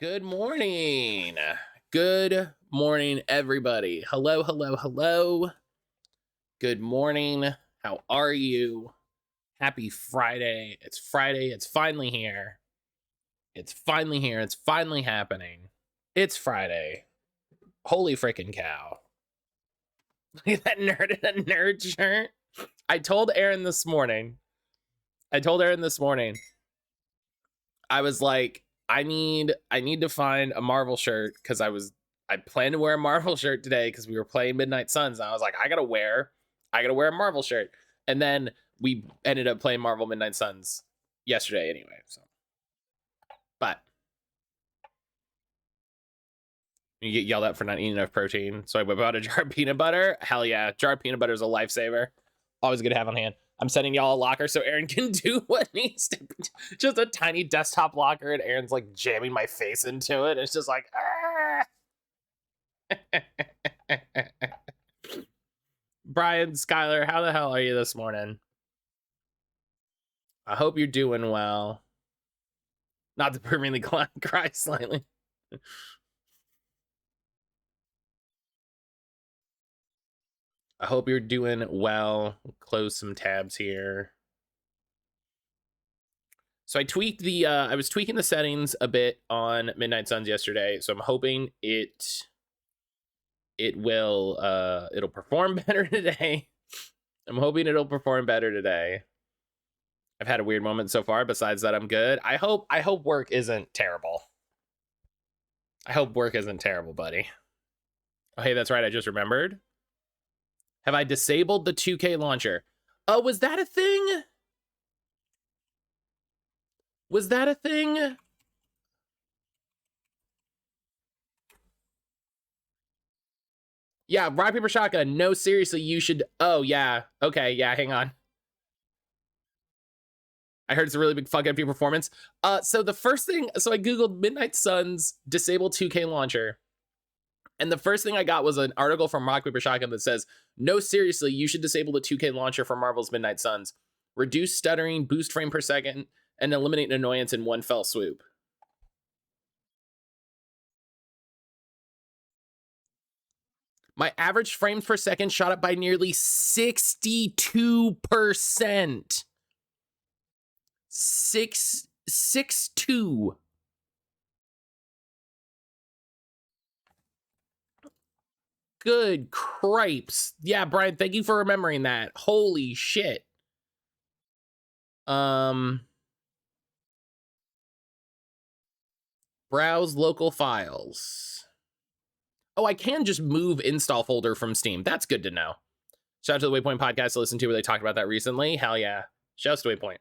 Good morning. Good morning, everybody. Hello, hello, hello. Good morning. How are you? Happy Friday. It's Friday. It's finally here. It's finally here. It's finally happening. It's Friday. Holy freaking cow. Look at that nerd in a nerd shirt. I told Aaron this morning. I was like, I need to find a Marvel shirt because I planned to wear a Marvel shirt today because we were playing Midnight Suns, and I was like, I gotta wear a Marvel shirt. And then we ended up playing Marvel Midnight Suns yesterday anyway. So, but you get yelled at for not eating enough protein. So I whip out a jar of peanut butter. Hell yeah, jar of peanut butter is a lifesaver. Always good to have on hand. I'm sending y'all a locker so Aaron can do what needs to be. Just a tiny desktop locker, and Aaron's like jamming my face into it. It's just like, ah. Brian, Skylar, how the hell are you this morning? I hope you're doing well. Not to permanently cry slightly. I hope you're doing well. Close some tabs here. So I tweaked the I was tweaking the settings a bit on Midnight Suns yesterday, so I'm hoping it'll perform better today. I'm hoping it'll perform better today. I've had a weird moment so far. Besides that, I'm good. I hope work isn't terrible. I hope work isn't terrible, buddy. Oh, hey, that's right. I just remembered. Have I disabled the 2K launcher? Oh, was that a thing? Was that a thing? Yeah, rock, paper, shotgun. No, seriously, you should. Oh, yeah. Okay, yeah, hang on. I heard it's a really big fuck empty performance. So the first thing, so I Googled Midnight Suns disable 2K launcher. And the first thing I got was an article from Rock, Paper, Shotgun that says, no, seriously, you should disable the 2K launcher for Marvel's Midnight Suns. Reduce stuttering, boost frame per second, and eliminate annoyance in one fell swoop. My average frames per second shot up by nearly 62%. 662. Good cripes. Yeah, Brian, thank you for remembering that. Holy shit. Browse local files. Oh, I can just move install folder from Steam. That's good to know. Shout out to the Waypoint podcast to listen to where they talked about that recently. Hell yeah. Shout out to Waypoint.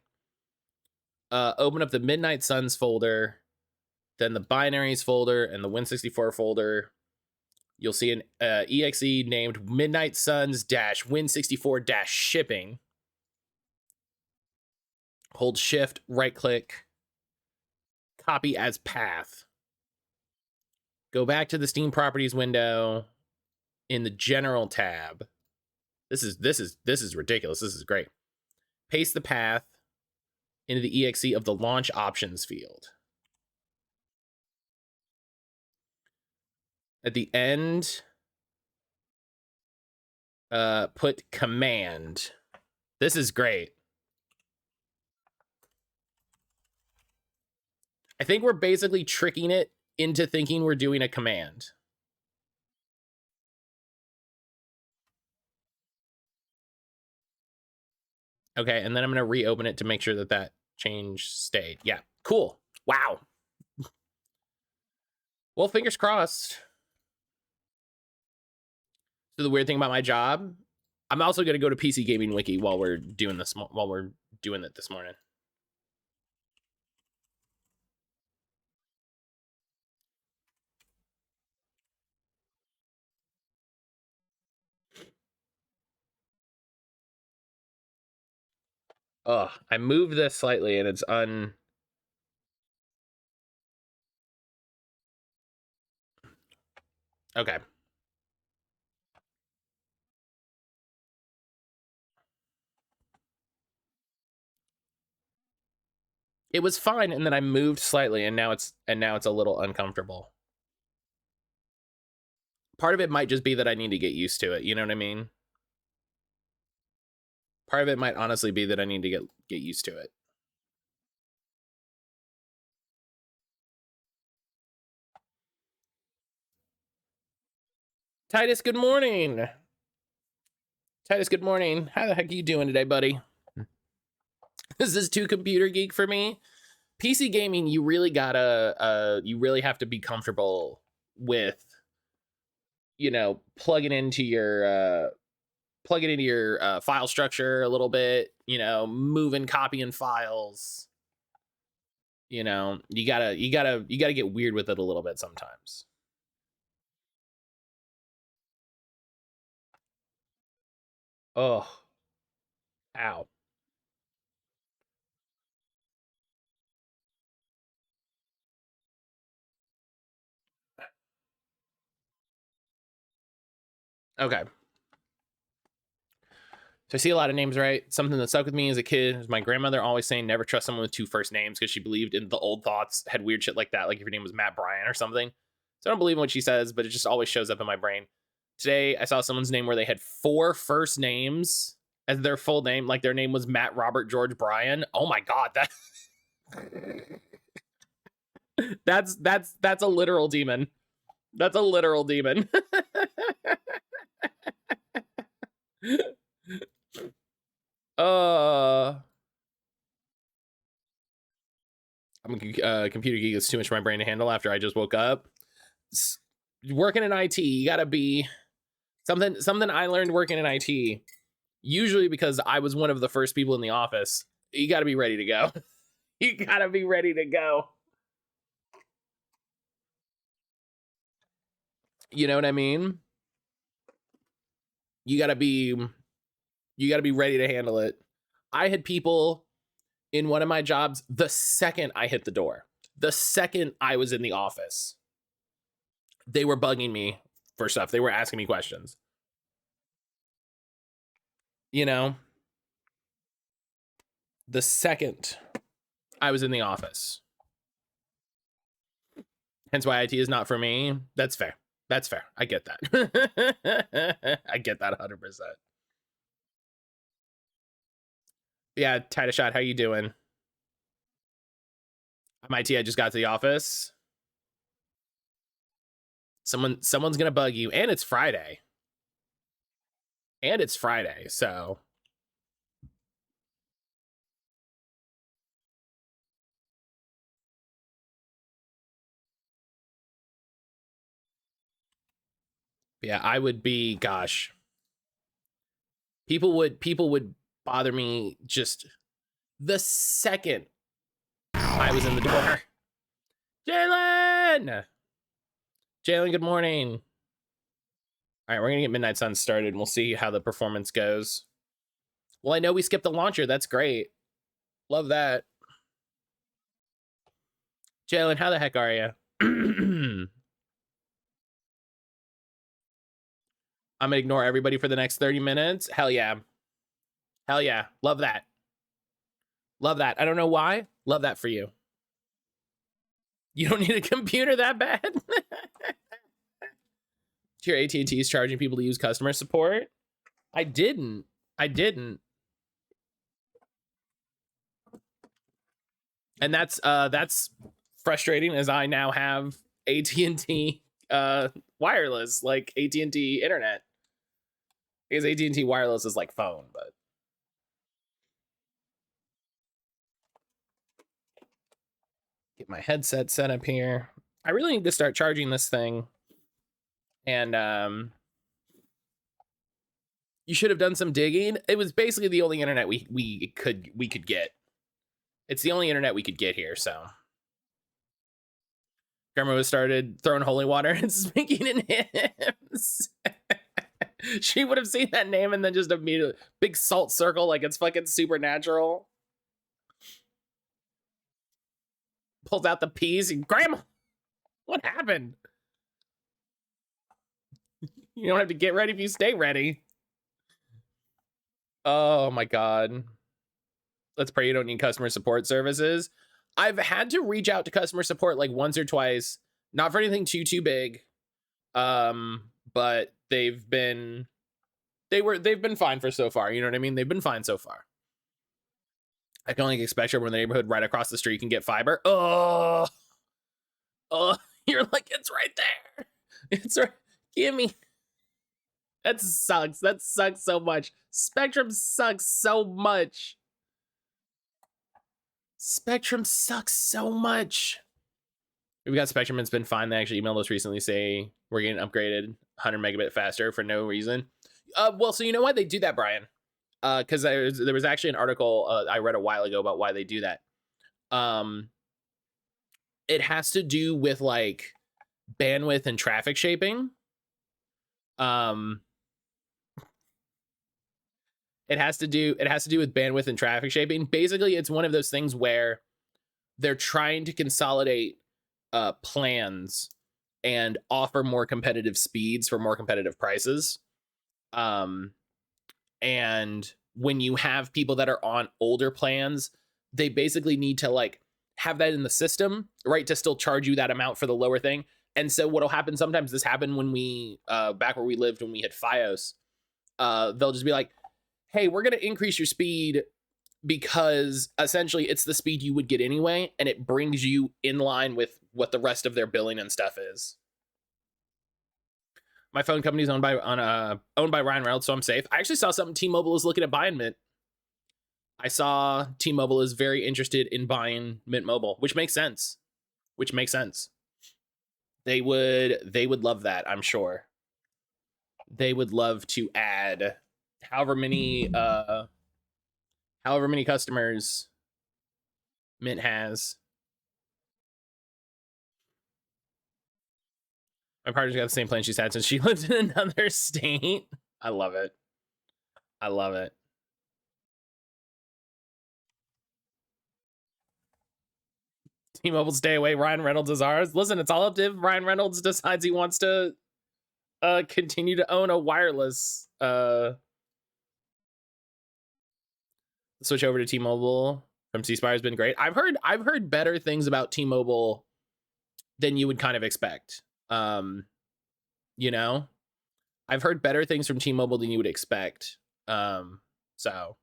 Open up the Midnight Suns folder, then the binaries folder and the Win64 folder. You'll see an exe named Midnight Suns -Win64 shipping. Hold shift, right click, copy as path. Go back to the Steam properties window in the general tab. This is ridiculous. This is great. Paste the path into the exe of the launch options field. At the end, put command. This is great. I think we're basically tricking it into thinking we're doing a command. Okay, and then I'm going to reopen it to make sure that change stayed. Yeah, cool. Wow. Well, fingers crossed. So the weird thing about my job, I'm also going to go to PC Gaming Wiki while we're doing this morning. Oh, I moved this slightly and it's okay. It was fine, and then I moved slightly, and now it's a little uncomfortable. Part of it might just be that I need to get used to it. You know what I mean? Part of it might honestly be that I need to get used to it. Titus, good morning. Titus, good morning. How the heck are you doing today, buddy? Is this too computer geek for me? PC gaming, you really gotta, you really have to be comfortable with, you know, plugging into your file structure a little bit, you know, moving, copying files. You know, you gotta get weird with it a little bit sometimes. Oh, ow. Okay. So I see a lot of names, right? Something that stuck with me as a kid is my grandmother always saying never trust someone with two first names because she believed in the old thoughts, had weird shit like that, like if your name was Matt Bryan or something. So I don't believe in what she says, but it just always shows up in my brain. Today, I saw someone's name where they had 4 first names as their full name, like their name was Matt Robert George Bryan. Oh my God, that's a literal demon. That's a literal demon. I'm a computer geek. It's too much for my brain to handle after I just woke up. Working in IT, you gotta be something I learned working in IT, usually because I was one of the first people in the office. You gotta be ready to go. You gotta be ready to go. You know what I mean? You gotta be ready to handle it. I had people in one of my jobs the second I hit the door, the second I was in the office, they were bugging me for stuff. They were asking me questions. You know, the second I was in the office. Hence why IT is not for me. That's fair. That's fair. I get that. I get that 100%. Yeah, Titus Shot, how you doing? I'm IT. I just got to the office. Someone's gonna bug you, and it's Friday. So yeah, I would be, gosh. People would bother me just the second I was in the door. Jalen, good morning. All right, we're gonna get Midnight Sun started, and we'll see how the performance goes. Well, I know we skipped the launcher. That's great. Love that. Jalen, how the heck are you? I'm gonna ignore everybody for the next 30 minutes. Hell yeah. Hell yeah. Love that. Love that. I don't know why. Love that for you. You don't need a computer that bad. Your AT&T is charging people to use customer support. I didn't. And that's frustrating, as I now have AT&T wireless, like AT&T internet, because AT&T wireless is like phone. But get my headset set up here. I really need to start charging this thing. And you should have done some digging. It was basically the only internet we could get. It's the only internet we could get here, so Grandma started throwing holy water and speaking in hymns. She would have seen that name and then just immediately big salt circle like it's fucking supernatural. Pulls out the peas and Grandma, what happened? You don't have to get ready if you stay ready. Oh my God. Let's pray you don't need customer support services. I've had to reach out to customer support like once or twice, not for anything too big. But they've been fine for so far. You know what I mean? They've been fine so far. I can only get Spectrum when the neighborhood right across the street can get fiber. Oh, you're like, it's right there. It's right. Give me. That sucks. That sucks so much. Spectrum sucks so much. Spectrum sucks so much. We've got Spectrum. It's been fine. They actually emailed us recently, say we're getting upgraded 100 megabit faster for no reason. Well, so you know why they do that, Brian? Because there was actually an article I read a while ago about why they do that. It has to do with like bandwidth and traffic shaping. It has to do with bandwidth and traffic shaping. Basically, it's one of those things where they're trying to consolidate plans and offer more competitive speeds for more competitive prices. And when you have people that are on older plans, they basically need to like have that in the system, right, to still charge you that amount for the lower thing. And so what'll happen, sometimes this happened when we back where we lived when we had Fios, they'll just be like, hey, we're going to increase your speed because essentially it's the speed you would get anyway, and it brings you in line with what the rest of their billing and stuff is. My phone company is owned by Ryan Reynolds, so I'm safe. I actually saw something T-Mobile is looking at buying Mint. I saw T-Mobile is very interested in buying Mint Mobile, which makes sense. They would love that, I'm sure. They would love to add however many customers Mint has. My partner's got the same plan she's had since she lived in another state. I love it. T-Mobile, stay away. Ryan Reynolds is ours. Listen, it's all up to if Ryan Reynolds decides he wants to continue to own a wireless. Switch over to T-Mobile from C Spire has been great. I've heard better things about T-Mobile than you would kind of expect. You know, I've heard better things from T-Mobile than you would expect. So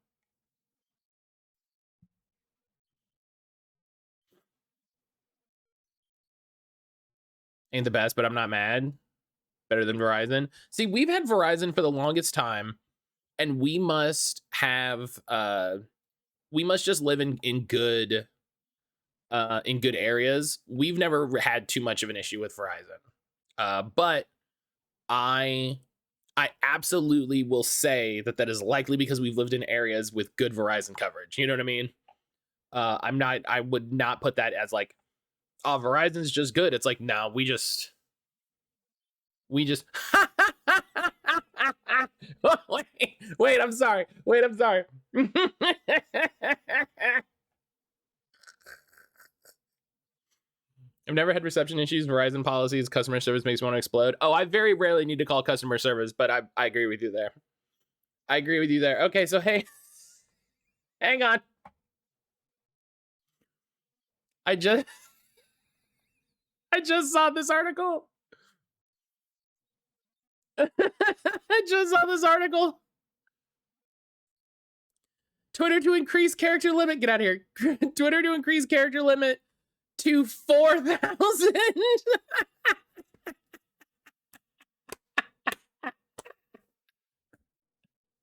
ain't the best, but I'm not mad. Better than Verizon. See, we've had Verizon for the longest time, and we must just live in good areas. We've never had too much of an issue with Verizon. But I absolutely will say that is likely because we've lived in areas with good Verizon coverage. You know what I mean? I would not put that as like, oh, Verizon's just good. It's like, no, we just wait, I'm sorry. I've never had reception issues. Verizon policies, customer service makes me want to explode. Oh, I very rarely need to call customer service, but I agree with you there. Okay, so hey, hang on. I just saw this article. Twitter to increase character limit. Get out of here. Twitter to increase character limit to 4,000.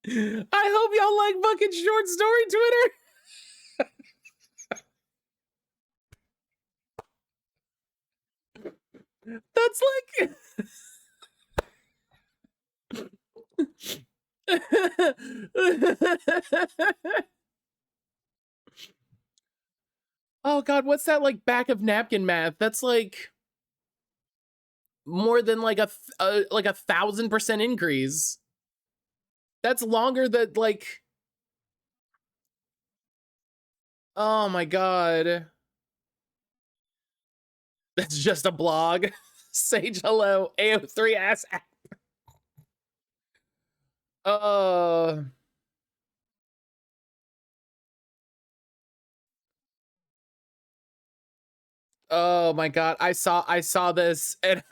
I hope y'all like fucking short story Twitter. That's like oh god, what's that like back of napkin math? That's like more than like a 1,000% increase. That's longer than like, oh my god. That's just a blog. Sage hello, AO3 ass. Oh my god, I saw this and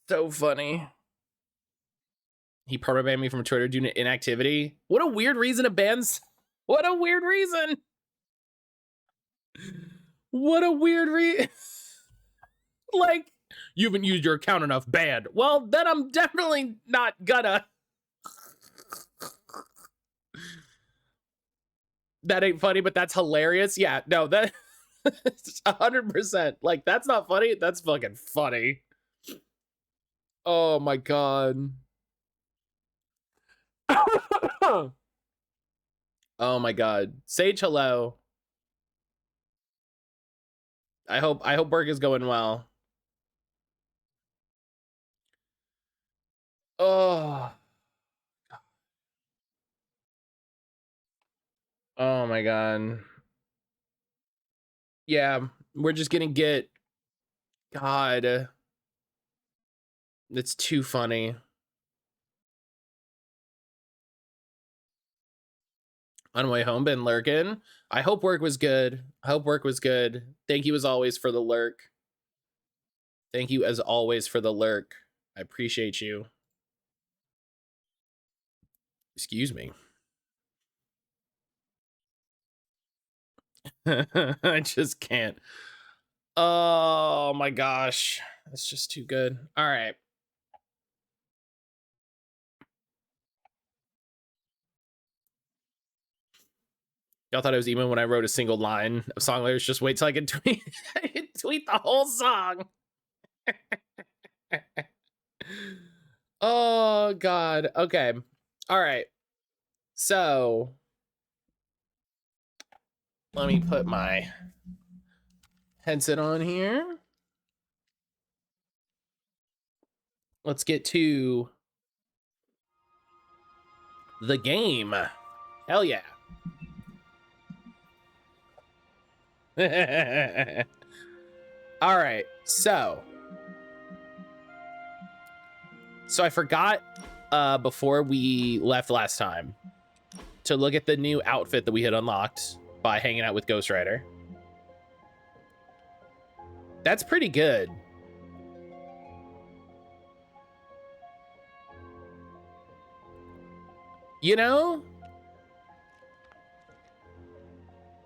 so funny. He perma-banned me from Twitter due to inactivity. What a weird reason to ban. What a weird reason. What a weird like, you haven't used your account enough, banned. Well, then I'm definitely not gonna. That ain't funny, but that's hilarious. Yeah, no, that 100%. Like, that's not funny. That's fucking funny. Oh my god. Oh my god. Sage, hello. I hope work is going well. Oh. Oh my god. Yeah, we're just gonna get, god. It's too funny. On the way home, been lurking. I hope work was good. I hope work was good. Thank you as always for the lurk. Thank you as always for the lurk. I appreciate you. Excuse me. I just can't. Oh my gosh. That's just too good. All right. Y'all thought I was emo when I wrote a single line of song lyrics. Just wait till I can tweet, tweet the whole song. Oh god. Okay. All right. So let me put my headset on here. Let's get to the game. Hell yeah. All right. So I forgot before we left last time to look at the new outfit that we had unlocked by hanging out with Ghost Rider. That's pretty good. You know?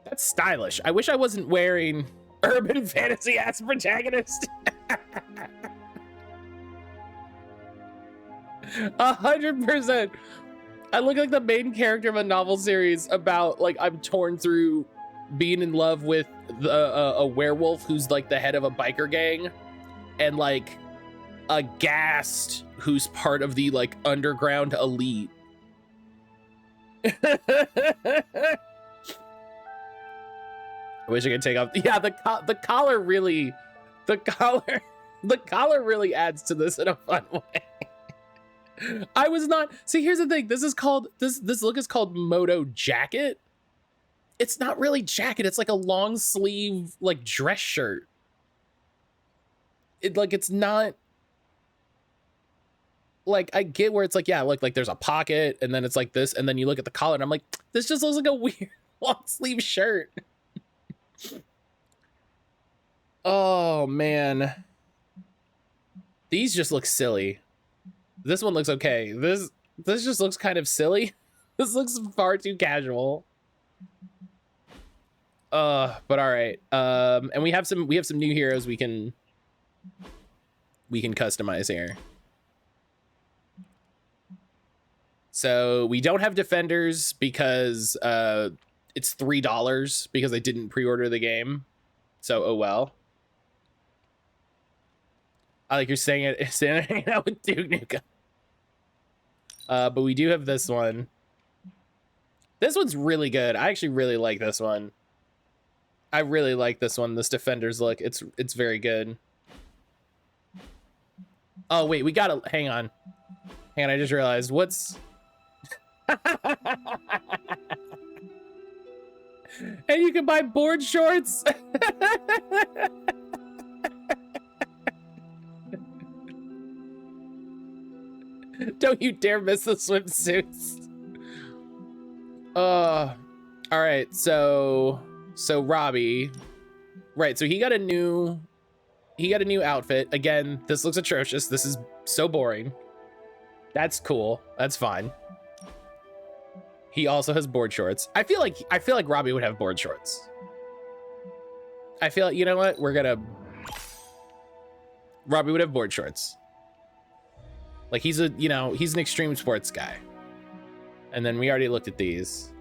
That's stylish. I wish I wasn't wearing urban fantasy ass protagonist. 100%. I look like the main character of a novel series about, like, I'm torn through being in love with a werewolf who's like the head of a biker gang, and like a ghast who's part of the like underground elite. I wish I could take off. Yeah, the collar really really adds to this in a fun way. I was not. See, here's the thing. This is called this look is called Moto Jacket. It's not really jacket. It's like a long sleeve like dress shirt. It's not like, I get where it's like, yeah, look, like there's a pocket and then it's like this, and then you look at the collar and I'm like, this just looks like a weird long sleeve shirt. Oh man, these just look silly. This one looks okay. This just looks kind of silly. This looks far too casual. But all right. And we have some new heroes we can customize here. So we don't have defenders because it's $3 because I didn't pre-order the game. So oh well. I like you're saying it, hanging out with Duke Nukem. But we do have this one. This one's really good. I actually really like this one. I really like this one. This defender's look. It's very good. Oh wait, we gotta hang on. Hang on, I just realized what's and you can buy board shorts. Don't you dare miss the swimsuits. All right, so Robbie, right? So he got a new outfit. Again, this looks atrocious. This is so boring. That's cool. That's fine. He also has board shorts. I feel like Robbie would have board shorts. I feel like, you know what? Robbie would have board shorts. Like he's an extreme sports guy. And then we already looked at these.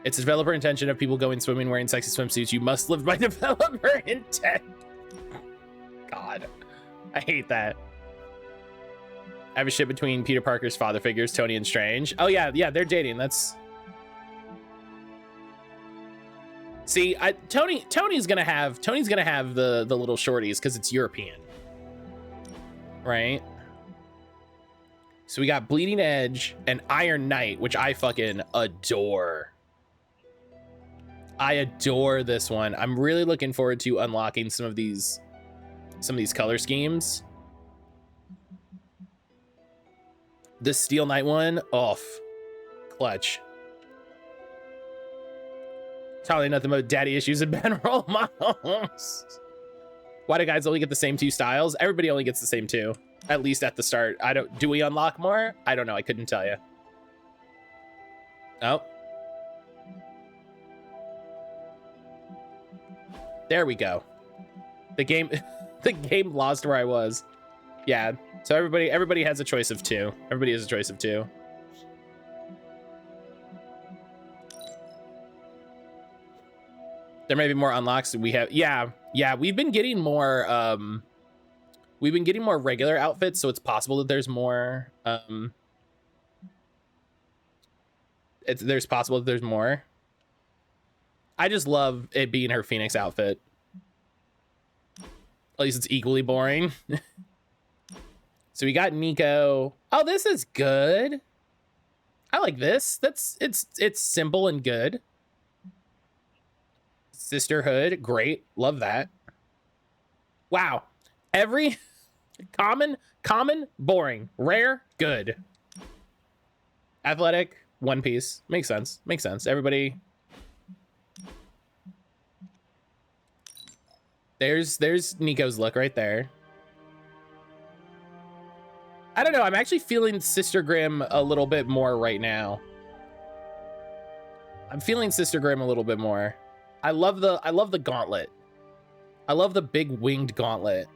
It's a developer intention of people going swimming wearing sexy swimsuits. You must live by developer intent. God, I hate that. I have a shit between Peter Parker's father figures, Tony and Strange. Oh yeah, they're dating. That's. See, Tony's gonna have the little shorties because it's European, right? So we got Bleeding Edge and Iron Knight, which I fucking adore. I adore this one. I'm really looking forward to unlocking some of these color schemes. The Steel Knight one, off. Clutch. Probably nothing but daddy issues and bad role models. Why do guys only get the same 2 styles? Everybody only gets the same 2. At least at the start. Do we unlock more? I don't know. I couldn't tell you. Oh. There we go. The game lost where I was. Yeah. So everybody has a choice of 2. Everybody has a choice of 2. There may be more unlocks. We have, yeah. We've been getting more regular outfits, so it's possible that there's more. There's possible that there's more. I just love it being her Phoenix outfit. At least it's equally boring. So we got Nico. Oh, this is good. I like this. It's simple and good. Sisterhood, great. Love that. Wow. Every common, boring, rare, good. Athletic, One Piece. Makes sense. Everybody. There's Nico's look right there. I don't know. I'm actually feeling Sister Grimm a little bit more right now. I'm feeling Sister Grimm a little bit more. I love the gauntlet. I love the big winged gauntlet.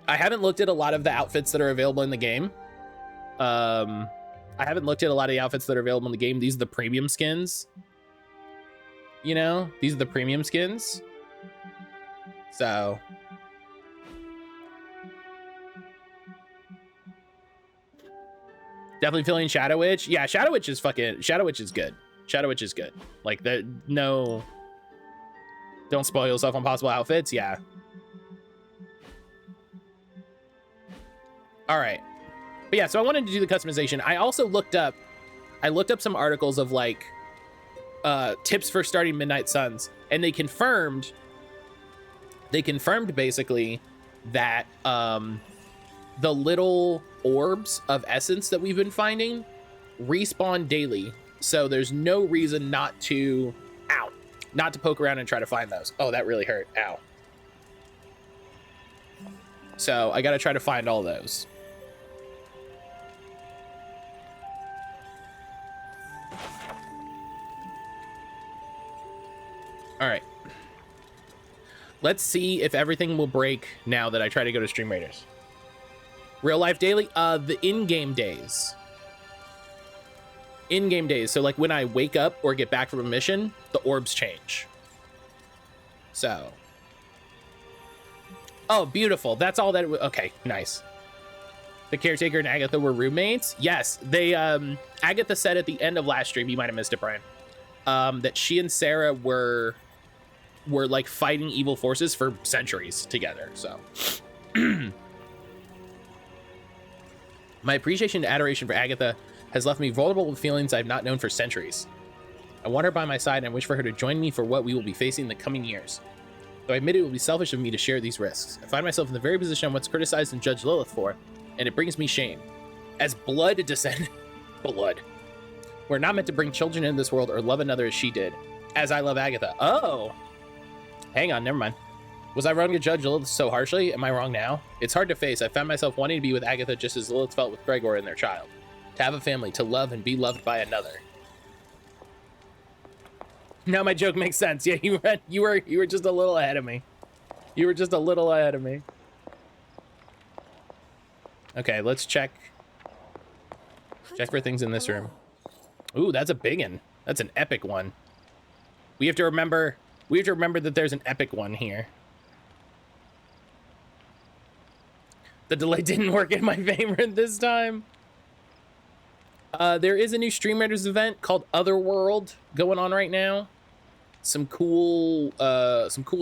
I haven't looked at a lot of the outfits that are available in the game. I haven't looked at a lot of the outfits that are available in the game. These are the premium skins. You know, these are the premium skins. So definitely feeling Shadow Witch. Yeah, Shadow Witch is good. Shadow Witch is good. Like, no, don't spoil yourself on possible outfits. Yeah. All right. But yeah, so I wanted to do the customization. I also looked up some articles of like tips for starting Midnight Suns, and they confirmed basically that the little orbs of essence that we've been finding respawn daily. So there's no reason not to poke around and try to find those. Oh, that really hurt. Ow. So I got to try to find all those. All right. Let's see if everything will break now that I try to go to Stream Raiders. Real life daily? The in-game days. In-game days. So like when I wake up or get back from a mission, the orbs change. So. Oh, beautiful. That's all that it was. Okay, nice. The caretaker and Agatha were roommates? Yes. They, Agatha said at the end of last stream, you might have missed it, Brian, that she and Sarah were like fighting evil forces for centuries together. So. My appreciation and adoration for Agatha has left me vulnerable with feelings I've not known for centuries. I want her by my side and wish for her to join me for what we will be facing in the coming years. Though I admit it would be selfish of me to share these risks. I find myself in the very position I once criticized and judged Lilith for, and it brings me shame. As blood descendant... blood. We're not meant to bring children into this world or love another as she did, as I love Agatha. Oh, hang on, never mind. Was I wrong to judge Lilith so harshly? Am I wrong now? It's hard to face. I found myself wanting to be with Agatha just as Lilith felt with Gregor and their child. To have a family, to love and be loved by another. Now my joke makes sense. Yeah, you were just a little ahead of me. You were just a little ahead of me. Okay, let's check. Check for things in this room. Ooh, that's a big one. That's an epic one. We have to remember that there's an epic one here. The delay didn't work in my favor this time. There is a new Stream Raiders event called Otherworld going on right now. Some cool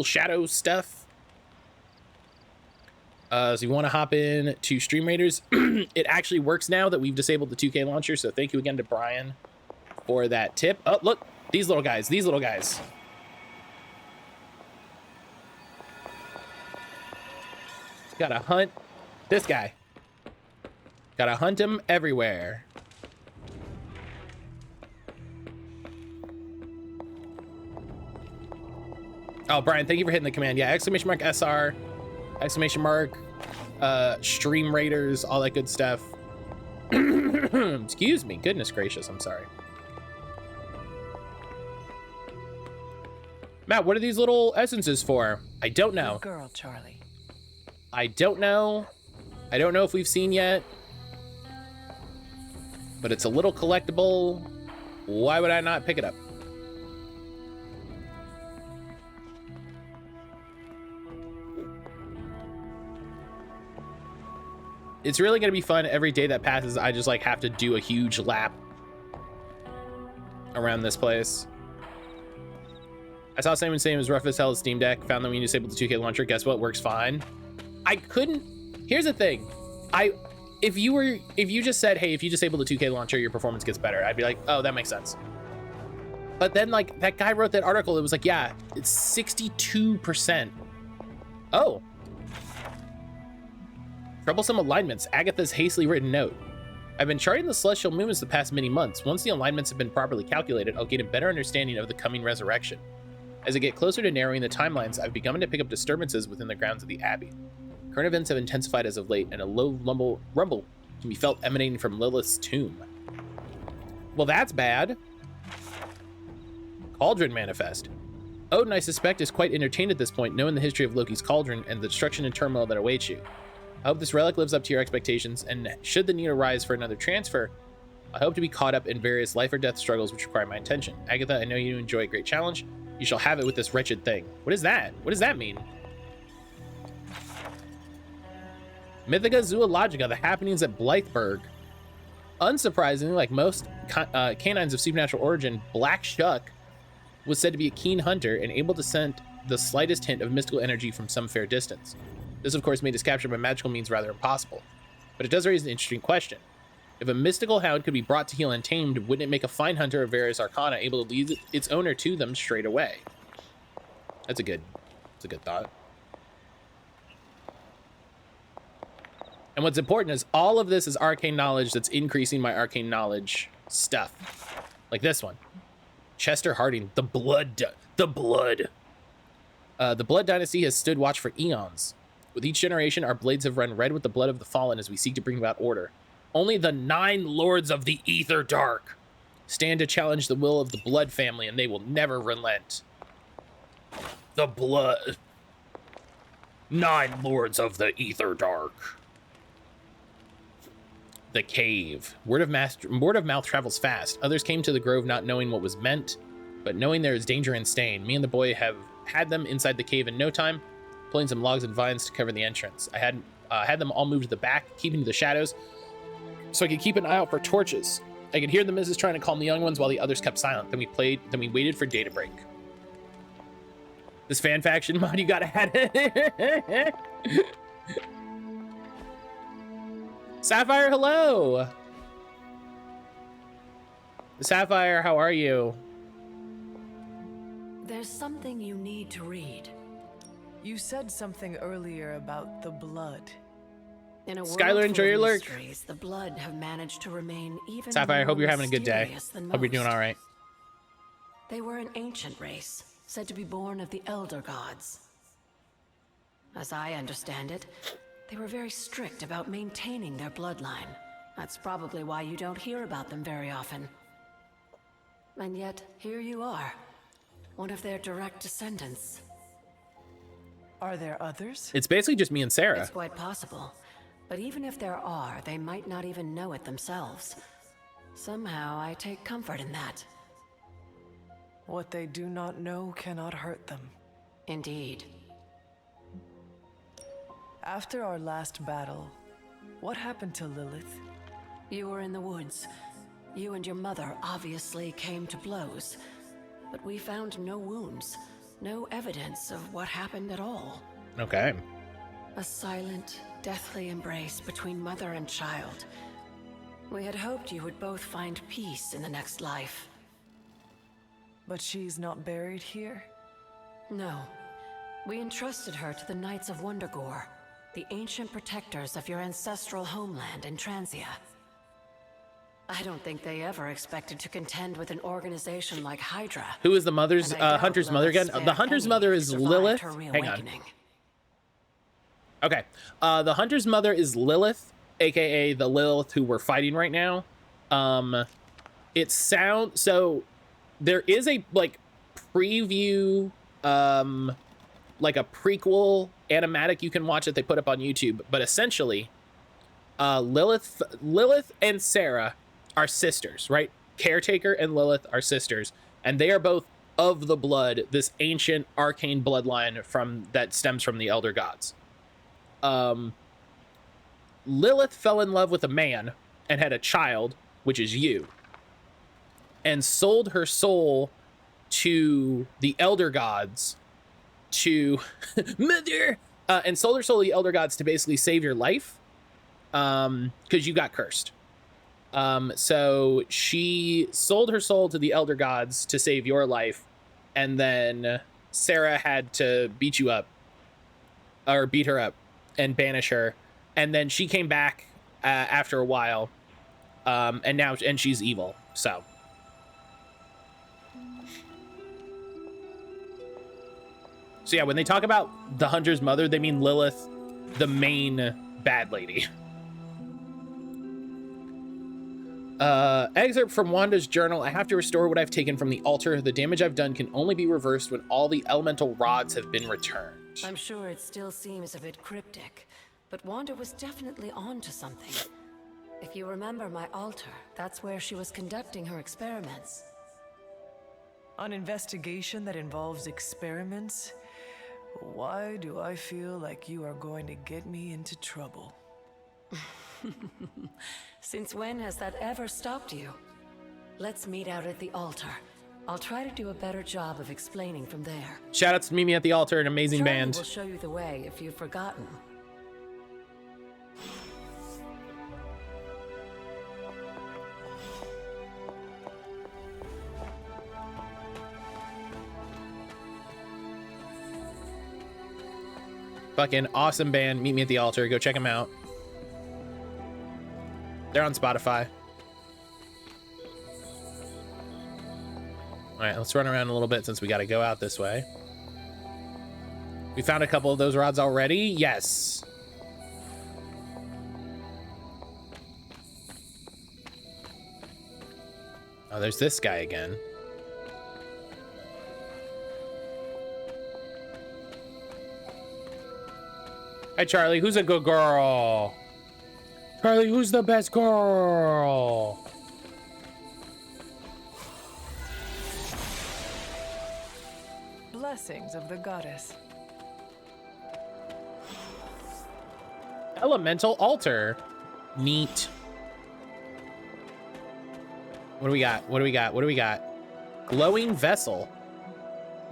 shadow stuff. So you want to hop in to Stream Raiders. It actually works now that we've disabled the 2K launcher. So thank you again to Brian for that tip. Oh, look, these little guys. Gotta hunt this guy. Gotta hunt him everywhere. Oh, Brian, thank you for hitting the command. Yeah, exclamation mark SR, exclamation mark, Stream Raiders, all that good stuff. Excuse me, goodness gracious, I'm sorry. Matt, what are these little essences for? I don't know. Good girl, Charlie. I don't know. I don't know if we've seen yet. But it's a little collectible. Why would I not pick it up? It's really going to be fun. Every day that passes, I just like have to do a huge lap around this place. I saw Simon saying it was rough as hell at Steam Deck. Found that when you disabled the 2K launcher, guess what? Works fine. I couldn't. Here's the thing. If you just said, hey, if you disable the 2K launcher, your performance gets better, I'd be like, oh, that makes sense. But then like that guy wrote that article. It was like, yeah, it's 62%. Oh. Troublesome alignments. Agatha's hastily written note. I've been charting the celestial movements the past many months. Once the alignments have been properly calculated, I'll gain a better understanding of the coming resurrection. As I get closer to narrowing the timelines, I've begun to pick up disturbances within the grounds of the Abbey. Current events have intensified as of late, and a low rumble can be felt emanating from Lilith's tomb. Well, that's bad. Cauldron manifest. Odin, I suspect, is quite entertained at this point, knowing the history of Loki's cauldron and the destruction and turmoil that awaits you. I hope this relic lives up to your expectations, and should the need arise for another transfer, I hope to be caught up in various life or death struggles which require my attention. Agatha, I know you enjoy a great challenge. You shall have it with this wretched thing. What is that? What does that mean? Mythica Zoologica, the happenings at Blytheburg. Unsurprisingly, like most canines of supernatural origin, Black Shuck was said to be a keen hunter and able to scent the slightest hint of mystical energy from some fair distance. This, of course, made his capture by magical means rather impossible. But it does raise an interesting question. If a mystical hound could be brought to heel untamed, wouldn't it make a fine hunter of various arcana able to lead its owner to them straight away? That's a good thought. And what's important is all of this is arcane knowledge that's increasing my arcane knowledge stuff. Like this one. Chester Harding, the Blood Dynasty has stood watch for eons. With each generation, our blades have run red with the blood of the fallen as we seek to bring about order. Only the 9 lords of the Ether Dark stand to challenge the will of the Blood family, and they will never relent. The Blood. 9 lords of the Ether Dark. The Cave. Word of mouth travels fast. Others came to the grove not knowing what was meant, but knowing there is danger and staying. Me and the boy have had them inside the cave in no time, pulling some logs and vines to cover the entrance. I had them all moved to the back, keeping to the shadows, so I could keep an eye out for torches. I could hear the missus trying to calm the young ones while the others kept silent. Then we waited for day to break. This fan faction mod, you gotta have it. Sapphire, hello. Sapphire, how are you? There's something you need to read. You said something earlier about the blood. In a Skylar, world enjoy full your of lurk. mysteries, the blood have managed to remain even Sapphire, I hope more you're having a good day. mysterious than Hope you're doing most. all right. They were an ancient race, said to be born of the elder gods. As I understand it, they were very strict about maintaining their bloodline. That's probably why you don't hear about them very often. And yet, here you are, one of their direct descendants. Are there others? It's basically just me and Sarah. It's quite possible. But even if there are, they might not even know it themselves. Somehow, I take comfort in that. What they do not know cannot hurt them. Indeed. After our last battle, what happened to Lilith? You were in the woods. You and your mother obviously came to blows. But we found no wounds, no evidence of what happened at all. Okay. A silent, deathly embrace between mother and child. We had hoped you would both find peace in the next life. But she's not buried here? No. We entrusted her to the Knights of Wondergore, the ancient protectors of your ancestral homeland in Transia. I don't think they ever expected to contend with an organization like Hydra. Who is the mother's And I doubt Hunter's mother Lilith again? spared The Hunter's any mother who is survived Lilith. her Hang on. reawakening. Okay. The Hunter's mother is Lilith, aka the Lilith who we're fighting right now. It sounds so there is a like preview, like a prequel animatic you can watch that they put up on YouTube, but essentially Lilith and Sarah are sisters, right? Caretaker and Lilith are sisters, and they are both of the blood, this ancient arcane bloodline from that stems from the elder gods. Lilith fell in love with a man and had a child, which is you, and sold her soul to the elder gods to mother, and sold her soul to the elder gods to basically save your life, because you got cursed. So she sold her soul to the elder gods to save your life, and then Sarah had to beat you up, or beat her up and banish her, and then she came back after a while, and she's evil. So yeah, when they talk about the Hunter's mother, they mean Lilith, the main bad lady. Excerpt from Wanda's journal. I have to restore what I've taken from the altar. The damage I've done can only be reversed when all the elemental rods have been returned. I'm sure it still seems a bit cryptic, but Wanda was definitely on to something. If you remember my altar, that's where she was conducting her experiments. An investigation that involves experiments? Why do I feel like you are going to get me into trouble? Since when has that ever stopped you? Let's meet out at the altar. I'll try to do a better job of explaining from there. Shout out to Meet Me at the Altar, an amazing Charlie band. will show you the way if you've forgotten. Fucking awesome band. Meet Me at the Altar. Go check them out. They're on Spotify. All right, let's run around a little bit since we got to go out this way. We found a couple of those rods already. Yes. Oh, there's this guy again. Hi, Charlie. Who's a good girl? Charlie, who's the best girl? Blessings of the goddess. Elemental altar. Neat. What do we got? What do we got? What do we got? Glowing vessel.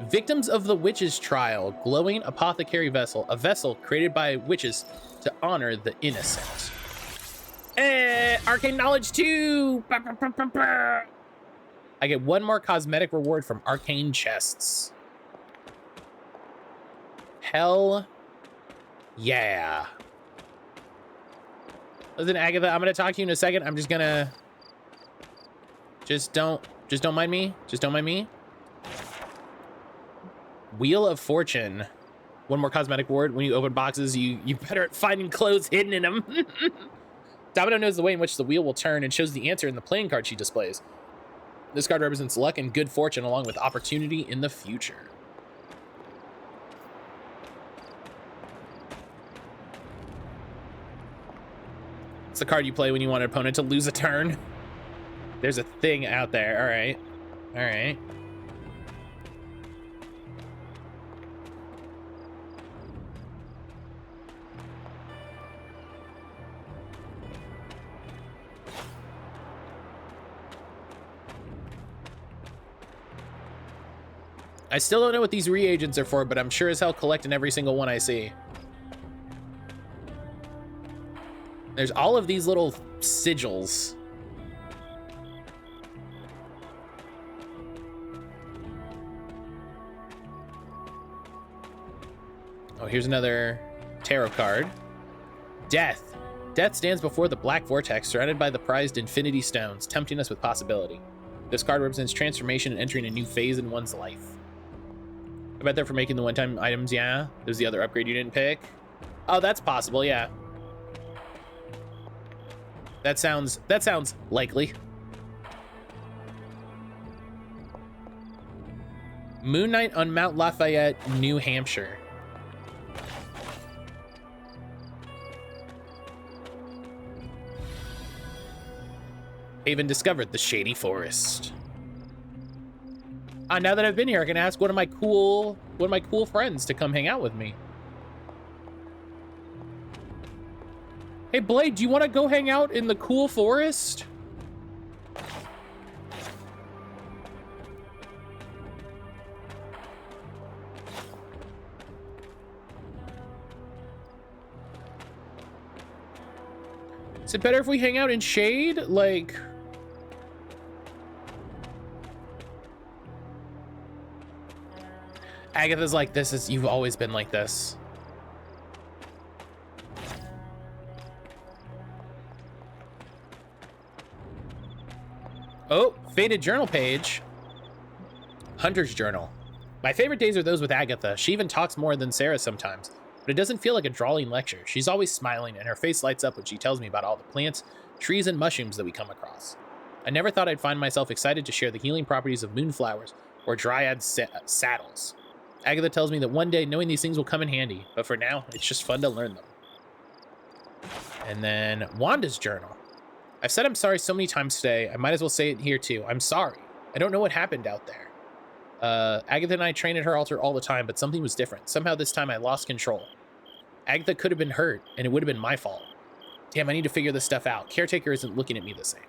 Victims of the witches' trial. Glowing apothecary vessel. A vessel created by witches to honor the innocent. Arcane knowledge 2. I get one more cosmetic reward from arcane chests. Hell yeah. Listen, Agatha, I'm gonna talk to you in a second. I'm just gonna... Just don't mind me. Just don't mind me. Wheel of Fortune. One more cosmetic word. When you open boxes, you better at finding clothes hidden in them. Domino knows the way in which the wheel will turn and shows the answer in the playing card she displays. This card represents luck and good fortune along with opportunity in the future. It's the card you play when you want an opponent to lose a turn. There's a thing out there. All right. All right. I still don't know what these reagents are for, but I'm sure as hell collecting every single one I see. There's all of these little sigils. Oh, here's another tarot card. Death. Death stands before the black vortex, surrounded by the prized infinity stones, tempting us with possibility. This card represents transformation and entering a new phase in one's life. I bet they're for making the one-time items, yeah. There's the other upgrade you didn't pick. Oh, that's possible, yeah. That sounds likely. Moon Knight on Mount Lafayette, New Hampshire. Haven discovered the shady forest. Now that I've been here, I can ask one of my cool friends to come hang out with me. Hey, Blade, do you want to go hang out in the cool forest? Is it better if we hang out in shade? Like... Agatha's like, you've always been like this. Oh, faded journal page. Hunter's journal. My favorite days are those with Agatha. She even talks more than Sarah sometimes, but it doesn't feel like a drawling lecture. She's always smiling and her face lights up when she tells me about all the plants, trees, and mushrooms that we come across. I never thought I'd find myself excited to share the healing properties of moonflowers or dryad saddles. Agatha tells me that one day knowing these things will come in handy, but for now, it's just fun to learn them. And then Wanda's journal. I've said I'm sorry so many times today, I might as well say it here too. I'm sorry. I don't know what happened out there. Agatha and I train at her altar all the time, but something was different. Somehow this time I lost control. Agatha could have been hurt, and it would have been my fault. Damn, I need to figure this stuff out. Caretaker isn't looking at me the same.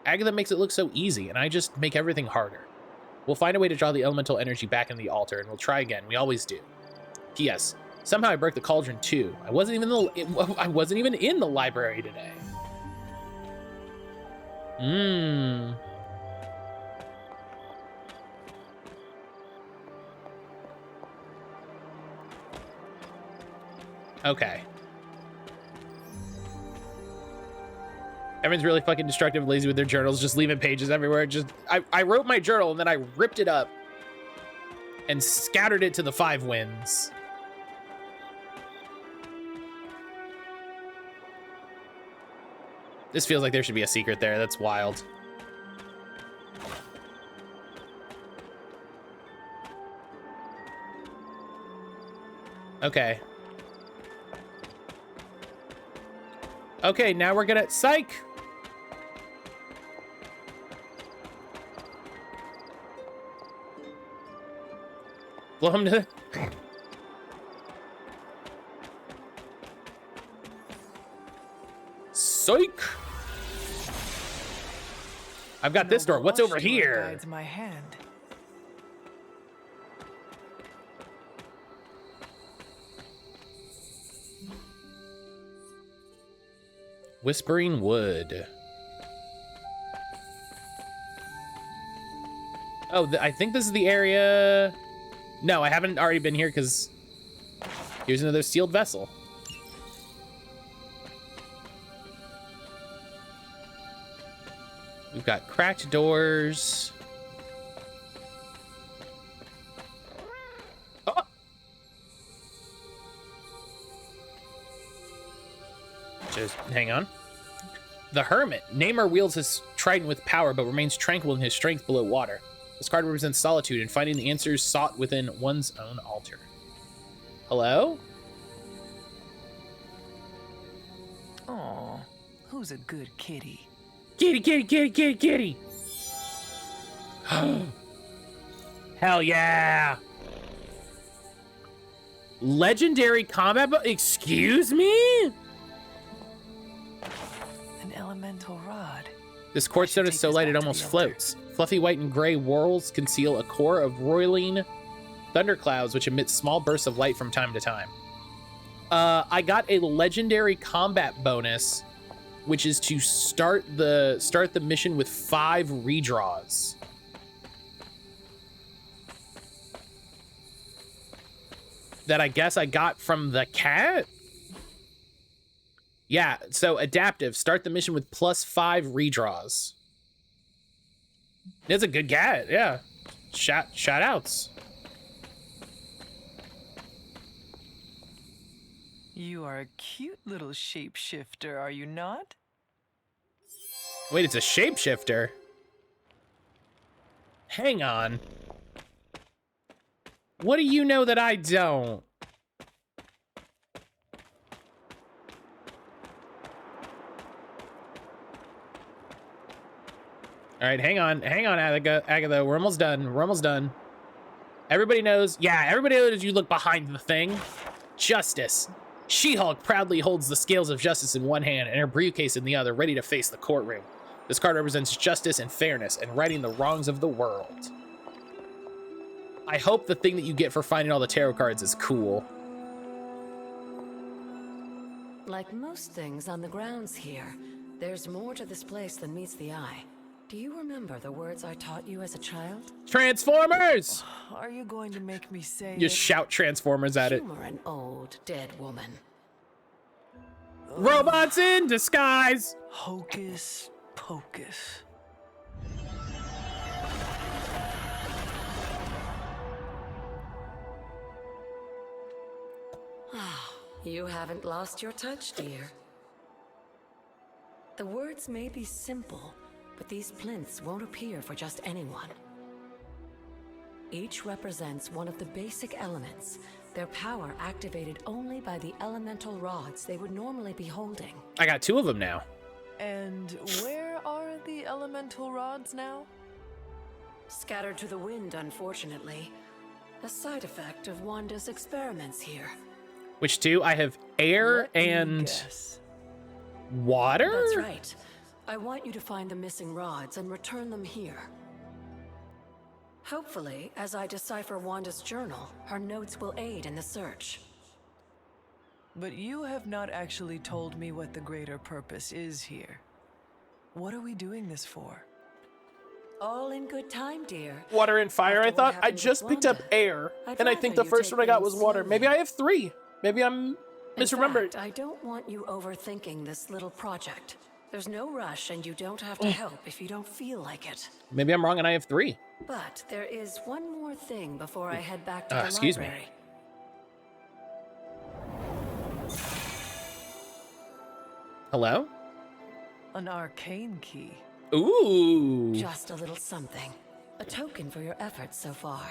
Agatha makes it look so easy, and I just make everything harder. We'll find a way to draw the elemental energy back in the altar, and we'll try again. We always do. P.S. Somehow I broke the cauldron too. I wasn't even in the library today. Okay. Everyone's really fucking destructive and lazy with their journals, just leaving pages everywhere. I wrote my journal and then I ripped it up and scattered it to the 5 winds. This feels like there should be a secret there. That's wild. Okay. Okay, now we're gonna... Psych! Blow him to the... Psych! I've got this door. What's over here? Guides my hand. Whispering Wood. Oh, I think this is the area... No, I haven't already been here because... Here's another sealed vessel. We've got cracked doors. Oh. Just hang on. The Hermit. Namor wields his trident with power, but remains tranquil in his strength below water. This card represents solitude and finding the answers sought within one's own altar. Hello? Oh, who's a good kitty? Kitty, kitty, kitty, kitty, kitty. Hell yeah. Legendary combat, excuse me? An elemental rod. This quartz stone is so light it almost floats. Fluffy white and gray whorls conceal a core of roiling thunderclouds which emit small bursts of light from time to time. I got a legendary combat bonus, which is to start the mission with 5 redraws. That I guess I got from the cat? Yeah, so adaptive. Start the mission with +5 redraws. It's a good cat, yeah. Shout outs. You are a cute little shapeshifter, are you not? Wait, it's a shapeshifter? Hang on. What do you know that I don't? All right, hang on, Agatha. We're almost done. Everybody knows, everybody knows you look behind the thing. Justice. She-Hulk proudly holds the scales of justice in one hand and her briefcase in the other, ready to face the courtroom. This card represents justice and fairness and righting the wrongs of the world. I hope the thing that you get for finding all the tarot cards is cool. Like most things on the grounds here, there's more to this place than meets the eye. Do you remember the words I taught you as a child? Transformers! Are you going to make me say Just shout Transformers at it. Humor an old, dead woman. Robots in disguise! Hocus pocus. You haven't lost your touch, dear. The words may be simple, but these plinths won't appear for just anyone. Each represents one of the basic elements, their power activated only by the elemental rods they would normally be holding. I got 2 of them now. And where are the elemental rods now? Scattered to the wind, unfortunately. A side effect of Wanda's experiments here. Which 2? I have air Let me and guess. water? That's right. I want you to find the missing rods and return them here. Hopefully, as I decipher Wanda's journal, her notes will aid in the search. But you have not actually told me what the greater purpose is here. What are we doing this for? All in good time, dear. Water and fire. After I what thought I happened just with picked up Wanda, air, I'd and I think rather the you first take one I got things was water. slowly. Maybe I have 3. Maybe I'm In misremembered. fact, I don't want you overthinking this little project. There's no rush, and you don't have to help if you don't feel like it. Maybe I'm wrong and I have 3. But there is one more thing before I head back to the excuse me. library. Hello? An arcane key. Ooh. Just a little something. A token for your efforts so far.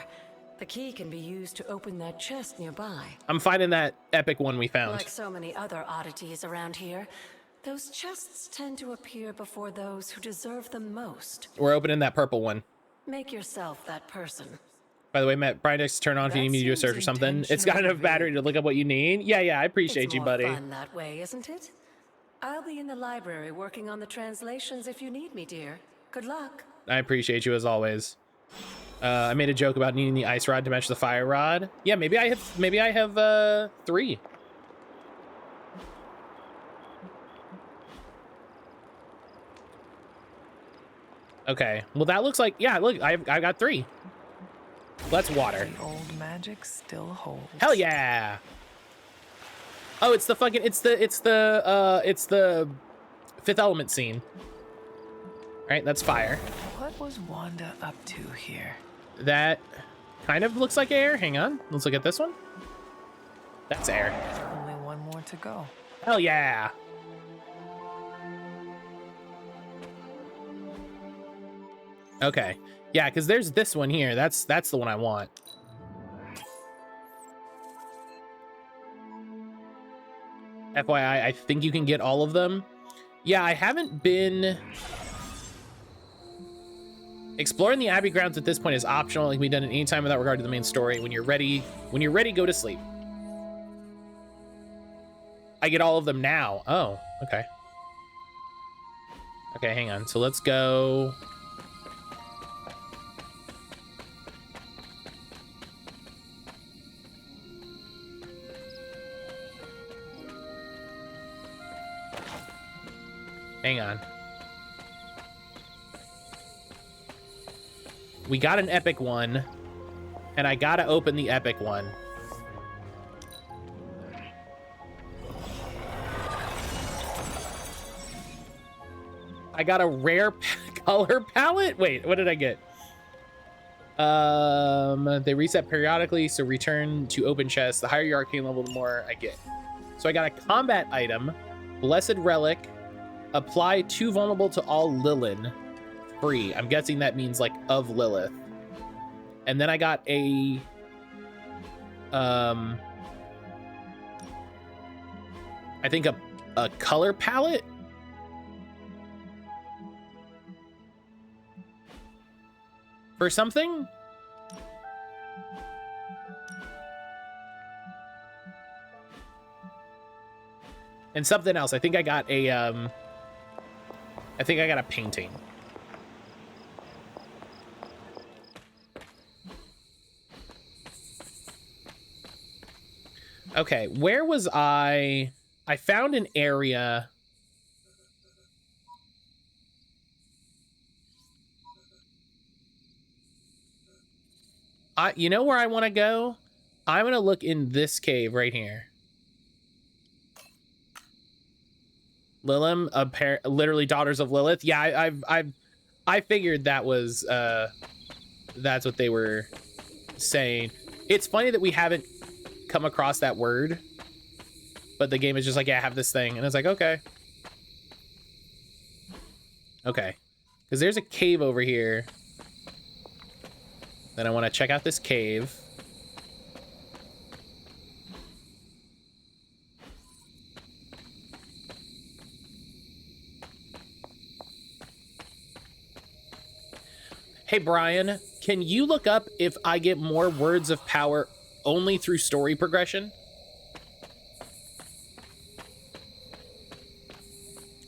The key can be used to open that chest nearby. I'm finding that epic one we found. Like so many other oddities around here, those chests tend to appear before those who deserve them most. We're opening that purple one. Make yourself that person. By the way, Matt, Brian Dex, turn on if you That need me to do a seems search or something. It's got enough intentionally battery to look up what you need. Yeah, I appreciate It's you, more buddy. fun that way, isn't it? I'll be in the library working on the translations if you need me, dear. Good luck. I appreciate you as always. I made a joke about needing the ice rod to match the fire rod. Yeah, maybe I have 3. Okay. Well, that looks like, yeah, look, I got 3. That's water. The old magic still holds. Hell yeah. Oh, it's the fucking, it's the Fifth Element scene. right? That's fire. What was Wanda up to here? That kind of looks like air. Hang on. Let's look at this one. That's air. Only one more to go. Hell yeah. Okay. Yeah, because there's this one here. That's the one I want. FYI, I think you can get all of them. Yeah, I haven't been... Exploring the Abbey grounds at this point is optional. It can be done at any time without regard to the main story. When you're ready, go to sleep. I get all of them now. Oh, okay. Okay, hang on. So let's go... Hang on. We got an epic one, and I gotta open the epic one. I got a rare color palette? Wait, what did I get? They reset periodically, so return to open chests. The higher your arcane level, the more I get. So I got a combat item, Blessed Relic, apply 2 vulnerable to all Lilith. Free. I'm guessing that means like of Lilith. And then I got a I think a color palette for something. And something else. I think I got a painting. Okay, where was I? I found an area. You know where I want to go? I'm going to look in this cave right here. Lilith, literally daughters of Lilith. Yeah, I figured that was that's what they were saying. It's funny that we haven't come across that word, but the game is just like, yeah, I have this thing, and it's like, okay, because there's a cave over here. Then I want to check out this cave. Hey, Brian, can you look up if I get more words of power only through story progression?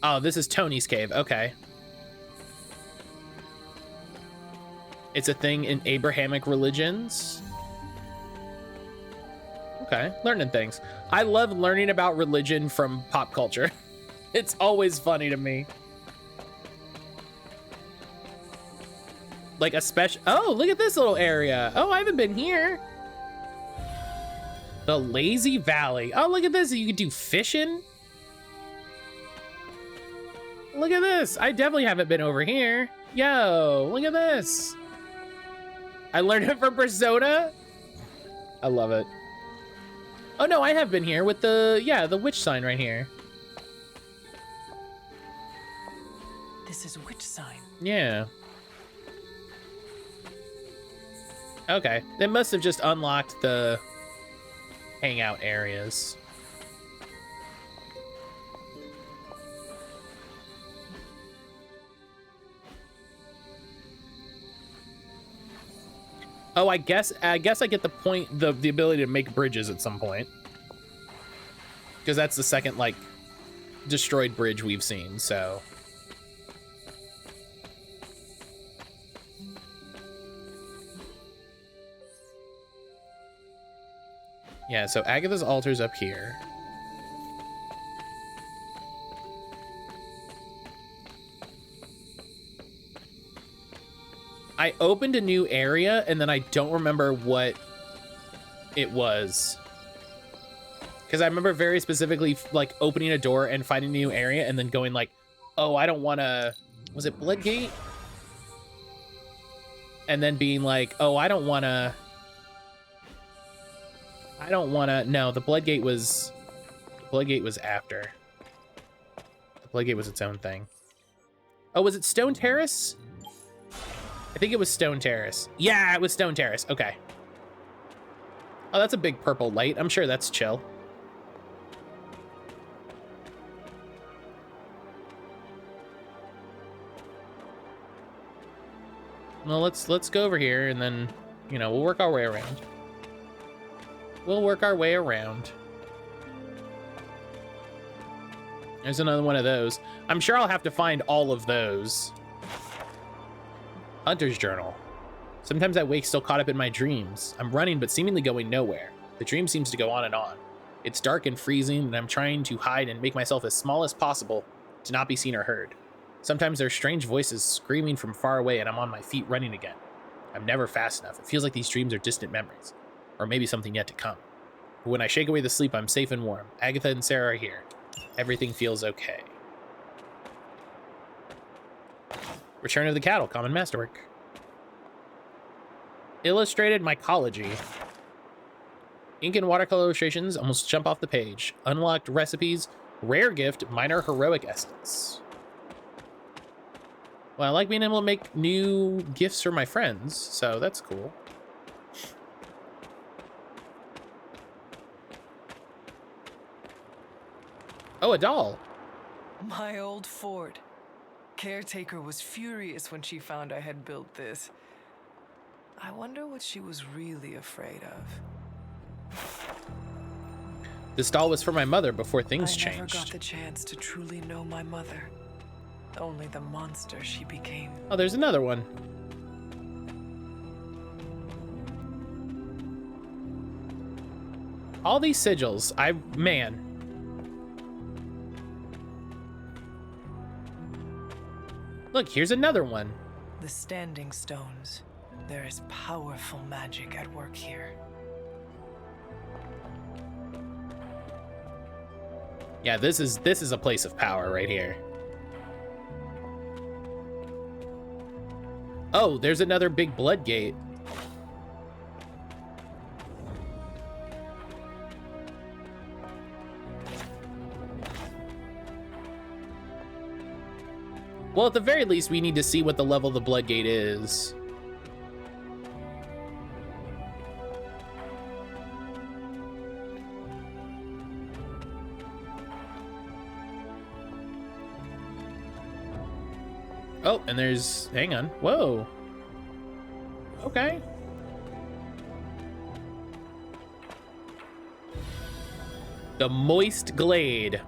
Oh, this is Tony's cave. Okay. It's a thing in Abrahamic religions. Okay, learning things. I love learning about religion from pop culture. It's always funny to me. Like a special... Oh, look at this little area. Oh, I haven't been here. The Lazy Valley. Oh, look at this. You can do fishing. Look at this. I definitely haven't been over here. Yo, look at this. I learned it from Persona. I love it. Oh, no, I have been here with the witch sign right here. This is witch sign. Yeah. Okay, they must have just unlocked the hangout areas. Oh, I guess I get the point, the ability to make bridges at some point. Because that's the second, like, destroyed bridge we've seen, so... Yeah, so Agatha's altar's up here. I opened a new area, and then I don't remember what it was. Because I remember very specifically, like, opening a door and finding a new area, and then going like, oh, I don't want to Was it Bloodgate? And then being like, oh, I don't want to. No, the Bloodgate was after. The Bloodgate was its own thing. Oh, was it Stone Terrace? I think it was Stone Terrace. Yeah, it was Stone Terrace. Okay. Oh, that's a big purple light. I'm sure that's chill. Well, let's go over here and then, you know, we'll work our way around. We'll work our way around. There's another one of those. I'm sure I'll have to find all of those. Hunter's Journal. Sometimes I wake still caught up in my dreams. I'm running but seemingly going nowhere. The dream seems to go on and on. It's dark and freezing, and I'm trying to hide and make myself as small as possible to not be seen or heard. Sometimes there's strange voices screaming from far away, and I'm on my feet running again. I'm never fast enough. It feels like these dreams are distant memories, or maybe something yet to come. But when I shake away the sleep, I'm safe and warm. Agatha and Sarah are here. Everything feels okay. Return of the Cattle, common masterwork. Illustrated mycology. Ink and watercolor illustrations almost jump off the page. Unlocked recipes, rare gift, minor heroic essence. Well, I like being able to make new gifts for my friends, so that's cool. Oh, a doll. My old fort. Caretaker was furious when she found I had built this. I wonder what she was really afraid of. This doll was for my mother before things changed. I never got the chance to truly know my mother. Only the monster she became. Oh, there's another one. All these sigils, man. Look, here's another one. The Standing Stones. There is powerful magic at work here. Yeah, this is a place of power right here. Oh, there's another big blood gate. Well, at the very least, we need to see what the level of the blood gate is. Oh, and there's, hang on, whoa. Okay. The Moist Glade.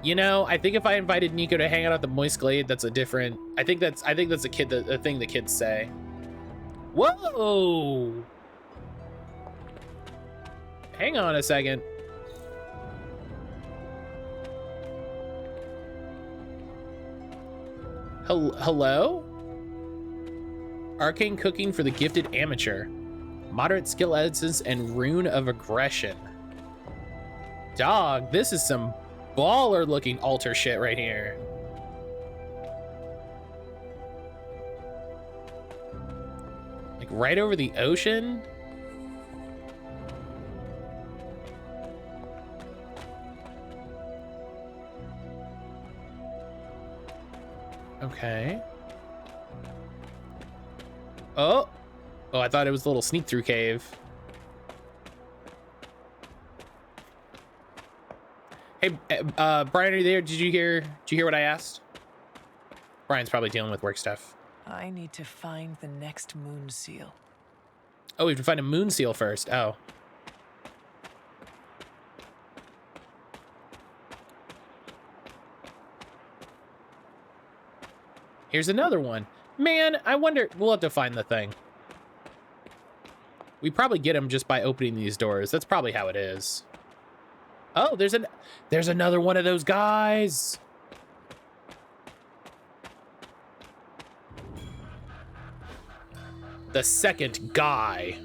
You know, I think if I invited Nico to hang out at the Moist Glade, that's a different, I think that's a thing the kids say. Whoa! Hang on a second. Hello? Arcane cooking for the gifted amateur. Moderate skill essence and rune of aggression. Dog, this is some baller looking altar shit right here. Like right over the ocean. Okay. Oh, I thought it was a little sneak through cave. Hey, Brian, are you there? Did you hear what I asked? Brian's probably dealing with work stuff. I need to find the next moon seal. Oh, we have to find a moon seal first. Oh. Here's another one. Man, I wonder, we'll have to find the thing. We probably get them just by opening these doors. That's probably how it is. Oh, there's another one of those guys. The second guy.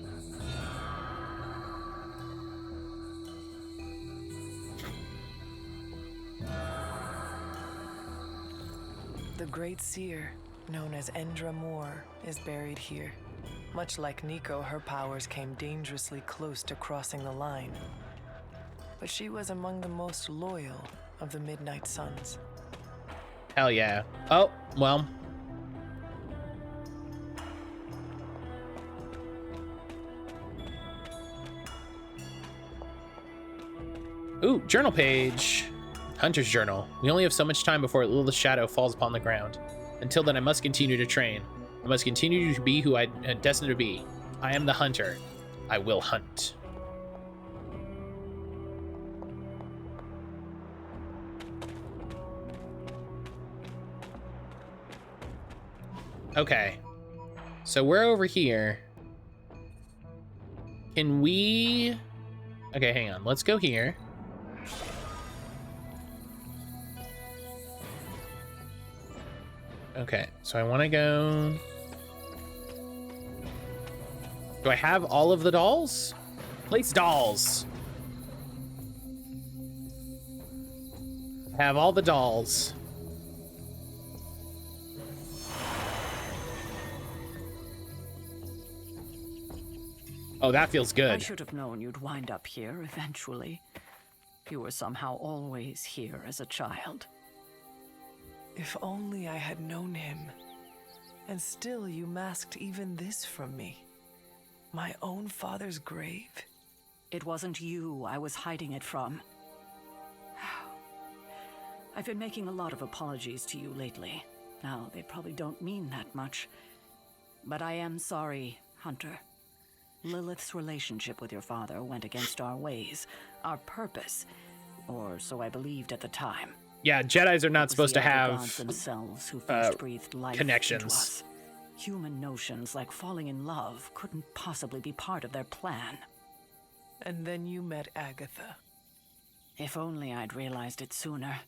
great seer, known as Endra Moore, is buried here. Much like Nico, her powers came dangerously close to crossing the line. But she was among the most loyal of the Midnight Suns. Hell yeah. Oh, well. Ooh, journal page. Hunter's journal. We only have so much time before Lilith's shadow falls upon the ground. Until then, I must continue to train. I must continue to be who I am destined to be. I am the hunter. I will hunt. Okay. So we're over here. Can we... Okay, hang on. Let's go here. Okay, so I want to go... Do I have all of the dolls? Place dolls. I have all the dolls. Oh, that feels good. I should have known you'd wind up here eventually. You were somehow always here as a child. If only I had known him. And still you masked even this from me. My own father's grave? It wasn't you I was hiding it from. I've been making a lot of apologies to you lately. Now, they probably don't mean that much. But I am sorry, Hunter. Lilith's relationship with your father went against our ways, our purpose, or so I believed at the time. Yeah, Jedis are not supposed to have gods themselves who first breathed life connections. into us. Human notions like falling in love couldn't possibly be part of their plan. And then you met Agatha. If only I'd realized it sooner.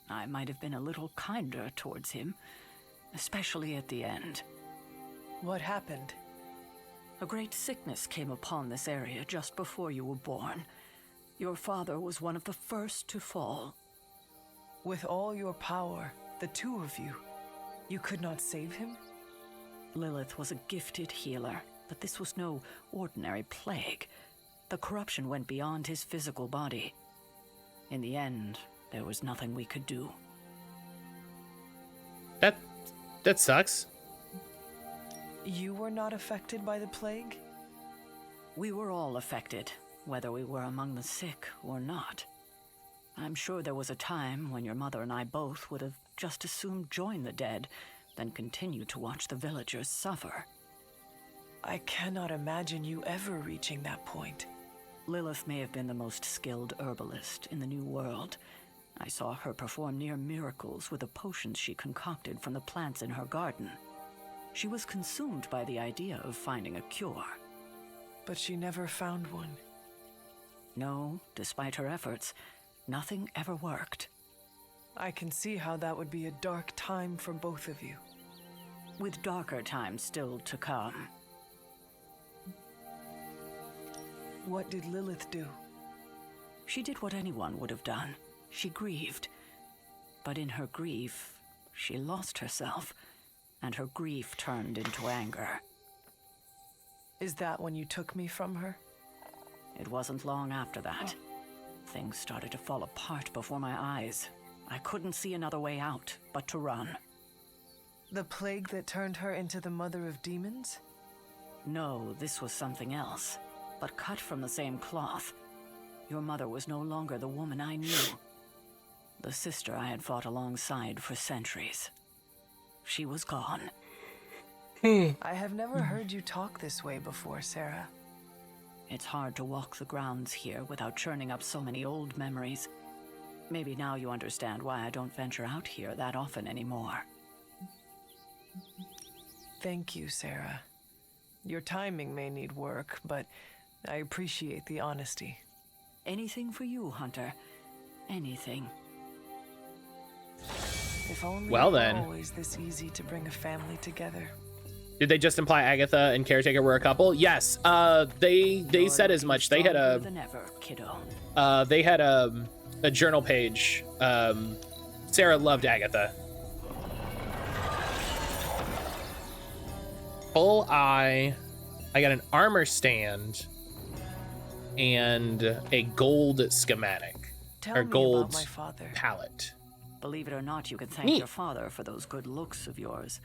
I might have been a little kinder towards him, especially at the end. What happened? A great sickness came upon this area just before you were born. Your father was one of the first to fall. With all your power, the two of you, you could not save him? Lilith was a gifted healer, but this was no ordinary plague. The corruption went beyond his physical body. In the end, there was nothing we could do. That sucks. You were not affected by the plague? We were all affected, whether we were among the sick or not. I'm sure there was a time when your mother and I both would have just as soon join the dead than continue to watch the villagers suffer. I cannot imagine you ever reaching that point. Lilith may have been the most skilled herbalist in the New World. I saw her perform near miracles with the potions she concocted from the plants in her garden. She was consumed by the idea of finding a cure. But she never found one. No, despite her efforts, nothing ever worked. I can see how that would be a dark time for both of you. With darker times still to come. What did Lilith do? She did what anyone would have done. She grieved. But in her grief, she lost herself, and her grief turned into anger. Is that when you took me from her? It wasn't long after that. Things started to fall apart before my eyes. I couldn't see another way out but to run. The plague that turned her into the mother of demons? No, this was something else, but cut from the same cloth. Your mother was no longer the woman I knew. The sister I had fought alongside for centuries. She was gone. I have never heard you talk this way before, Sarah. It's hard to walk the grounds here without churning up so many old memories. Maybe now you understand why I don't venture out here that often anymore. Thank you, Sarah. Your timing may need work, but I appreciate the honesty. Anything for you, Hunter. Anything. If only Well, it were then. always this easy to bring a family together. Did they just imply Agatha and Caretaker were a couple? Yes. They said as much. They had Stronger than ever, kiddo. they had a journal page. Sarah loved Agatha. full eye. I got an armor stand and a gold schematic. Tell or me gold about my father. palette. Believe it or not, you can thank Neat. your father for those good looks of yours.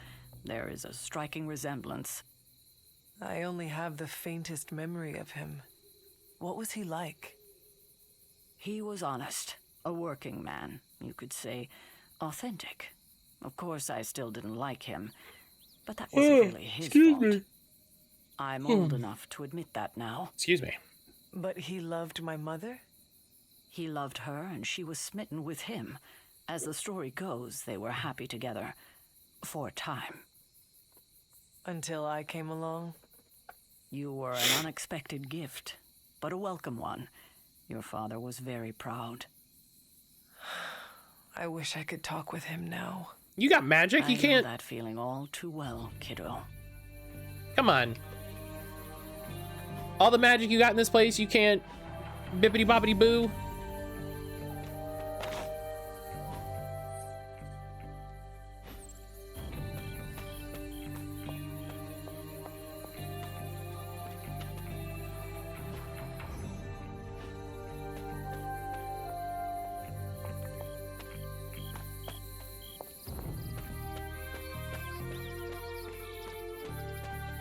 There is a striking resemblance. I only have the faintest memory of him. What was he like? He was honest, a working man, you could say, authentic. Of course, I still didn't like him, but that wasn't really his fault. I'm old enough to admit that now. Excuse me. But he loved my mother? He loved her, and she was smitten with him. As the story goes, they were happy together. For a time. Until I came along? You were an unexpected gift, but a welcome one. Your father was very proud. I wish I could talk with him now. You got magic? You I can't... know that feeling all too well, kiddo. Come on. All the magic you got in this place, you can't... Bippity boppity boo.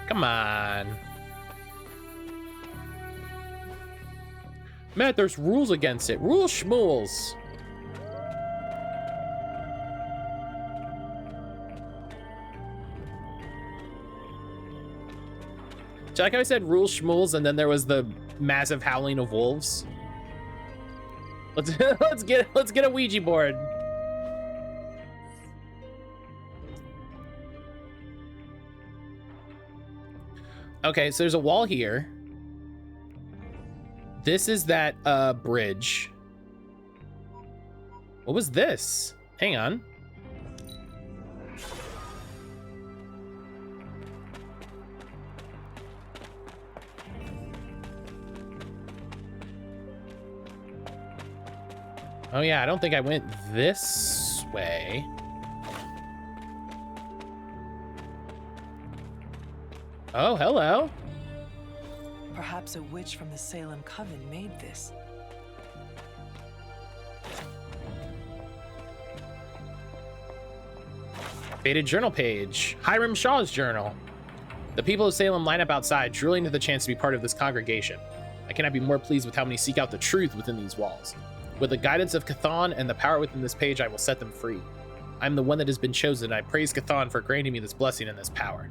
Come on. Matt, there's rules against it. Rules schmools. Do you like how I said rules schmools and then there was the massive howling of wolves? Let's get a Ouija board. Okay, so there's a wall here. This is that bridge. What was this? Hang on. Oh yeah, I don't think I went this way. Oh, hello. Perhaps a witch from the Salem Coven made this. Faded journal page. Hiram Shaw's journal. The people of Salem line up outside, drooling to the chance to be part of this congregation. I cannot be more pleased with how many seek out the truth within these walls. With the guidance of Chthon and the power within this page, I will set them free. I am the one that has been chosen, and I praise Chthon for granting me this blessing and this power.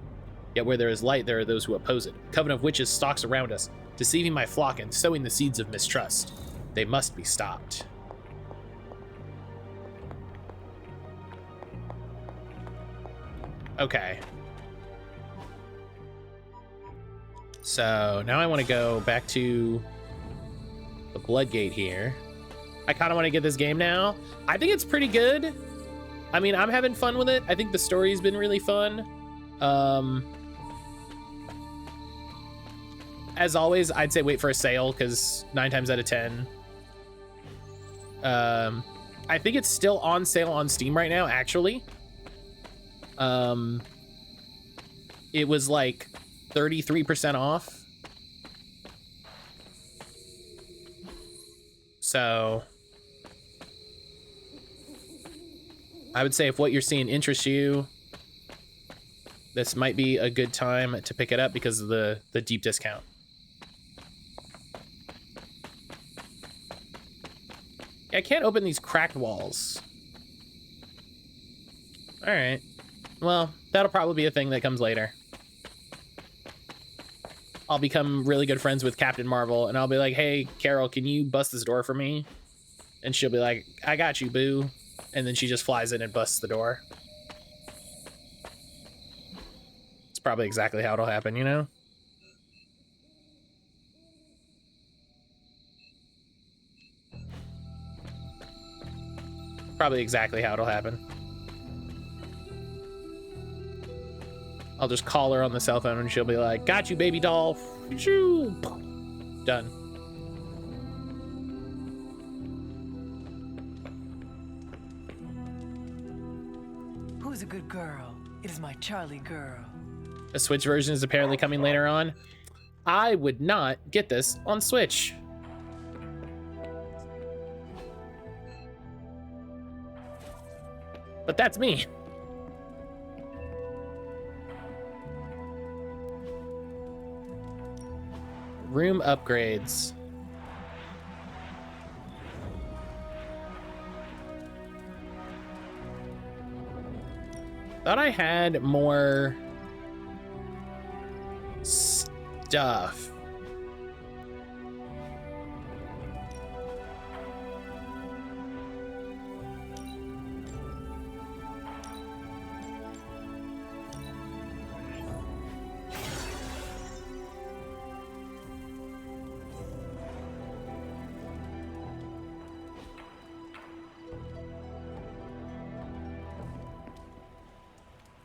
Yet where there is light, there are those who oppose it. A coven of witches stalks around us, deceiving my flock and sowing the seeds of mistrust. They must be stopped. Okay. So now I want to go back to the Bloodgate here. I kind of want to get this game now. I think it's pretty good. I mean, I'm having fun with it. I think the story's been really fun. As always, I'd say wait for a sale, because 9 times out of 10. I think it's still on sale on Steam right now, actually. It was like 33% off. So I would say if what you're seeing interests you, this might be a good time to pick it up because of the deep discount. I can't open these cracked walls. All right. Well, that'll probably be a thing that comes later. I'll become really good friends with Captain Marvel, and I'll be like, hey, Carol, can you bust this door for me? And she'll be like, I got you, boo. And then she just flies in and busts the door. It's probably exactly how it'll happen, you know? Probably exactly how it'll happen. I'll just call her on the cell phone and she'll be like, got you, baby doll. Shoo. Done. Who's a good girl? It is my Charlie girl. A Switch version is apparently coming later on. I would not get this on Switch. But that's me. Room upgrades. Thought I had more stuff.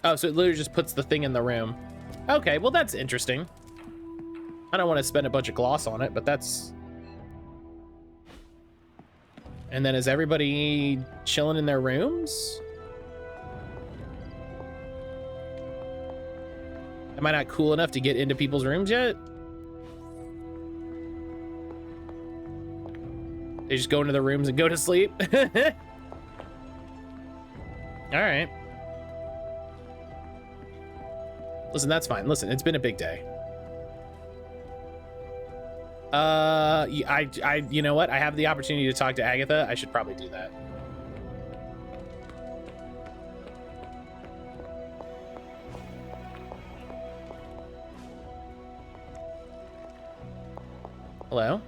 Oh, so it literally just puts the thing in the room. Okay, well, that's interesting. I don't want to spend a bunch of gloss on it, but that's... And then is everybody chilling in their rooms? Am I not cool enough to get into people's rooms yet? They just go into their rooms and go to sleep? All right. Listen, that's fine. Listen, it's been a big day. You know what? I have the opportunity to talk to Agatha. I should probably do that. Hello?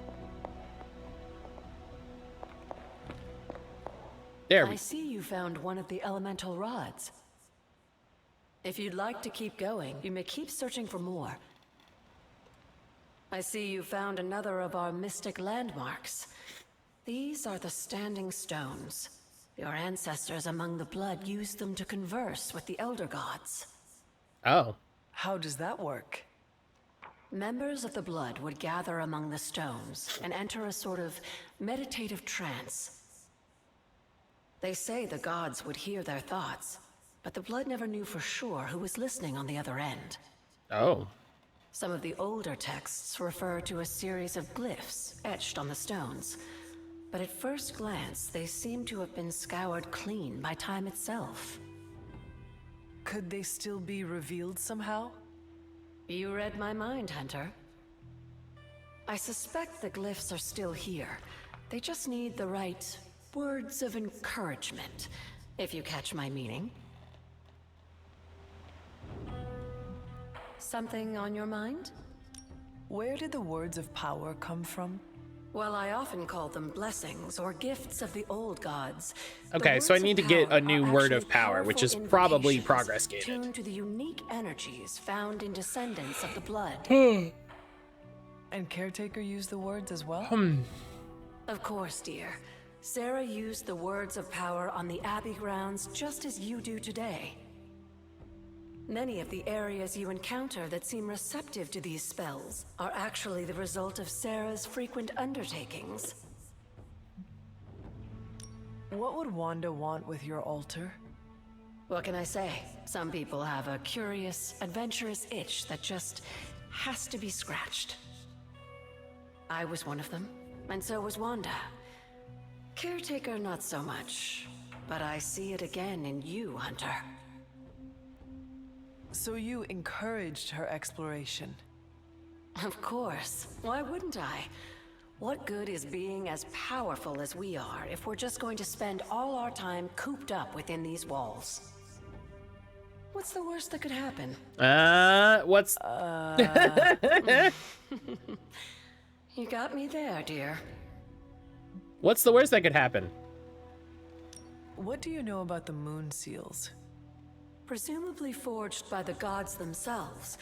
There we... I see you found one of the elemental rods. If you'd like to keep going, you may keep searching for more. I see you found another of our mystic landmarks. These are the standing stones. Your ancestors among the blood used them to converse with the elder gods. Oh. How does that work? Members of the blood would gather among the stones and enter a sort of meditative trance. They say the gods would hear their thoughts, but the blood never knew for sure who was listening on the other end. Oh. Some of the older texts refer to a series of glyphs etched on the stones, but at first glance they seem to have been scoured clean by time itself. Could they still be revealed somehow? You read my mind, Hunter. I suspect the glyphs are still here. They just need the right words of encouragement, if you catch my meaning. Something on your mind? Where did the words of power come from? Well, I often call them blessings or gifts of the old gods. Okay, so I need to get a new word of power, which is probably progress gated. Tuned to the unique energies found in descendants of the blood. And Caretaker used the words as well? Of course, dear. Sarah used the words of power on the Abbey grounds just as you do today. Many of the areas you encounter that seem receptive to these spells are actually the result of Sarah's frequent undertakings. What would Wanda want with your altar? What can I say? Some people have a curious, adventurous itch that just has to be scratched. I was one of them, and so was Wanda. Caretaker, not so much, but I see it again in you, Hunter. So you encouraged her exploration? Of course. Why wouldn't I? What good is being as powerful as we are if we're just going to spend all our time cooped up within these walls? What's the worst that could happen? What's... You got me there, dear. What's the worst that could happen? What do you know about the moon seals? Presumably forged by the gods themselves,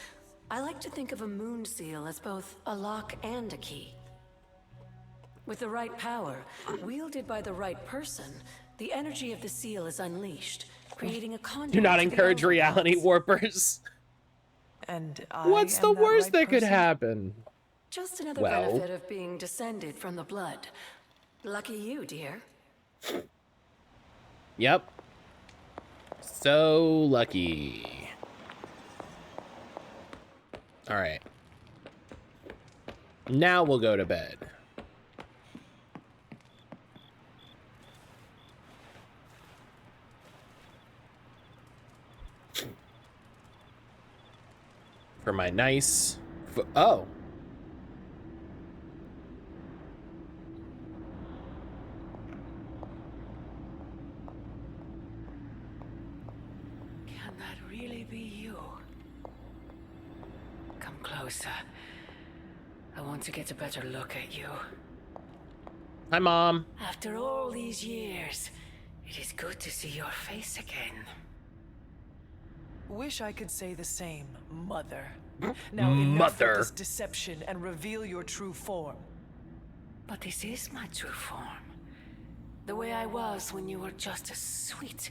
I like to think of a moon seal as both a lock and a key. With the right power, wielded by the right person, the energy of the seal is unleashed, creating a conduit. Do not to the encourage elder reality gods. warpers. And I What's the am that worst right that could person? happen? Just another Well. benefit of being descended from the blood. Lucky you, dear. Yep. So lucky. All right. Now we'll go to bed. For my nice... Oh. Can that really be you? Come closer. I want to get a better look at you. Hi, Mom. After all these years, it is good to see your face again. Wish I could say the same, Mother. Now enough with this deception and reveal your true form. But this is my true form. The way I was when you were just a sweet,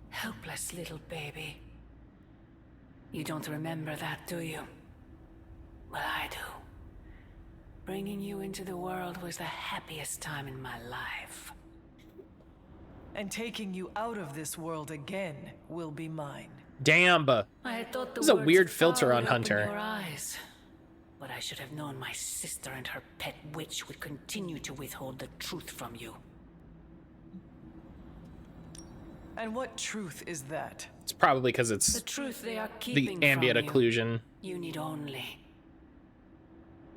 helpless little baby. You don't remember that, do you? Well, I do. Bringing you into the world was the happiest time in my life. And taking you out of this world again will be mine. Damn. I had thought There's a weird filter on Hunter. Your eyes. But I should have known my sister and her pet witch would continue to withhold the truth from you. And what truth is that? It's probably because it's the truth they are keeping the ambient from occlusion. You need only.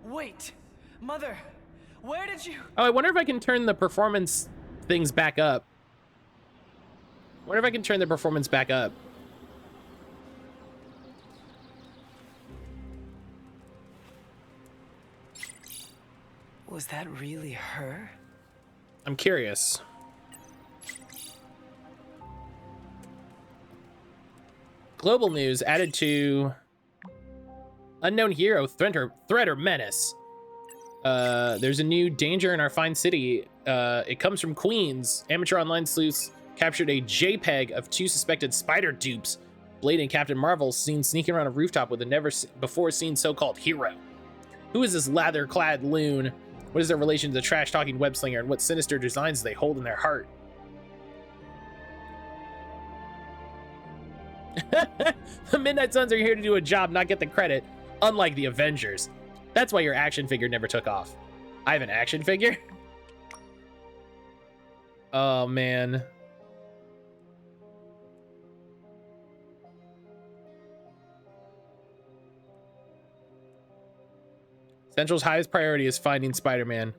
Wait, Mother, where did you? Oh, I wonder if I can turn the performance things back up. Wonder if I can turn the performance back up. Was that really her? I'm curious. Global news added to unknown hero threat or menace. There's a new danger in our fine city. It comes from Queens. Amateur online sleuths captured a JPEG of 2 suspected spider dupes. Blade and Captain Marvel seen sneaking around a rooftop with a never before seen so-called hero. Who is this lather-clad loon? What is their relation to the trash-talking web-slinger, and what sinister designs do they hold in their heart? The Midnight Suns are here to do a job, not get the credit, unlike the Avengers. That's why your action figure never took off. I have an action figure? Oh, man. Central's highest priority is finding Spider-Man.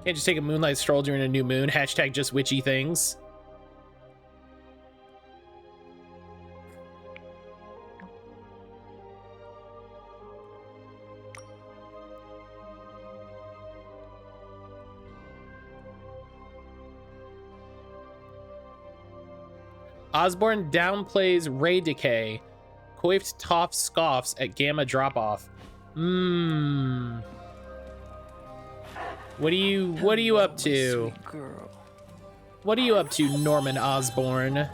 Can't just take a moonlight stroll during a new moon. Hashtag just witchy things. Osborn downplays ray decay. Coiffed Toph scoffs at gamma drop-off. What are you up to? What are you up to, Norman Osborn?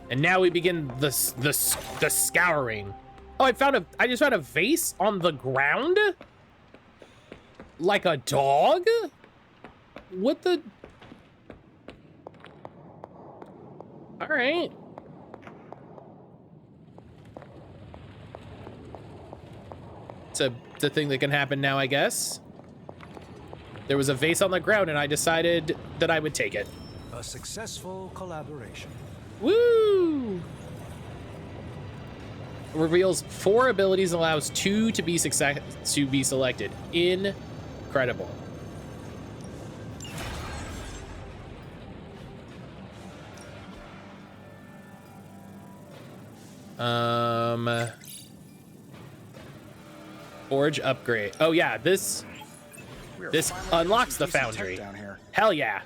And now we begin the scouring. Oh, I just found a vase on the ground? Like a dog? What the? All right. It's a thing that can happen now, I guess. There was a vase on the ground and I decided that I would take it. A successful collaboration. Woo! Reveals 4 abilities and allows 2 to be selected. Incredible. Forge upgrade. Oh yeah, this unlocks the foundry. Hell yeah.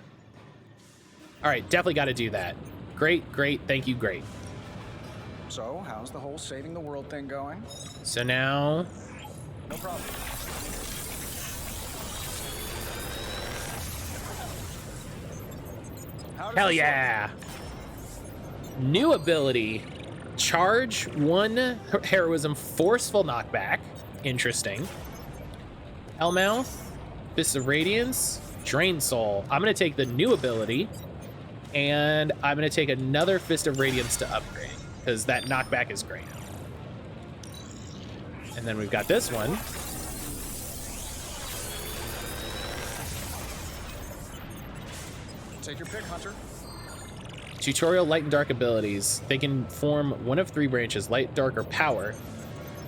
All right, definitely got to do that. Great, thank you, great. So, how's the whole saving the world thing going? So now... No problem. Hell yeah. New ability. Charge 1 heroism, forceful knockback. Interesting. Hellmouth, Fist of Radiance, Drain Soul. I'm going to take the new ability, and I'm going to take another Fist of Radiance to upgrade, because that knockback is great. And then we've got this one. Take your pick, Hunter. Tutorial Light and Dark abilities. They can form one of 3 branches, Light, Dark, or Power,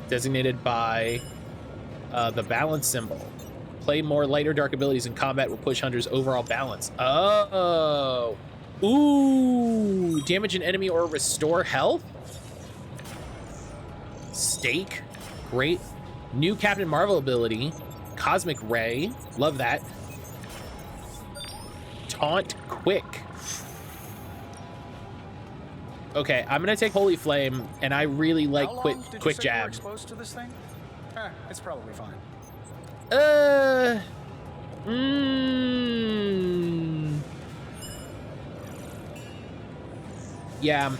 designated by the balance symbol. Play more light or dark abilities in combat will push Hunter's overall balance. Oh. Ooh. Damage an enemy or restore health? Stake. Great. New Captain Marvel ability. Cosmic Ray. Love that. Taunt Quick. Okay, I'm gonna take Holy Flame, and I really like Quick Jab. You were exposed to this thing? It's probably fine. Yeah.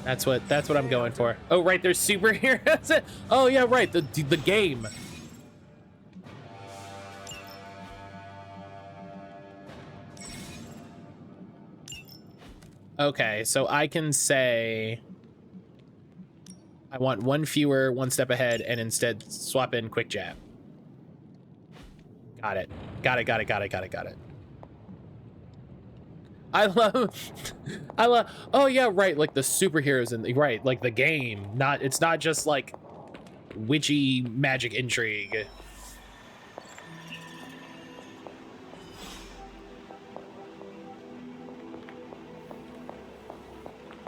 That's what I'm going for. Oh, right, there's superheroes. Oh, yeah, right, the game. Okay, so I can say I want 1 fewer, 1 step ahead, and instead swap in Quick Jab. Got it. Got it. I love, oh yeah, right, like the superheroes in the, right, like the game. It's not just like witchy magic intrigue.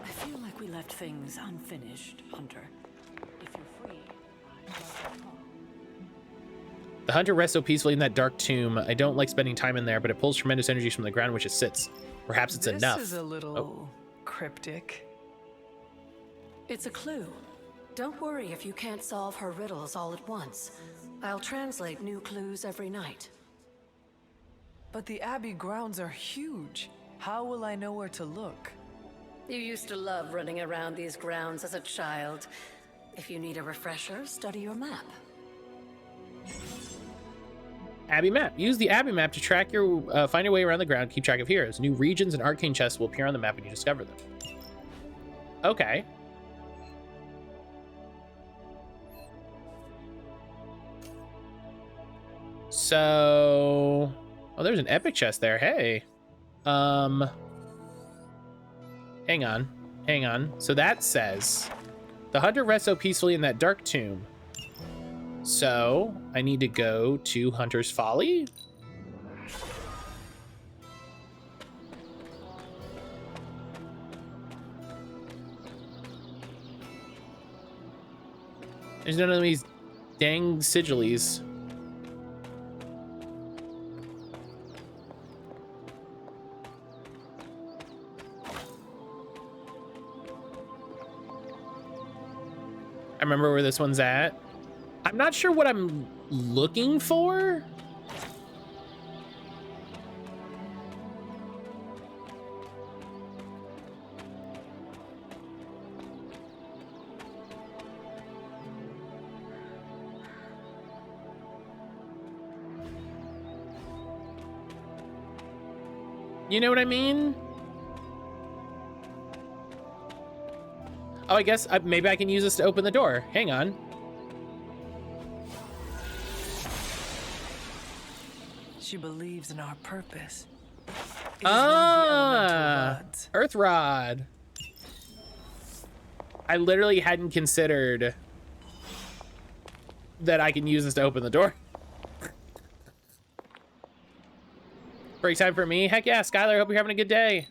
I feel like we left things unfinished, Hunter. If you're free, I'd love to talk. The hunter rests so peacefully in that dark tomb. I don't like spending time in there, but it pulls tremendous energies from the ground in which it sits. Perhaps it's enough. This is a little cryptic. It's a clue. Don't worry if you can't solve her riddles all at once. I'll translate new clues every night. But the Abbey grounds are huge. How will I know where to look? You used to love running around these grounds as a child. If you need a refresher, study your map. Abbey map. Use the Abbey map to track your find your way around the ground, keep track of heroes. New regions and arcane chests will appear on the map when you discover them. Okay. So, oh, there's an epic chest there. Hey. Hang on. So that says the hunter rests so peacefully in that dark tomb. So I need to go to Hunter's Folly. There's none of these dang sigilies. I remember where this one's at. I'm not sure what I'm looking for. You know what I mean? Oh, I guess maybe I can use this to open the door. Hang on. She believes in our purpose. It is one of the elemental rods. Earth Rod. I literally hadn't considered that I can use this to open the door. Break time for me? Heck yeah, Skylar, hope you're having a good day.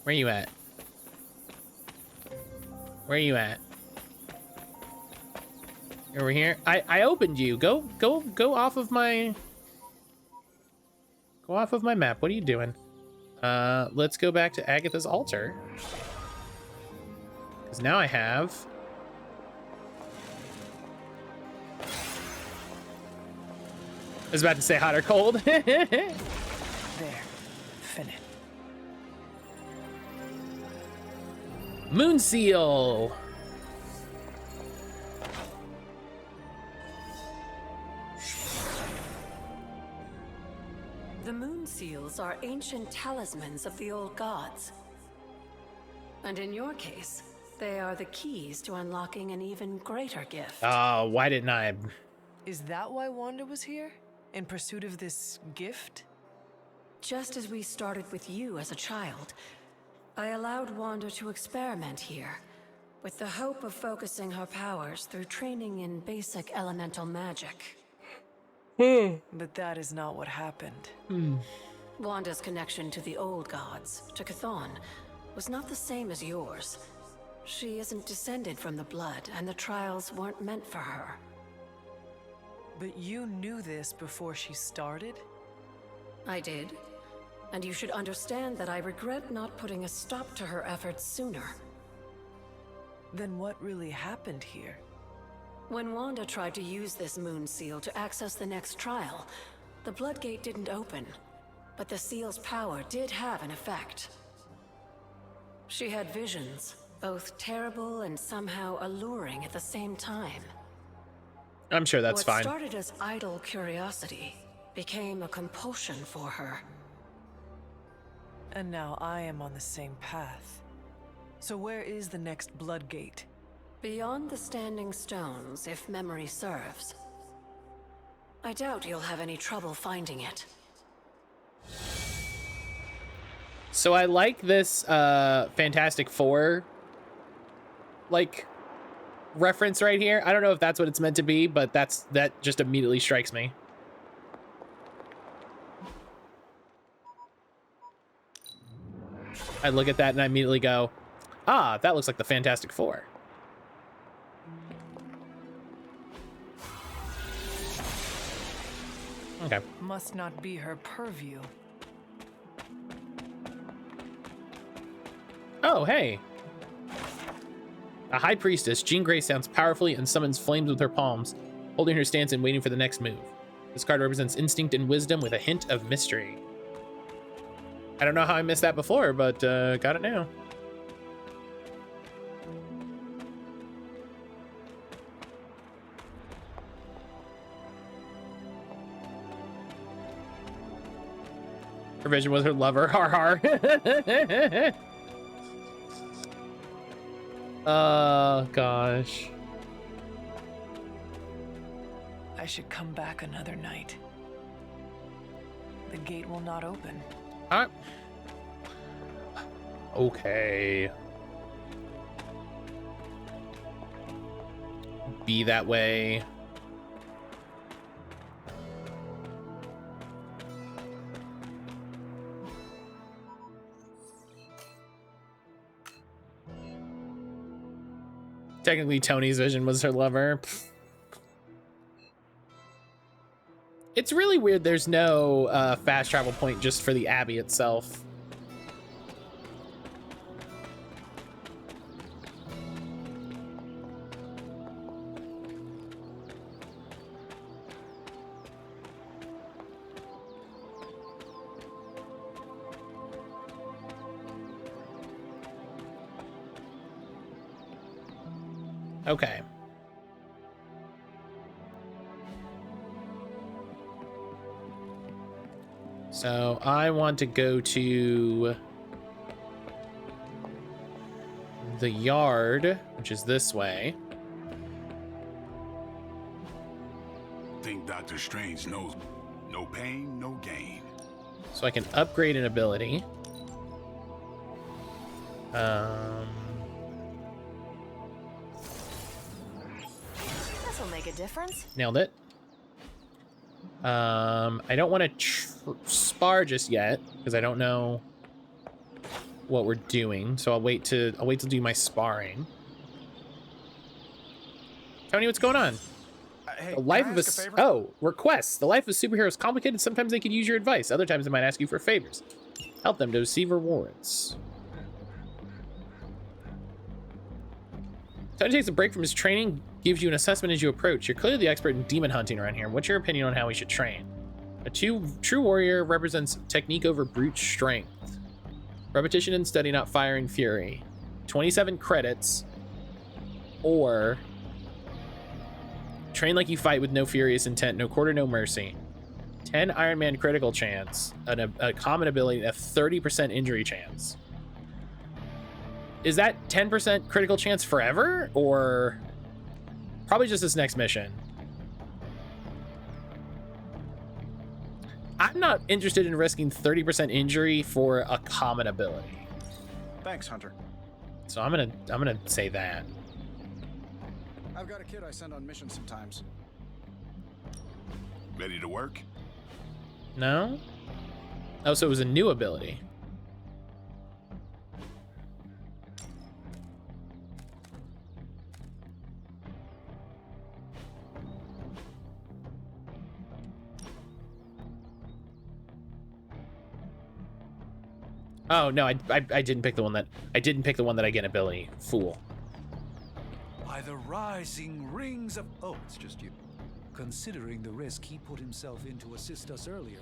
Where you at? Where you at? Over here? I opened you. Go off of my... Go off of my map. What are you doing? Let's go back to Agatha's altar. Because now I have... I was about to say hot or cold. There. Finish. Moon seal. The moon seals are ancient talismans of the old gods. And in your case, they are the keys to unlocking an even greater gift. Oh, why didn't I? Is that why Wanda was here? In pursuit of this gift? Just as we started with you as a child, I allowed Wanda to experiment here, with the hope of focusing her powers through training in basic elemental magic. But that is not what happened. Wanda's connection to the old gods, to Chthon, was not the same as yours. She isn't descended from the blood, and the trials weren't meant for her. But you knew this before she started? I did. And you should understand that I regret not putting a stop to her efforts sooner. Then what really happened here? When Wanda tried to use this moon seal to access the next trial, the Bloodgate didn't open, but the seal's power did have an effect. She had visions, both terrible and somehow alluring at the same time. I'm sure that's fine. What started as idle curiosity became a compulsion for her. And now I am on the same path. So where is the next Bloodgate? Beyond the Standing Stones, if memory serves. I doubt you'll have any trouble finding it. So I like this Fantastic Four like reference right here. I don't know if that's what it's meant to be, but that just immediately strikes me. I look at that and I immediately go, ah, that looks like the Fantastic Four. Okay. Must not be her purview. Oh, hey. A high priestess, Jean Grey sounds powerfully and summons flames with her palms, holding her stance and waiting for the next move. This card represents instinct and wisdom with a hint of mystery. I don't know how I missed that before, but got it now. Her vision was her lover. Har har. Oh, gosh. I should come back another night. The gate will not open. All right. Okay. Be that way. Technically, Tony's vision was her lover. It's really weird there's no fast travel point just for the Abbey itself. Okay. So I want to go to the yard, which is this way. Think Dr. Strange knows no pain, no gain. So I can upgrade an ability. This'll make a difference. Nailed it. I don't want to spar just yet because I don't know what we're doing. So I'll wait to do my sparring. Tony, what's going on? Hey, The life can I of ask a favor? Oh, requests. The life of superheroes is complicated. Sometimes they could use your advice. Other times they might ask you for favors. Help them to receive rewards. Tony takes a break from his training, gives you an assessment as you approach. You're clearly the expert in demon hunting around here. What's your opinion on how we should train? A true warrior represents technique over brute strength. Repetition and study, not fire and fury. 27 credits. Or train like you fight with no furious intent, no quarter, no mercy. 10 Iron Man critical chance, a common ability, a 30% injury chance. Is that 10% critical chance forever, or probably just this next mission? I'm not interested in risking 30% injury for a common ability. Thanks, Hunter. So I'm gonna say that. I've got a kid I send on missions sometimes. Ready to work? No? Oh, so it was a new ability. Oh no, I didn't pick the one that I get an ability. Fool. By the rising rings of... Oh, it's just you. Considering the risk he put himself in to assist us earlier,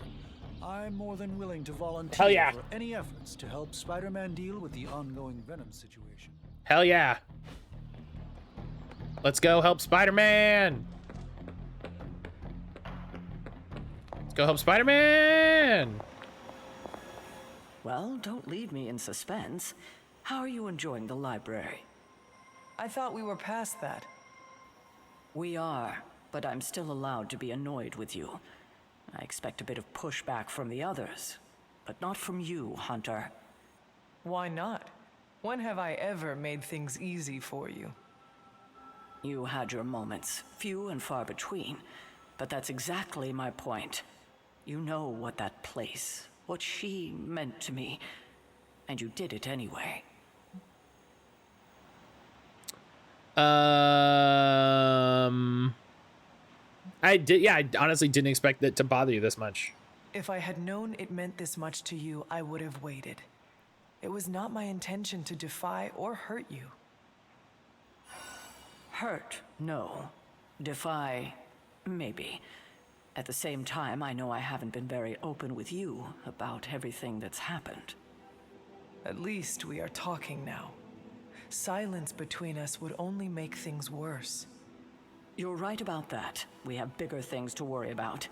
I'm more than willing to volunteer Hell yeah. for any efforts to help Spider-Man deal with the ongoing Venom situation. Hell yeah. Let's go help Spider-Man. Let's go help Spider-Man. Well, don't leave me in suspense. How are you enjoying the library? I thought we were past that. We are, but I'm still allowed to be annoyed with you. I expect a bit of pushback from the others, but not from you, Hunter. Why not? When have I ever made things easy for you? You had your moments, few and far between, but that's exactly my point. You know what that place, what she meant to me, and you did it anyway. I honestly didn't expect it to bother you this much. If I had known it meant this much to you, I would have waited. It was not my intention to defy or hurt you. Hurt, no. Defy, maybe. At the same time, I know I haven't been very open with you about everything that's happened. At least we are talking now. Silence between us would only make things worse. You're right about that. We have bigger things to worry about.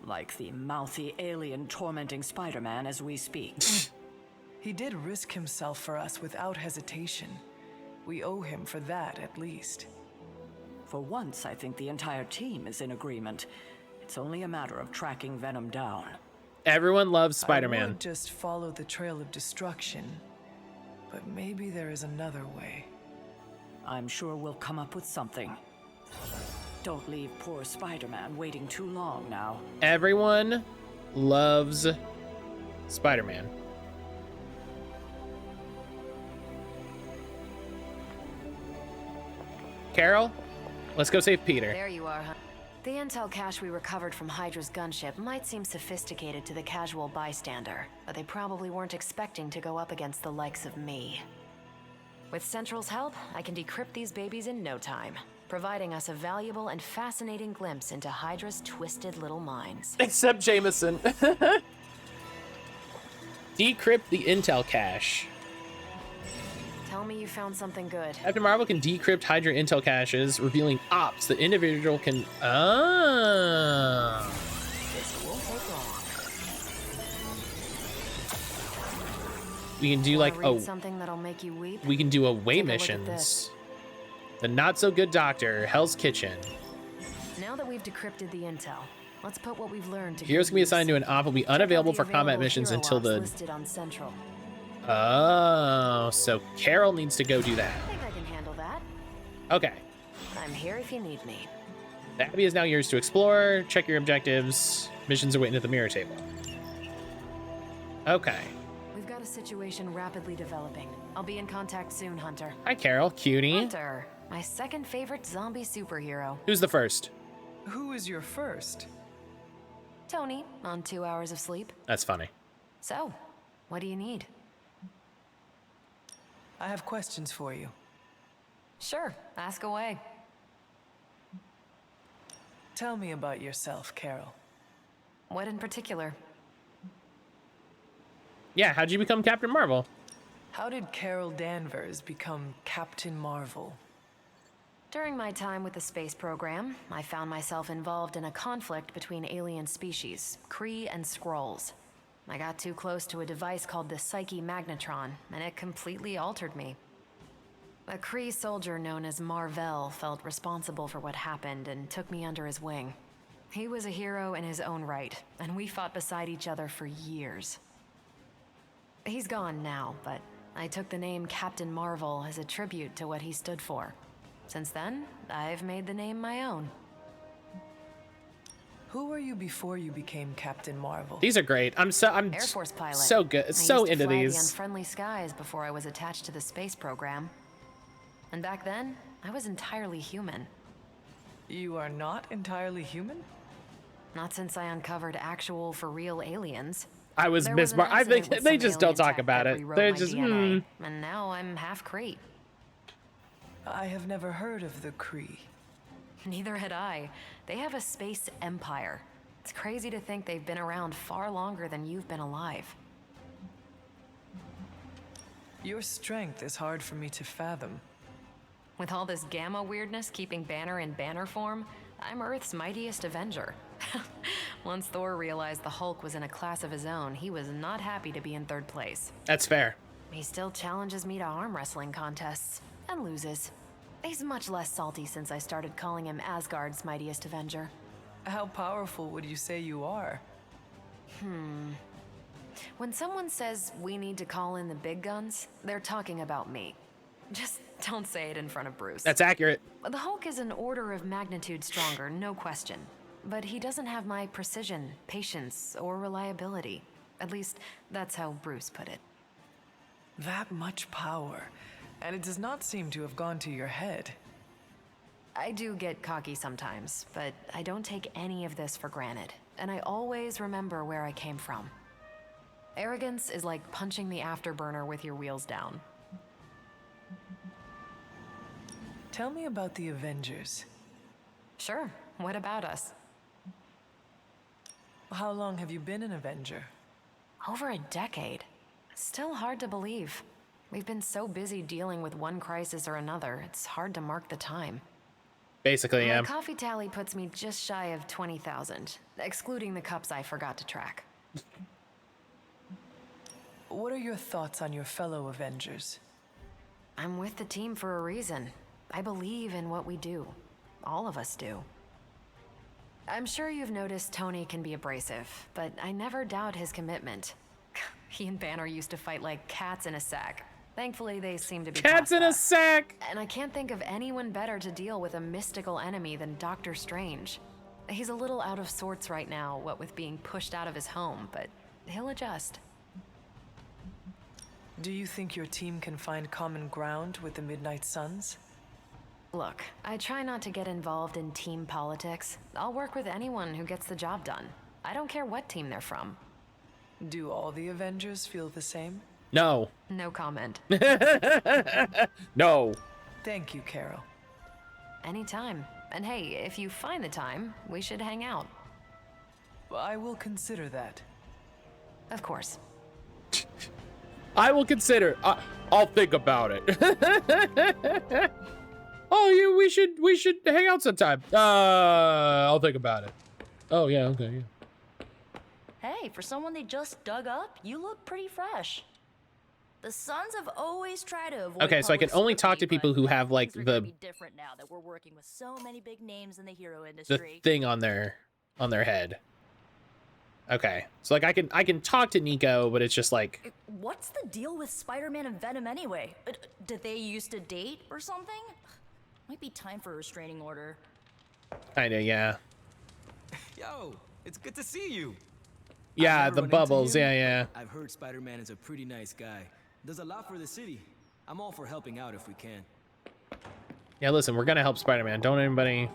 Like the mouthy alien tormenting Spider-Man as we speak. He did risk himself for us without hesitation. We owe him for that, at least. For once, I think the entire team is in agreement. It's only a matter of tracking Venom down. Everyone loves I Spider-Man. would just follow the trail of destruction, but maybe there is another way. I'm sure we'll come up with something. Don't leave poor Spider-Man waiting too long now. Everyone loves Spider-Man. Carol, let's go save Peter. There you are, huh? The intel cache we recovered from Hydra's gunship might seem sophisticated to the casual bystander, but they probably weren't expecting to go up against the likes of me. With Central's help, I can decrypt these babies in no time, providing us a valuable and fascinating glimpse into Hydra's twisted little minds. Except Jameson. Decrypt the intel cache. Tell me you found something good. Captain Marvel can decrypt Hydra intel caches, revealing ops the individual can... Ah. This won't take long. We can do like something that'll make you weep? we can do away Take a look at missions. this. The Not So Good Doctor, Hell's Kitchen. Now that we've decrypted the intel, let's put what we've learned to Heroes good can be use. assigned to an op will be Check out unavailable the for combat available missions hero until ops the... listed on Central. Oh, so Carol needs to go do that. I think I can handle that. Okay. I'm here if you need me. The Abbey is now yours to explore. Check your objectives. Missions are waiting at the mirror table. Okay. We've got a situation rapidly developing. I'll be in contact soon, Hunter. Hi, Carol. Cutie. Hunter, my second favorite zombie superhero. Who's the first? Who is your first? Tony, on 2 hours of sleep. That's funny. So, what do you need? I have questions for you. Sure, ask away. Tell me about yourself, Carol. What in particular? Yeah, how'd you become Captain Marvel? How did Carol Danvers become Captain Marvel? During my time with the space program, I found myself involved in a conflict between alien species, Kree and Skrulls. I got too close to a device called the Psyche Magnetron, and it completely altered me. A Kree soldier known as Marvel felt responsible for what happened and took me under his wing. He was a hero in his own right, and we fought beside each other for years. He's gone now, but I took the name Captain Marvel as a tribute to what he stood for. Since then, I've made the name my own. Who were you before you became Captain Marvel? These are great. I'm Air Force pilot. so good. I So used to into fly these. the unfriendly skies before I was attached to the space program. And back then, I was entirely human. You are not entirely human? Not since I uncovered actual, for real aliens. I was There Miss an Mar. I accident think with they some just don't alien talk tech about that it. rewrote They're my just DNA, and now I'm half Kree. I have never heard of the Kree. Neither had I. They have a space empire. It's crazy to think they've been around far longer than you've been alive. Your strength is hard for me to fathom. With all this gamma weirdness keeping Banner in banner form, I'm Earth's mightiest Avenger. Once Thor realized the Hulk was in a class of his own, he was not happy to be in third place. That's fair. He still challenges me to arm wrestling contests, and loses. He's much less salty since I started calling him Asgard's mightiest Avenger. How powerful would you say you are? When someone says we need to call in the big guns, they're talking about me. Just don't say it in front of Bruce. That's accurate. The Hulk is an order of magnitude stronger, no question. But he doesn't have my precision, patience, or reliability. At least, that's how Bruce put it. That much power, and it does not seem to have gone to your head. I do get cocky sometimes, but I don't take any of this for granted. And I always remember where I came from. Arrogance is like punching the afterburner with your wheels down. Tell me about the Avengers. Sure, what about us? How long have you been an Avenger? Over a decade. Still hard to believe. We've been so busy dealing with one crisis or another, it's hard to mark the time. Basically, yeah. My coffee tally puts me just shy of 20,000, excluding the cups I forgot to track. What are your thoughts on your fellow Avengers? I'm with the team for a reason. I believe in what we do. All of us do. I'm sure you've noticed Tony can be abrasive, but I never doubt his commitment. He and Banner used to fight like cats in a sack. Thankfully, they seem to be Cats in a sack! And I can't think of anyone better to deal with a mystical enemy than Doctor Strange. He's a little out of sorts right now, what with being pushed out of his home, but he'll adjust. Do you think your team can find common ground with the Midnight Suns? Look, I try not to get involved in team politics. I'll work with anyone who gets the job done. I don't care what team they're from. Do all the Avengers feel the same? No. No comment. No. Thank you, Carol. Anytime. And hey, if you find the time, we should hang out. I will consider that. Of course. I will consider. I'll think about it. Oh, yeah, we should hang out sometime. I'll think about it. Oh, yeah, okay, yeah. Hey, for someone they just dug up, you look pretty fresh. The Suns have always tried to avoid. Okay, so I can only talk to people who have like things are gonna the be different now that we're working with so many big names in the hero the industry. thing on their head. Okay, so like I can talk to Nico, but it's just like, What's the deal with Spider-Man and Venom anyway? Did they used to date or something? Might be time for a restraining order. kinda, yeah. Yo, it's good to see you. Yeah, I've never the run into bubbles, you, yeah. but I've heard Spider-Man is a pretty nice guy. Does a lot for the city. I'm all for helping out if we can. Yeah, listen, we're gonna help Spider-Man. Don't anybody...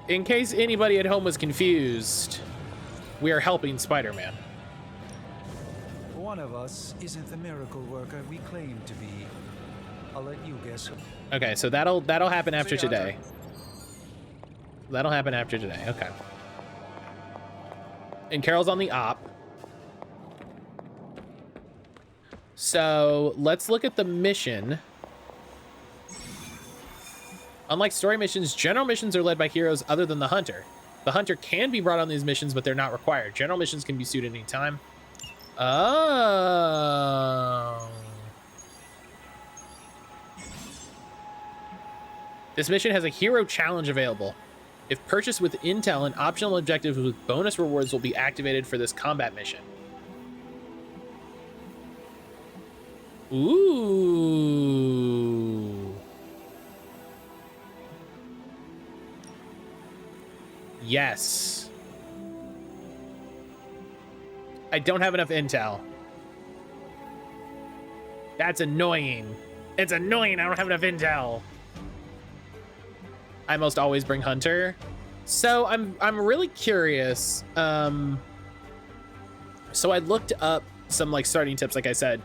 In case anybody at home was confused, we are helping Spider-Man. For one of us isn't the miracle worker we claim to be. I'll let you guess who. Okay, so that'll happen after See ya, today. That'll happen after today. Okay. And Carol's on the op. So let's look at the mission. Unlike story missions, general missions are led by heroes other than the hunter. The hunter can be brought on these missions, but they're not required. General missions can be suited any time. Oh. This mission has a hero challenge available. If purchased with intel, an optional objective with bonus rewards will be activated for this combat mission. Ooh. Yes. I don't have enough intel. That's annoying. It's annoying I don't have enough intel. I most always bring Hunter. So I'm really curious. So I looked up some like starting tips, like I said,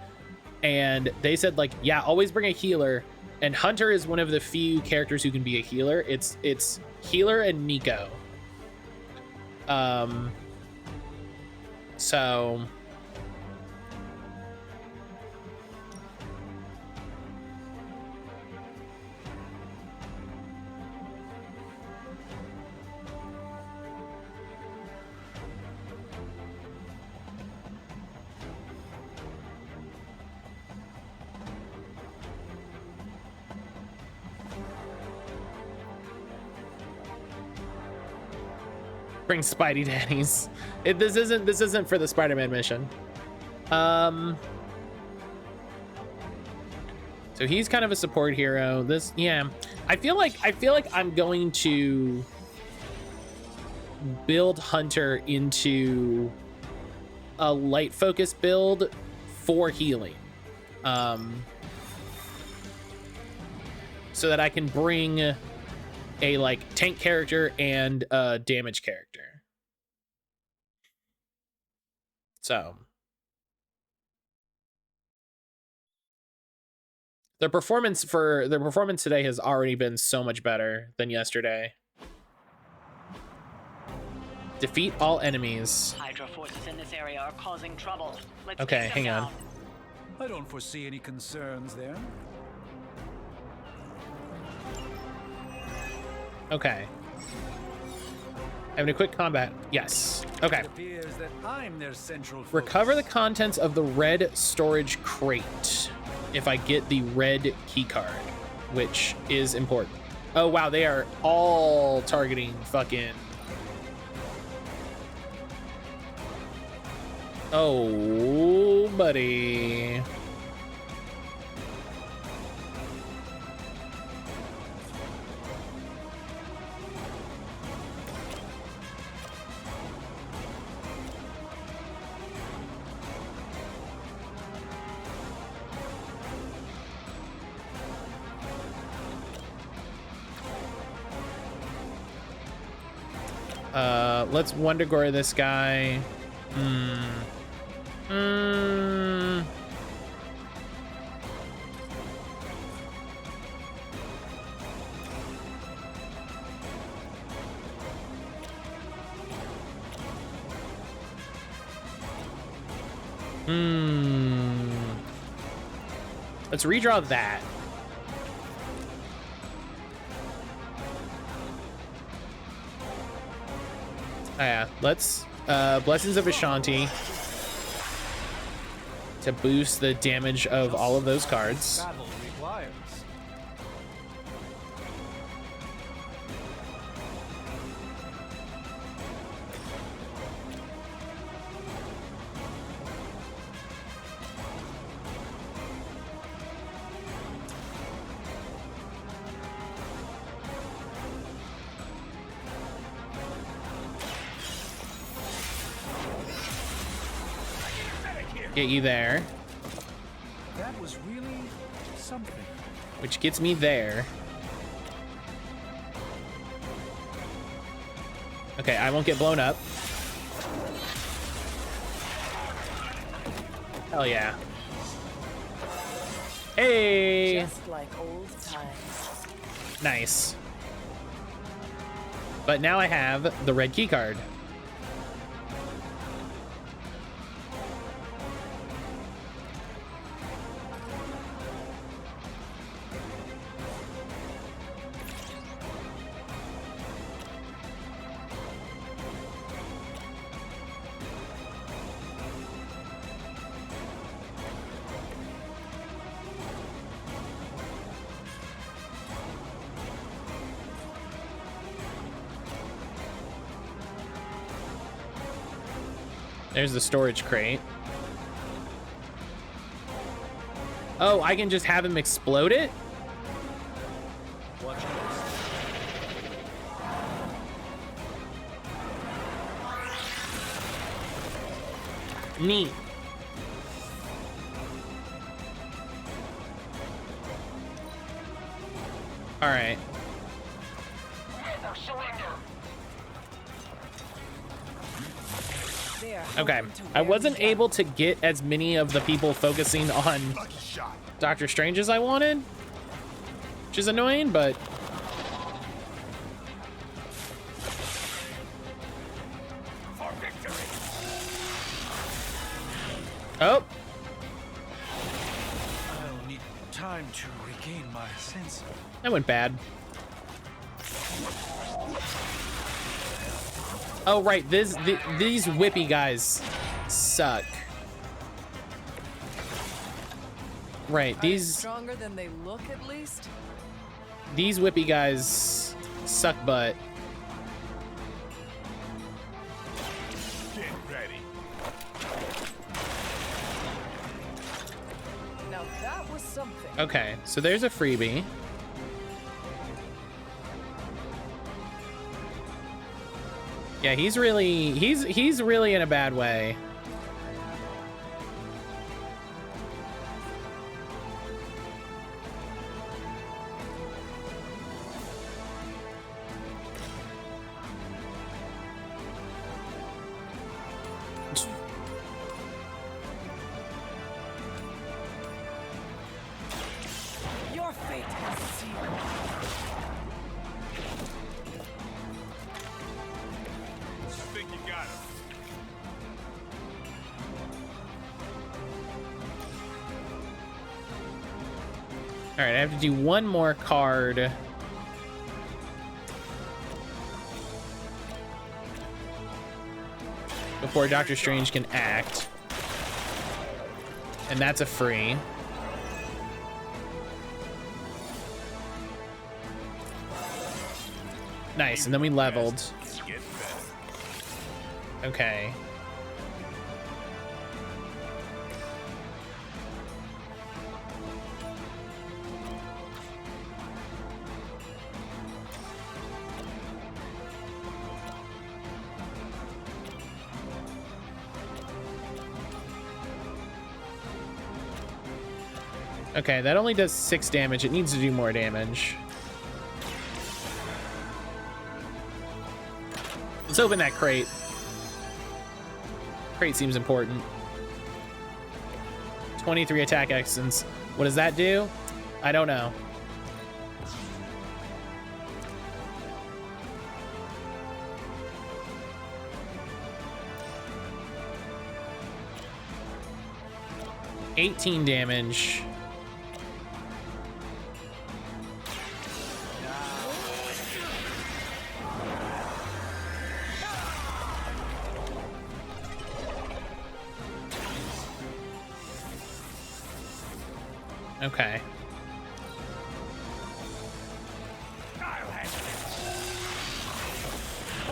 and they said like, yeah, always bring a healer. And Hunter is one of the few characters who can be a healer. It's healer and Nico. So bring Spidey Daddies. This isn't for the Spider-Man mission. So he's kind of a support hero. I feel like I'm going to build Hunter into a light focus build for healing. So that I can bring a like tank character and a damage character. So their performance today has already been so much better than yesterday. Defeat all enemies. Hydra forces in this area are causing trouble. Let's okay, hang on. I don't foresee any concerns there. Okay. Having a quick combat. Yes. Okay. It appears that I'm their central focus. Recover the contents of the red storage crate if I get the red key card, which is important. Oh, wow. They are all targeting fucking... Oh, buddy. Let's Wonder Gore this guy. Let's redraw that. Oh, yeah, let's Blessings of Ashanti to boost the damage of all of those cards. Battle requires. Get you there. That was really something. Which gets me there. Okay, I won't get blown up. Oh yeah. Hey. Just like old times. Nice. But now I have the red key card. There's the storage crate. Oh, I can just have him explode it? Watch Neat. All right. Okay, I wasn't able to get as many of the people focusing on Doctor Strange as I wanted, which is annoying, but oh, I'll need time to regain my senses. that went bad. Oh right, these whippy guys suck. Right, these Stronger than they look, at least. These whippy guys suck butt. Get ready. Now that was something. Okay, so there's a freebie. Yeah, he's really in a bad way. Your fate has sealed. Think you got him. All right, I have to do one more card. Before Doctor Strange can act. And that's a free. Nice, and then we leveled. Get better. Okay. Okay, that only does 6 damage. It needs to do more damage. Let's open that crate. Crate seems important. 23 attack essence. What does that do? I don't know. $18 damage. Okay.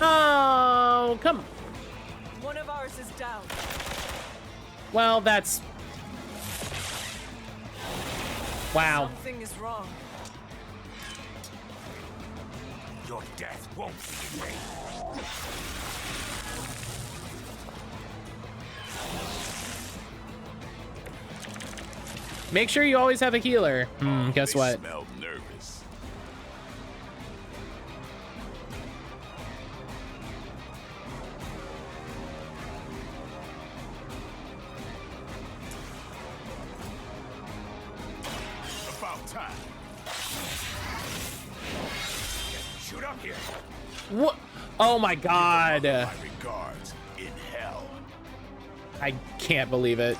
Oh, come. One of ours is down. Well, that's... Wow. Something is wrong. Your death won't be in vain. Make sure you always have a healer. Guess They what? smell nervous. time. Shoot up here. What? Oh my god. My regards in hell. I can't believe it.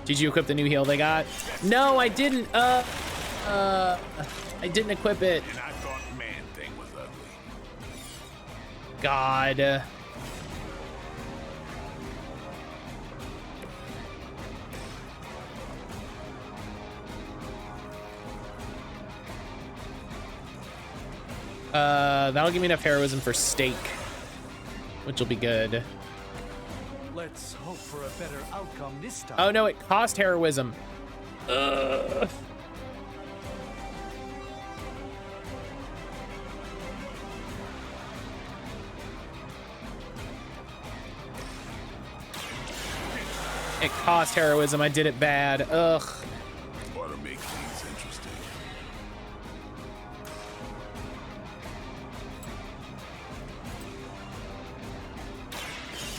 Did you equip the new heal they got? No, I didn't. I didn't equip it. And I thought man thing was ugly. God. That'll give me enough heroism for stake, which will be good. Let's hope for a better outcome this time. Oh no, it cost heroism. Ugh. It cost heroism. I did it bad. Ugh. Ought to make things interesting.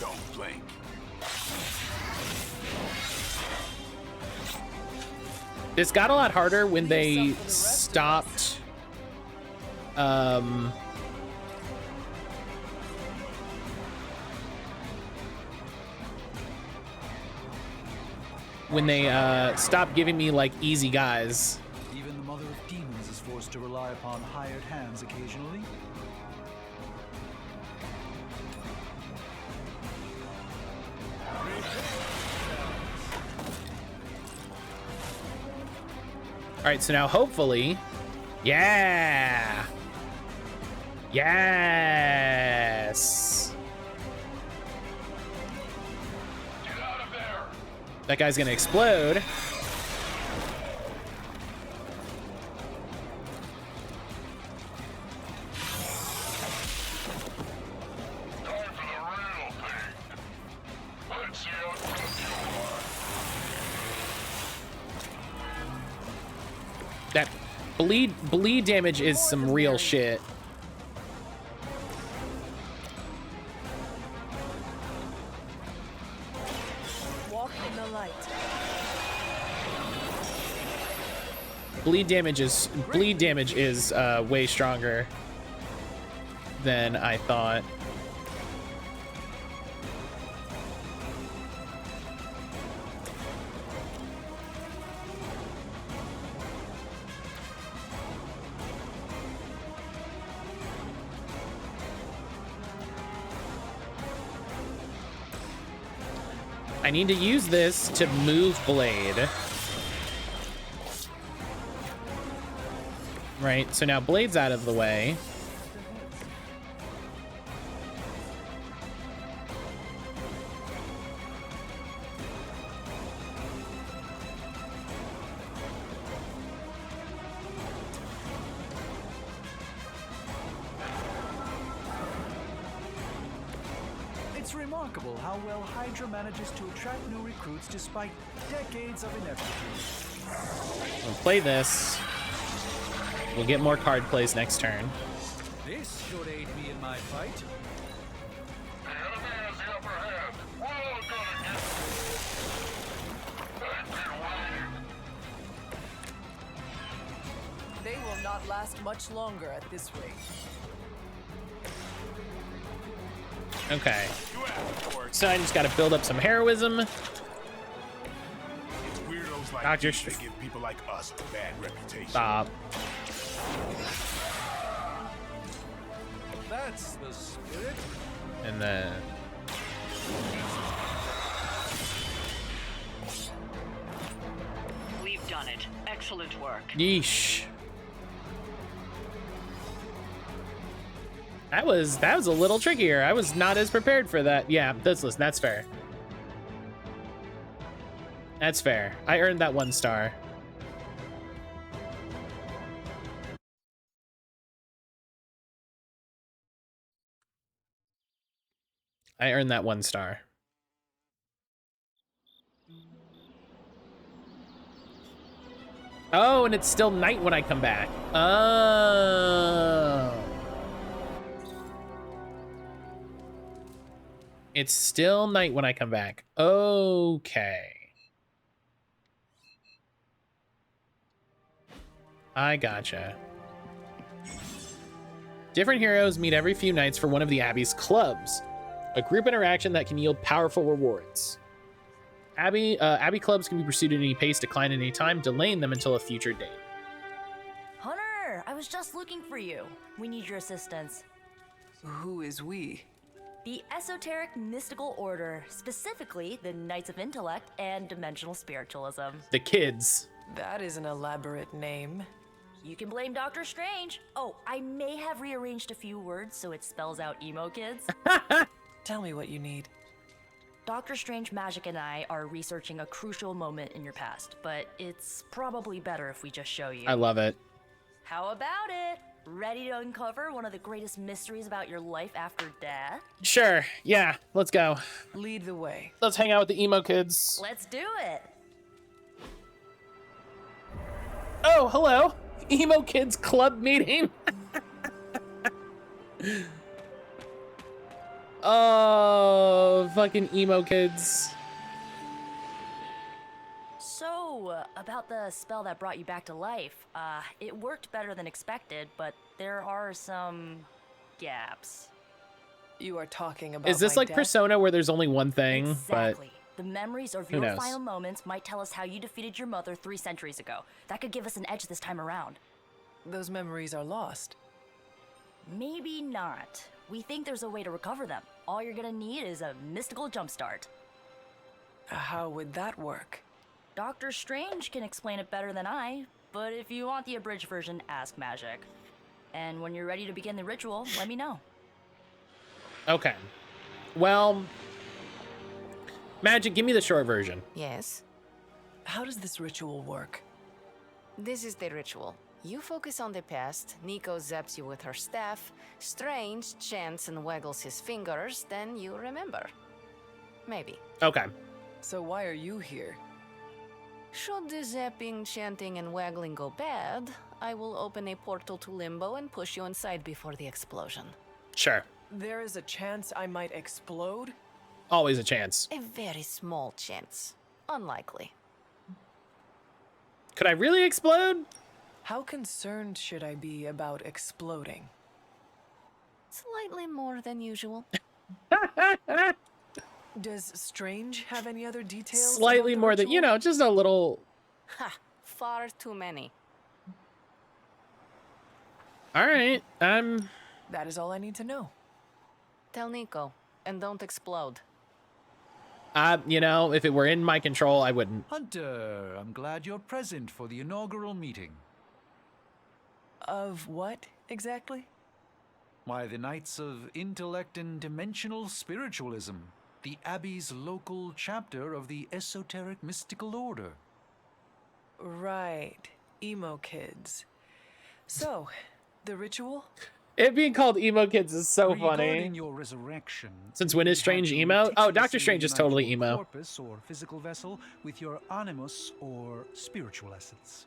Don't blink. This got a lot harder when they stopped stopped giving me like easy guys. Even the mother of demons is forced to rely upon hired hands occasionally. All right, so now hopefully, yeah, yes. Get out of there. That guy's gonna explode. Time for the real thing. Let's see how tough you are. That bleed damage is some real shit. Walk in the light. Bleed damage is way stronger than I thought. I need to use this to move Blade. Right, so now Blade's out of the way. It's remarkable how well Hydra manages to attract new recruits despite decades of ineptitude. We'll play this. We'll get more card plays next turn. This should aid me in my fight. The enemy has the upper hand. We're all gonna get it. They will not last much longer at this rate. Okay. You asked for it. So I just gotta build up some heroism. It's weirdos like Dr. these that give people like us a bad reputation. Stop. That's the spirit. And then We've done it. Excellent work. yeesh. That was a little trickier. I was not as prepared for that. Yeah, listen, that's fair. That's fair. I earned that 1 star. I earned that 1 star. Oh, and it's still night when I come back. Oh. It's still night when I come back. Okay. I gotcha. Different heroes meet every few nights for one of the Abbey's clubs, a group interaction that can yield powerful rewards. Abbey clubs can be pursued at any pace, decline at any time, delaying them until a future date. Hunter, I was just looking for you. We need your assistance. Who is we? The Esoteric Mystical Order, specifically the Knights of Intellect and Dimensional Spiritualism. The kids. That is an elaborate name. You can blame Dr. Strange. Oh, I may have rearranged a few words so it spells out emo kids. Tell me what you need. Dr. Strange Magic and I are researching a crucial moment in your past, but it's probably better if we just show you. I love it. How about it? Ready to uncover one of the greatest mysteries about your life after death? Sure, yeah, let's go. Lead the way. Let's hang out with the emo kids. Let's do it. Oh, hello. Emo kids club meeting. Oh, fucking emo kids. So, about the spell that brought you back to life, it worked better than expected, but there are some gaps. You are talking about Is this my like death? Persona where there's only one thing? Exactly. The memories of who your knows? final moments might tell us how you defeated your mother 3 centuries ago. That could give us an edge this time around. Those memories are lost. Maybe not. We think there's a way to recover them. All you're gonna need is a mystical jumpstart. How would that work? Dr. Strange can explain it better than I, but if you want the abridged version, ask Magic. And when you're ready to begin the ritual, let me know. Okay. Well, Magic, give me the short version. Yes, How does this ritual work? this is the ritual. You focus on the past, Nico zaps you with her staff, Strange chants and waggles his fingers, then you remember. Maybe. Okay. So why are you here? Should the zapping, chanting, and waggling go bad, I will open a portal to Limbo and push you inside before the explosion. Sure. There is a chance I might explode? Always a chance. A very small chance. Unlikely. Could I really explode? How concerned should I be about exploding? Slightly more than usual. Does Strange have any other details? Slightly about the more than, ritual? just a little. Ha! Far too many. All right. That is all I need to know. Tell Nico, and don't explode. If it were in my control, I wouldn't. Hunter, I'm glad you're present for the inaugural meeting. Of what, exactly? Why, the Knights of Intellect and Dimensional Spiritualism, the Abbey's local chapter of the Esoteric Mystical Order. Right. Emo kids. So, the ritual? It being called emo kids is so Regarding funny. your resurrection, Since when is you Strange have to emo? Oh, Dr. meticulously Strange is unite totally your emo. Corpus or physical vessel with your animus or spiritual essence.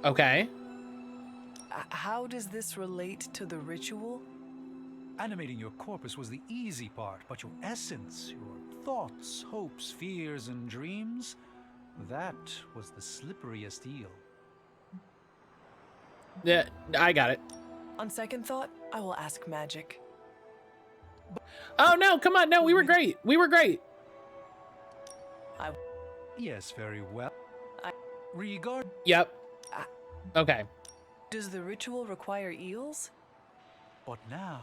Okay. How does this relate to the ritual? Animating your corpus was the easy part, but your essence, your thoughts, hopes, fears, and dreams, that was the slipperiest eel. Yeah, I got it. On second thought, I will ask Magic. Oh, no, come on. No, we were great. We were great. Yes, very well. I- Yep. Okay. Does the ritual require eels? But now,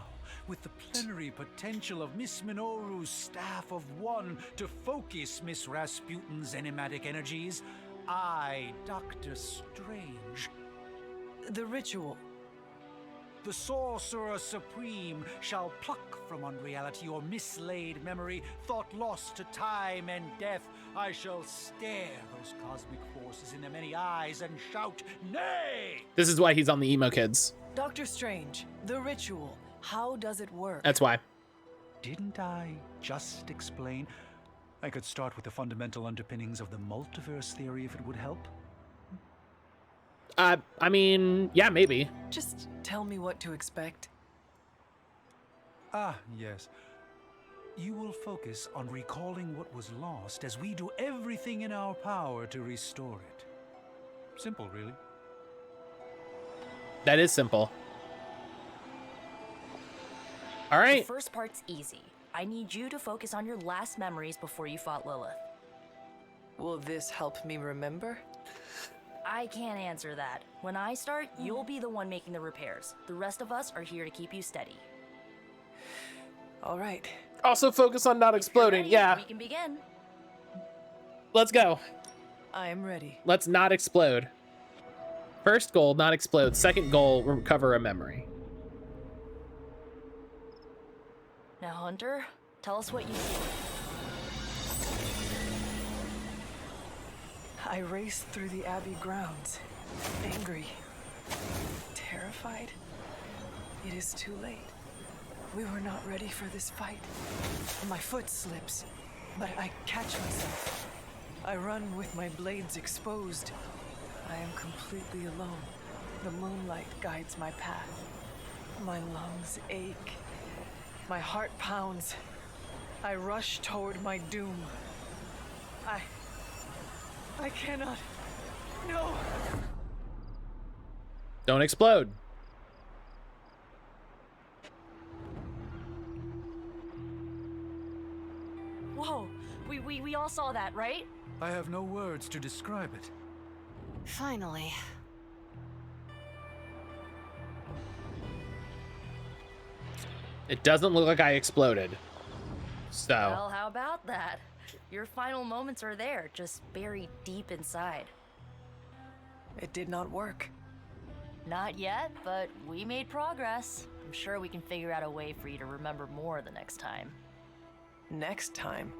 with the plenary potential of Miss Minoru's Staff of One to focus Miss Rasputin's enigmatic energies, I, Dr. Strange, The ritual. the Sorcerer Supreme, shall pluck from unreality your mislaid memory, thought lost to time and death. I shall stare those cosmic forces in their many eyes and shout, nay! This is why he's on the emo kids. Dr. Strange, the ritual. How does it work? That's why. Didn't I just explain? I could start with the fundamental underpinnings of the multiverse theory if it would help. I mean, yeah, maybe. Just tell me what to expect. Ah, yes. You will focus on recalling what was lost as we do everything in our power to restore it. Simple, really. That is simple. All The right. first part's easy. I need you to focus on your last memories before you fought Lilith. Will this help me remember? I can't answer that. When I start, you'll be the one making the repairs. The rest of us are here to keep you steady. All right. Also focus on not exploding. Ready? Yeah. We can begin. Let's go. I am ready. Let's not explode. First goal, not explode. Second goal, recover a memory. Now, Hunter, tell us what you see. I raced through the Abbey grounds, angry, terrified. It is too late. We were not ready for this fight. My foot slips, but I catch myself. I run with my blades exposed. I am completely alone. The moonlight guides my path. My lungs ache. My heart pounds. I rush toward my doom. I cannot. No. Don't explode. Whoa, we all saw that, right? I have no words to describe it. Finally. It doesn't look like I exploded. So. Well, how about that? Your final moments are there, just buried deep inside. It did not work. Not yet, but we made progress. I'm sure we can figure out a way for you to remember more the next time. Next time.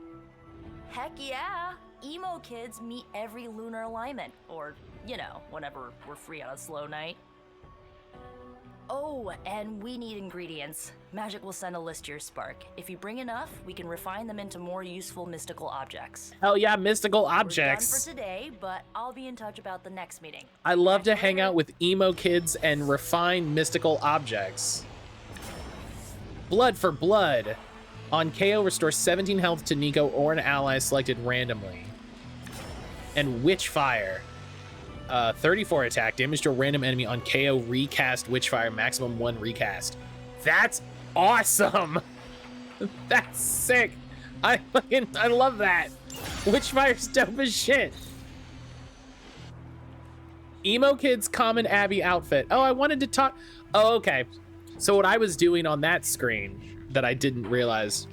Heck yeah! Emo kids meet every lunar alignment, or, you know, whenever we're free on a slow night. Oh, and we need ingredients. Magic will send a list to your spark. If you bring enough, we can refine them into more useful mystical objects. Hell yeah, mystical We're objects. done for today, but I'll be in touch about the next meeting. I love to hang out with emo kids and refine mystical objects. Blood for blood. On KO, restore 17 health to Nico or an ally selected randomly. And Witchfire. 34 attack, damage to a random enemy on KO, recast Witchfire, maximum 1 recast. That's awesome. That's sick. I love that. Witchfire's dope as shit. Emo Kid's common Abbey outfit. Oh, I wanted to talk. Oh, okay. So what I was doing on that screen that I didn't realize,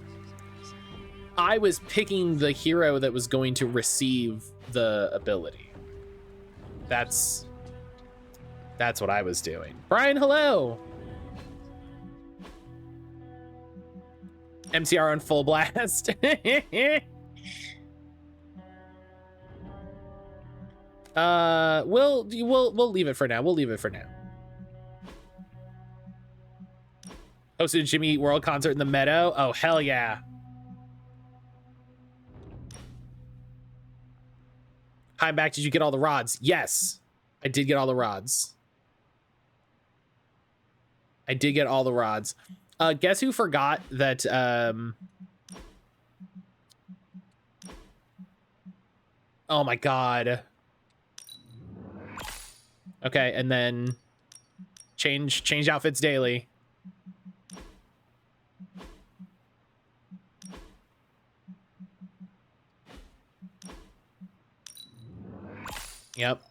I was picking the hero that was going to receive the ability. That's what I was doing. Brian, hello. MCR on full blast. We'll leave it for now. We'll leave it for now. Hosted Jimmy Eat World concert in the Meadow. Oh, hell yeah. Hi, back. Did you get all the rods? Yes, I did get all the rods. I did get all the rods. Guess who forgot that? Oh my god. Okay, and then change outfits daily. Yep.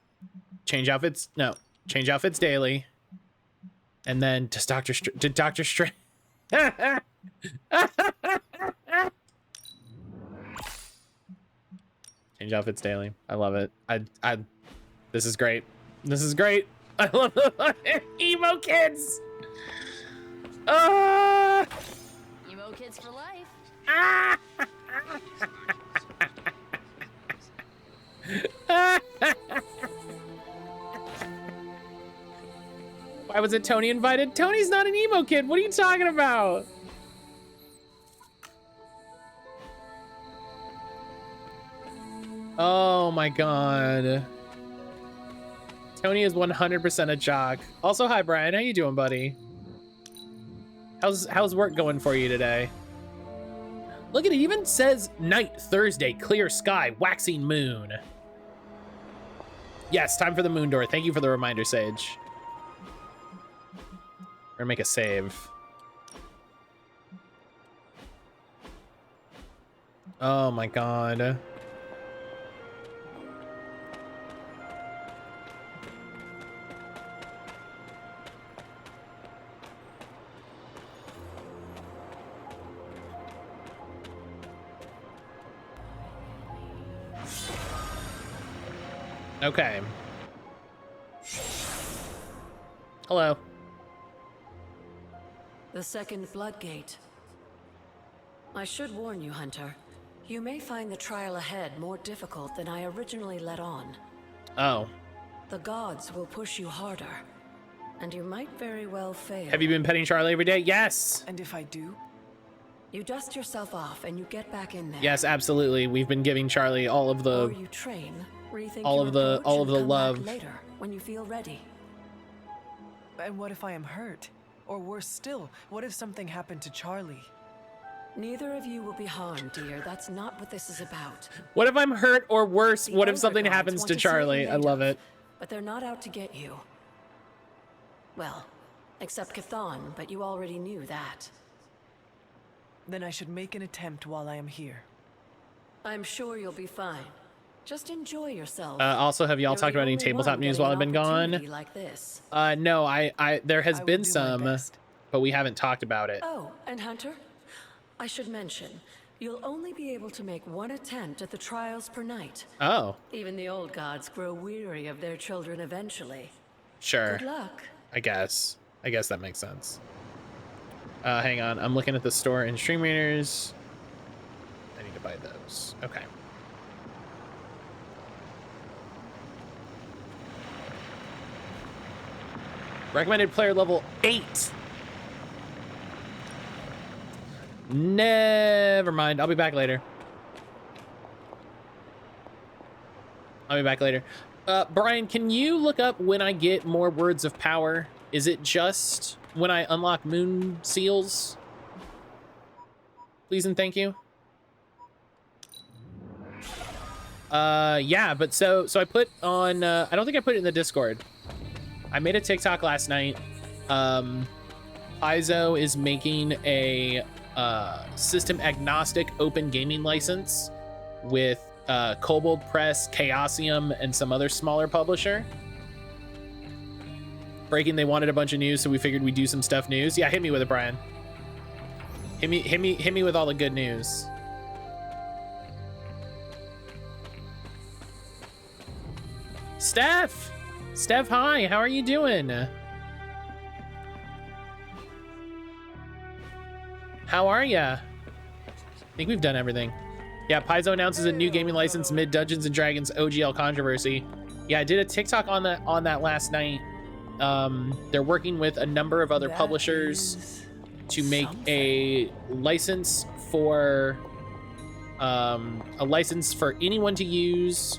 Change outfits. No. Change outfits daily. And then does Dr. Strange. Change outfits daily. I love it. This is great. This is great. I love it. Emo kids. Emo kids for life. Why wasn't Tony invited? Tony's not an emo kid. What are you talking about? Oh my god. Tony is 100% a jock. Also, hi Brian. How you doing, buddy? How's work going for you today? Look at it. Even says night, Thursday, clear sky, waxing moon. Yes, time for the moon door. Thank you for the reminder, Sage. We're gonna make a save. Oh my god. Okay. Hello. The second Bloodgate. I should warn you, Hunter. You may find the trial ahead more difficult than I originally let on. Oh. The gods will push you harder, and you might very well fail. Have you been petting Charlie every day? Yes. And if I do? You dust yourself off and you get back in there. Yes, absolutely. We've been giving Charlie all of the Or you train, rethink all your of the approach, and come back love. later when you feel ready. And what if I am hurt? Or worse still, what if something happened to Charlie? Neither of you will be harmed, dear. That's not what this is about. What if I'm hurt, or worse, The what if Elder something Gods happens want to see what Charlie? you're I made love of, it. But they're not out to get you. Well, except Chthon, but you already knew that. Then I should make an attempt while I am here. I'm sure you'll be fine. Just enjoy yourself. Also, have y'all You're talked the about any only tabletop one news getting while an I've been gone? opportunity like this. No, there has I will been do my some, best. but we haven't talked about it. Oh, and Hunter, I should mention, you'll only be able to make one attempt at the trials per night. Oh, Even the old gods grow weary of their children eventually. sure. Good luck. I guess that makes sense. Hang on, I'm looking at the store in Stream Readers. I need to buy those. Okay. Recommended player level 8. Never mind. I'll be back later. Brian, can you look up when I get more words of power? Is it just when I unlock moon seals? Please and thank you. Yeah, but so I put on, I don't think I put it in the Discord. I made a TikTok last night. Paizo is making a system agnostic open gaming license with Kobold Press, Chaosium, and some other smaller publisher. Breaking, they wanted a bunch of news, so we figured we'd do some stuff news. Yeah, hit me with it, Brian. Hit me with all the good news. Steph, hi, how are you doing? How are ya? I think we've done everything. Yeah, Paizo announces a new gaming license mid Dungeons and Dragons OGL controversy. Yeah, I did a TikTok on that last night. They're working with a number of other publishers to make a license for anyone to use.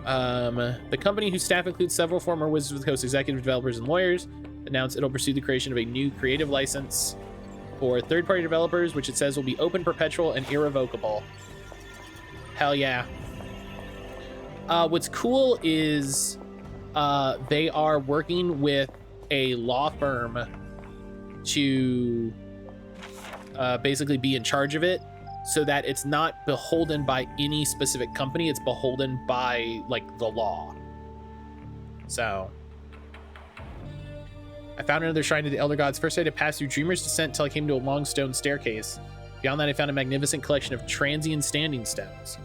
The company, whose staff includes several former Wizards of the Coast executive developers and lawyers, announced it'll pursue the creation of a new creative license for third-party developers, which it says will be open, perpetual, and irrevocable. Hell yeah. What's cool is they are working with a law firm to basically be in charge of it, so that it's not beholden by any specific company. It's beholden by, like, the law. So I found another shrine to the Elder Gods. First I had to pass through Dreamer's Descent until I came to a long stone staircase. Beyond that, I found a magnificent collection of transient standing stones.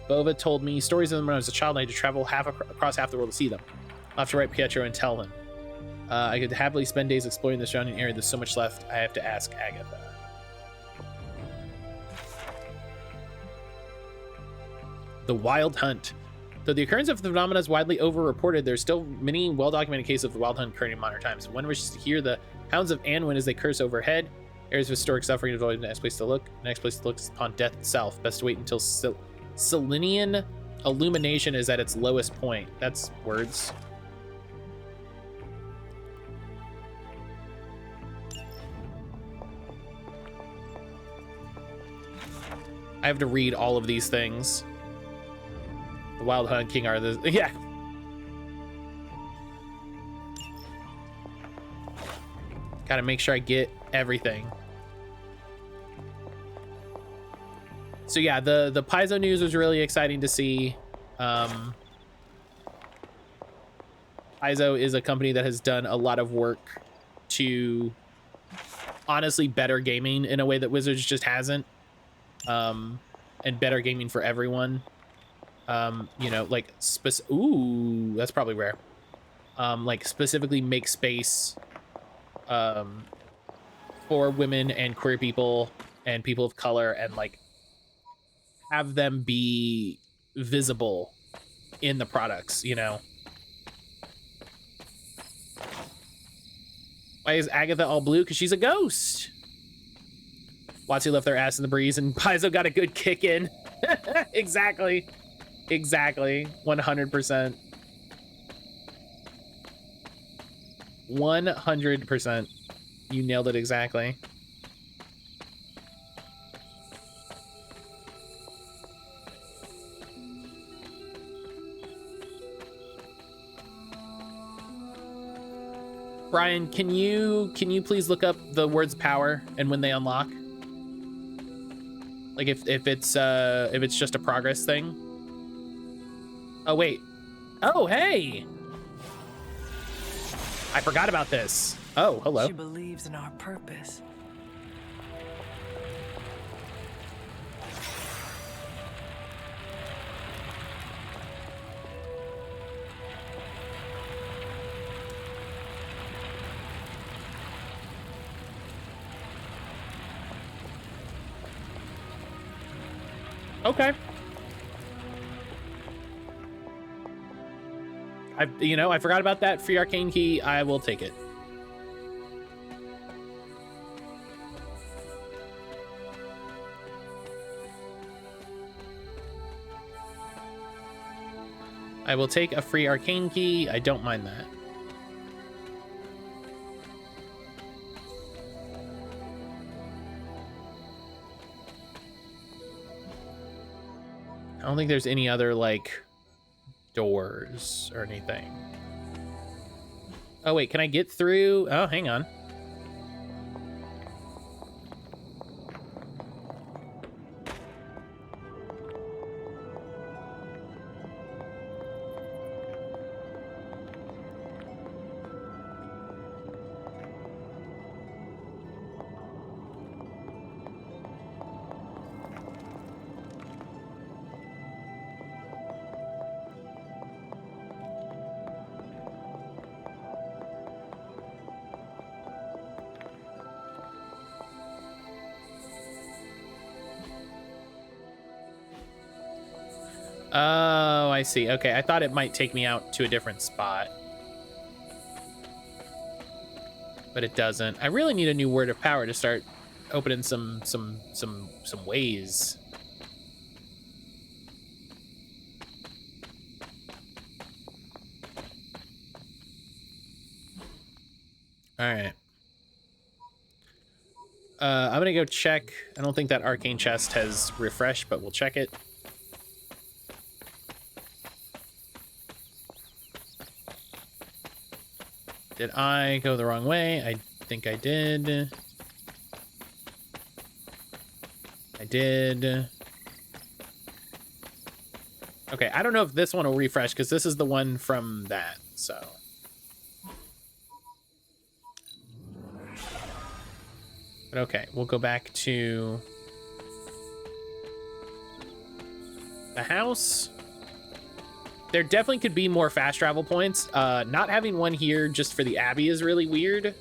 Bova told me stories of them when I was a child, and I had to travel across half the world to see them. I'll have to write Pietro and tell him. I could happily spend days exploring the surrounding area. There's so much left. I have to ask Agatha. The Wild Hunt. Though the occurrence of the phenomena is widely over-reported, there's still many well-documented cases of the Wild Hunt occurring in modern times. One wishes to hear the hounds of Anwin as they curse overhead. Areas of historic suffering is always the next place to look. The next place to look is upon death itself. Best to wait until Selenian illumination is at its lowest point. That's words. I have to read all of these things. The Wild Hunt King are the... Yeah. Gotta make sure I get everything. So yeah, the Paizo news was really exciting to see. Paizo is a company that has done a lot of work to honestly better gaming in a way that Wizards just hasn't. And better gaming for everyone. You know, like ooh, that's probably rare. Like specifically make space for women and queer people and people of color, and like have them be visible in the products, you know. Why is Agatha all blue? Because she's a ghost. Watsy left their ass in the breeze and Paizo got a good kick in. Exactly. Exactly. 100%. 100%. You nailed it exactly. Brian, can you please look up the words power and when they unlock? Like if it's just a progress thing. Oh wait. Oh hey. I forgot about this. Oh, hello. She believes in our purpose. Okay. I forgot about that free arcane key. I will take it. I will take a free arcane key. I don't mind that. I don't think there's any other, like, doors or anything. Oh, wait, can I get through? Oh, hang on. Oh, I see. Okay, I thought it might take me out to a different spot. But it doesn't. I really need a new word of power to start opening some ways. All right. I'm gonna go check. I don't think that arcane chest has refreshed, but we'll check it. Did I go the wrong way? I think I did. I did. Okay, I don't know if this one will refresh because this is the one from that, so. But okay, we'll go back to the house. There definitely could be more fast travel points. Not having one here just for the Abbey is really weird.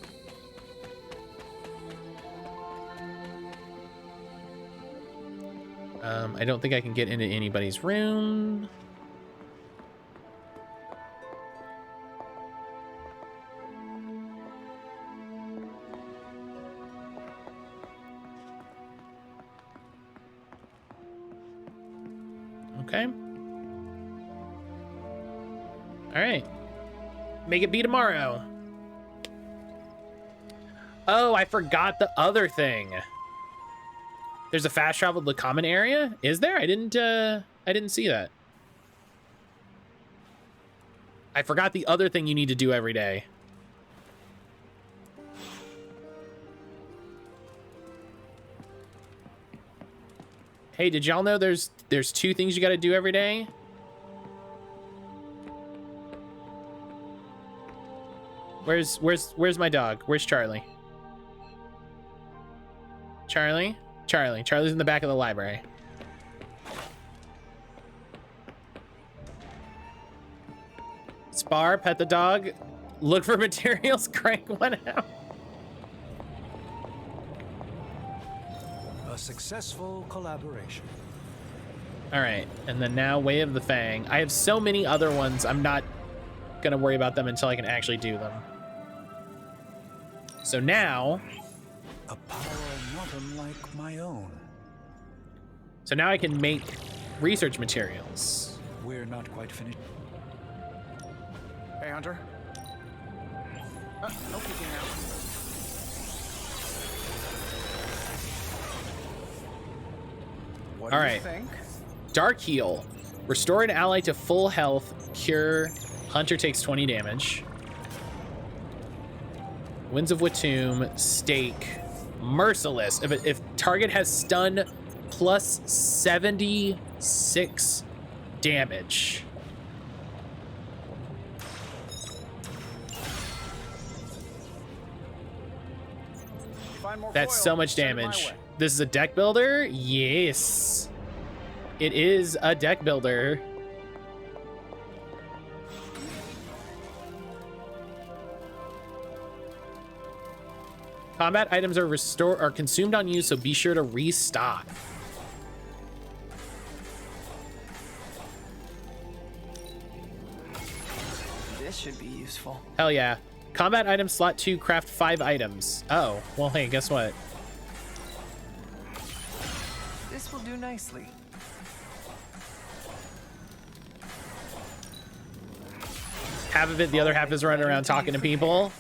I don't think I can get into anybody's room. Okay. All right. Make it be tomorrow. Oh, I forgot the other thing. There's a fast travel to the common area? Is there? I didn't see that. I forgot the other thing you need to do every day. Hey, did y'all know there's 2 things you got to do every day? Where's my dog? Where's Charlie? Charlie's in the back of the library. Spar, pet the dog, look for materials, crank one out. A successful collaboration. All right, and then now Way of the Fang. I have so many other ones, I'm not gonna worry about them until I can actually do them. So now, A power not unlike my own. so now I can make research materials. We're not quite finished. Hey, Hunter. No peeking now. What All do right. you think? Dark Heal. Restore an ally to full health. Cure. Hunter takes 20 damage. Winds of Watoomb. Stake. Merciless. If target has stun plus 76 damage. Find more That's foil, so much send it my damage. way. This is a deck builder? Yes. It is a deck builder. Combat items are consumed on you, so be sure to restock. This should be useful. Hell yeah. Combat item slot 2, craft 5 items. Oh, well, hey, guess what? This will do nicely. Half of it, the other half is running around talking to people.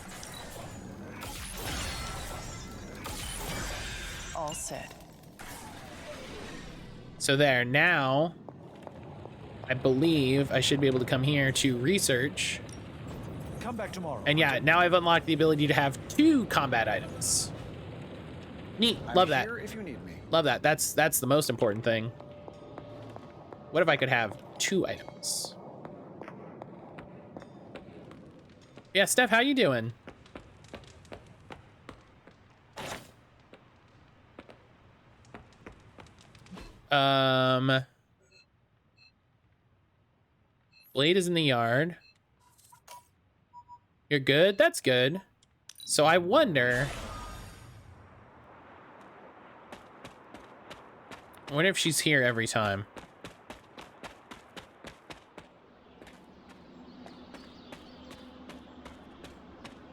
All set. So there, now I believe I should be able to come here to research. Come back tomorrow. And yeah, now I've unlocked the ability to have 2 combat items. Neat. Love that. Here if you need me. Love that. That's the most important thing. What if I could have 2 items? Yeah, Steph, how you doing? Blade is in the yard. You're good? That's good. So I wonder if she's here every time.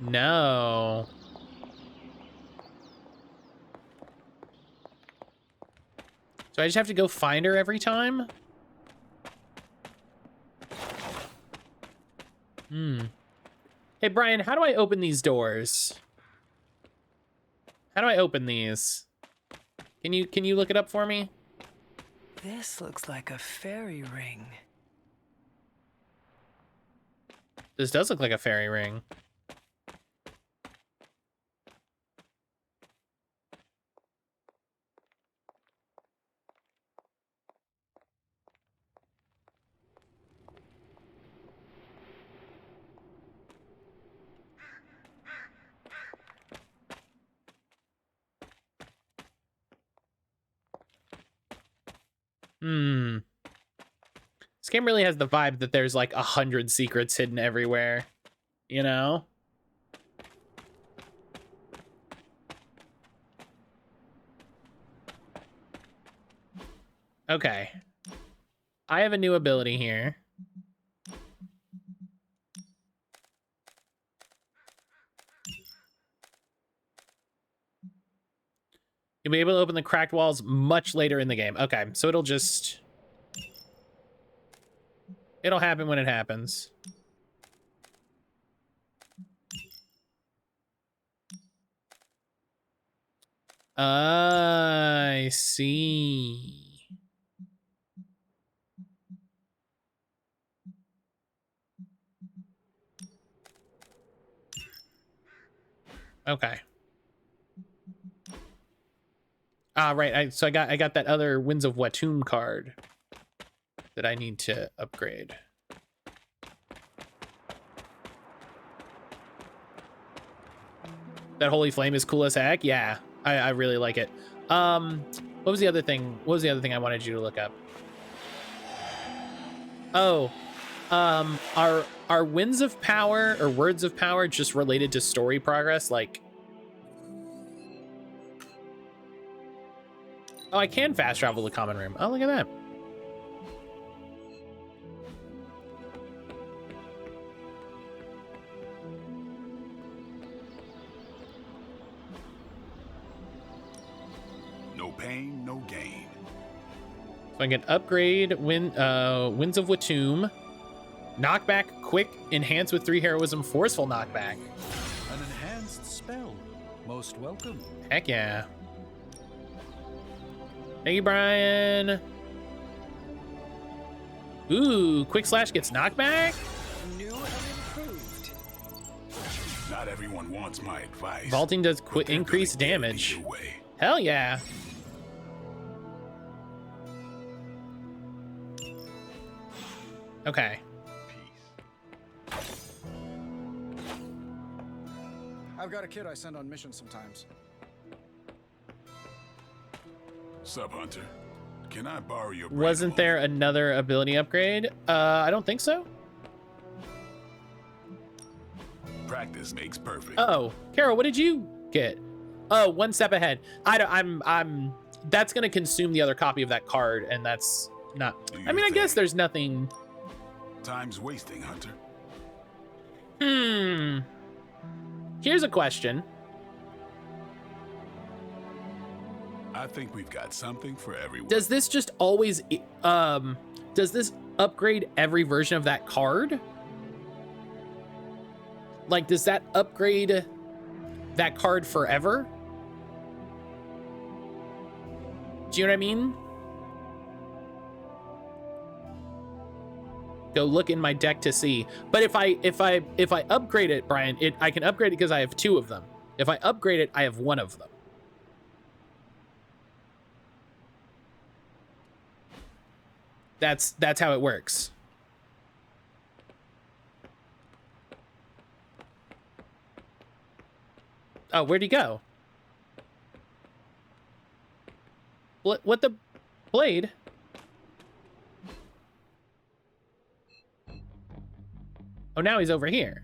No. So I just have to go find her every time? Hey, Brian, how do I open these doors? How do I open these? Can you look it up for me? This looks like a fairy ring. This does look like a fairy ring. This game really has the vibe that there's like 100 secrets hidden everywhere, you know? Okay. I have a new ability here. You'll be able to open the cracked walls much later in the game. Okay, so it'll happen when it happens. I see. Okay. Ah, right. So I got that other Winds of Watum card that I need to upgrade. That Holy Flame is cool as heck. Yeah, I really like it. What was the other thing? What was the other thing I wanted you to look up? Oh, are Winds of Power or Words of Power just related to story progress? Like, oh, I can fast travel to the common room. Oh, look at that. No pain, no gain. So I can upgrade Winds of Watum. Knockback, quick, enhanced with 3 heroism, forceful knockback. An enhanced spell. Most welcome. Heck yeah. Thank you, Brian. Ooh, quick slash gets knockback. New and improved. Not everyone wants my advice. Vaulting does increase damage. Hell yeah. Okay. I've got a kid I send on missions sometimes. Sup, Hunter? Can I borrow your brain Wasn't there another ability upgrade? I don't think so. Practice makes perfect. Oh, Carol, what did you get? Oh, 1 step ahead. I'm that's gonna consume the other copy of that card, and that's not. I mean, I guess there's nothing. Time's wasting, Hunter. Here's a question. I think we've got something for everyone. Does this just always does this upgrade every version of that card? Like, does that upgrade that card forever? Do you know what I mean? Go look in my deck to see. But if I upgrade it, Brian, I can upgrade it because I have 2 of them. If I upgrade it, I have 1 of them. That's how it works. Oh, where'd he go? What the blade? Oh, now he's over here.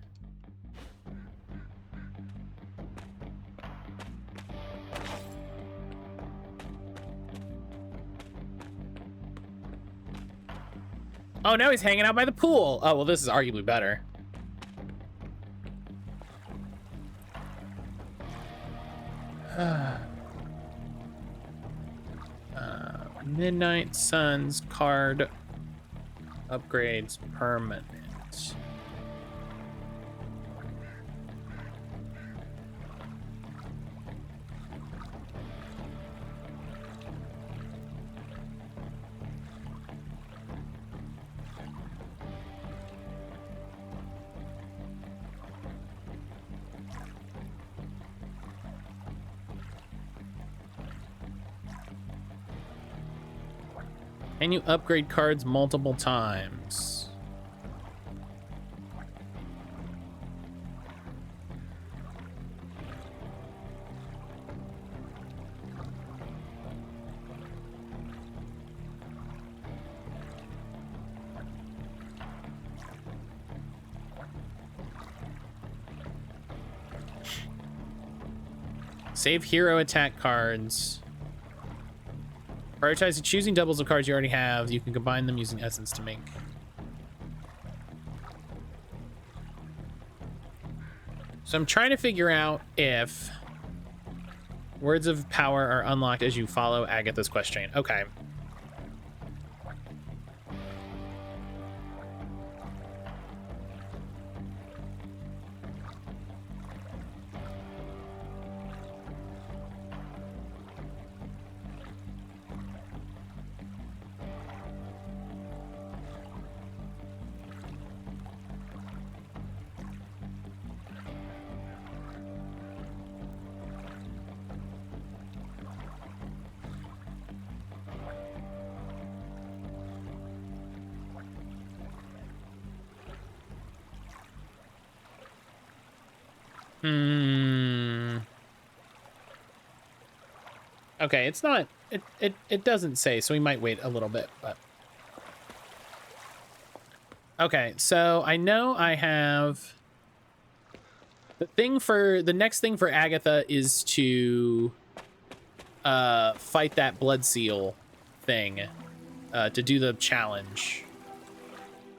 Oh, now he's hanging out by the pool. Oh, well, this is arguably better. Midnight Suns card upgrades permanent. Can you upgrade cards multiple times? Save hero attack cards. Prioritize choosing doubles of cards you already have. You can combine them using essence to make. So I'm trying to figure out if words of power are unlocked as you follow Agatha's quest chain. Okay. Okay, it's not... It doesn't say, so we might wait a little bit, but... Okay, so I know I have... The next thing for Agatha is to fight that blood seal thing, to do the challenge.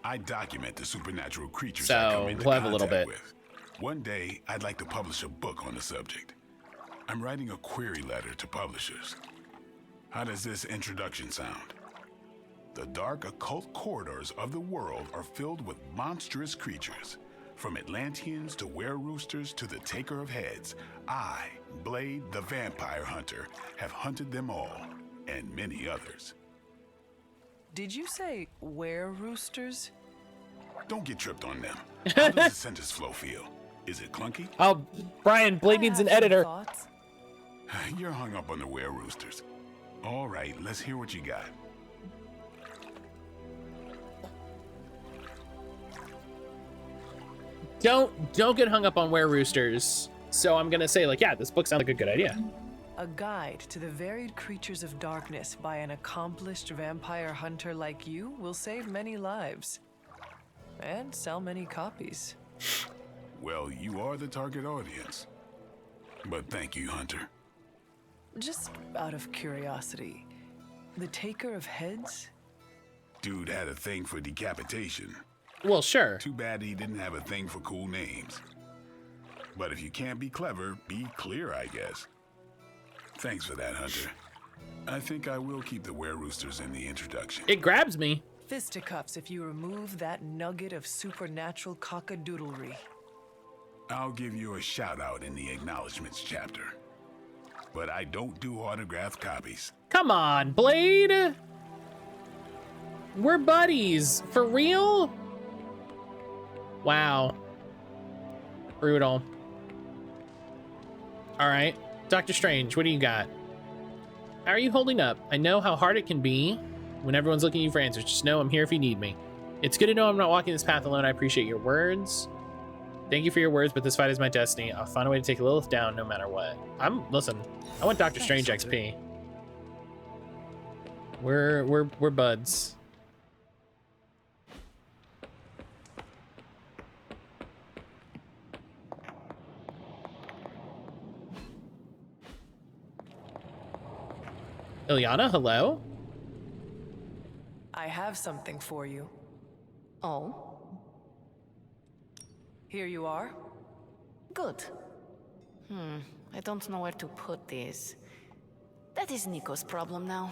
I document the supernatural creatures So I come into we'll have a little contact bit. with. One day, I'd like to publish a book on the subject. I'm writing a query letter to publishers. How does this introduction sound? The dark occult corridors of the world are filled with monstrous creatures. From Atlanteans to were-roosters to the Taker of Heads, I, Blade the Vampire Hunter, have hunted them all, and many others. Did you say were-roosters? Don't get tripped on them. How does the sentence flow feel? Is it clunky? Oh, Brian, Blade needs an editor. Thoughts? You're hung up on the were-roosters. All right, let's hear what you got. Don't get hung up on were-roosters. So I'm gonna say, like, yeah, this book sounds like a good idea. A guide to the varied creatures of darkness by an accomplished vampire hunter like you will save many lives. And sell many copies. Well, you are the target audience. But thank you, Hunter. Just out of curiosity, the Taker of Heads? Dude had a thing for decapitation. Well, sure. Too bad he didn't have a thing for cool names. But if you can't be clever, be clear, I guess. Thanks for that, Hunter. I think I will keep the were-roosters in the introduction. It grabs me. Fisticuffs if you remove that nugget of supernatural cockadoodlery. I'll give you a shout-out in the acknowledgments chapter. But I don't do autographed copies. Come on, Blade. We're buddies. For real? Wow. Brutal. All right. Doctor Strange, what do you got? How are you holding up? I know how hard it can be when everyone's looking at you for answers. Just know I'm here if you need me. It's good to know I'm not walking this path alone. I appreciate your words. Thank you for your words, but this fight is my destiny. I'll find a way to take Lilith down no matter what. Listen, I want Doctor Strange XP. We're buds. Ilyana, hello? I have something for you. Oh, Here you are. good. I don't know where to put these. That is Nico's problem now.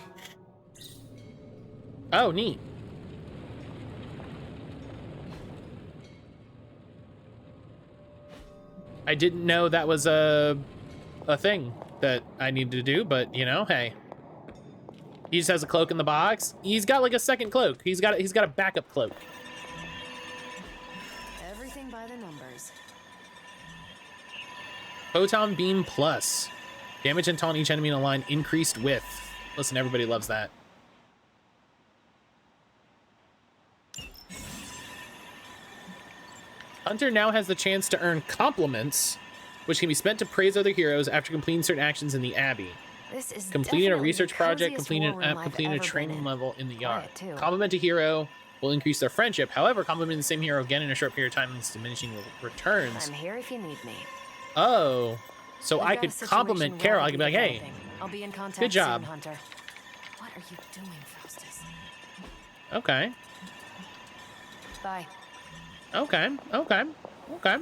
Oh, neat. I didn't know that was a thing that I needed to do, but you know, hey. He just has a cloak in the box. He's got like a second cloak. He's got a backup cloak. Everything by the numbers. Photon Beam Plus. Damage and taunt each enemy in a line increased with. Listen, everybody loves that. Hunter now has the chance to earn compliments, which can be spent to praise other heroes after completing certain actions in the Abbey. This is Completing a definitely research the project, coziest completing war room I've a ever training been in. level in the yard. Quiet, too. Compliment a hero will increase their friendship. However, complimenting the same hero again in a short period of time means diminishing returns. I'm here if you need me. Oh, so We've I got a could situation compliment Carol. I could be like, hey, developing. I'll be in contact good job. soon, Hunter. What are you doing, Faustus? Okay, Bye. okay, okay, okay.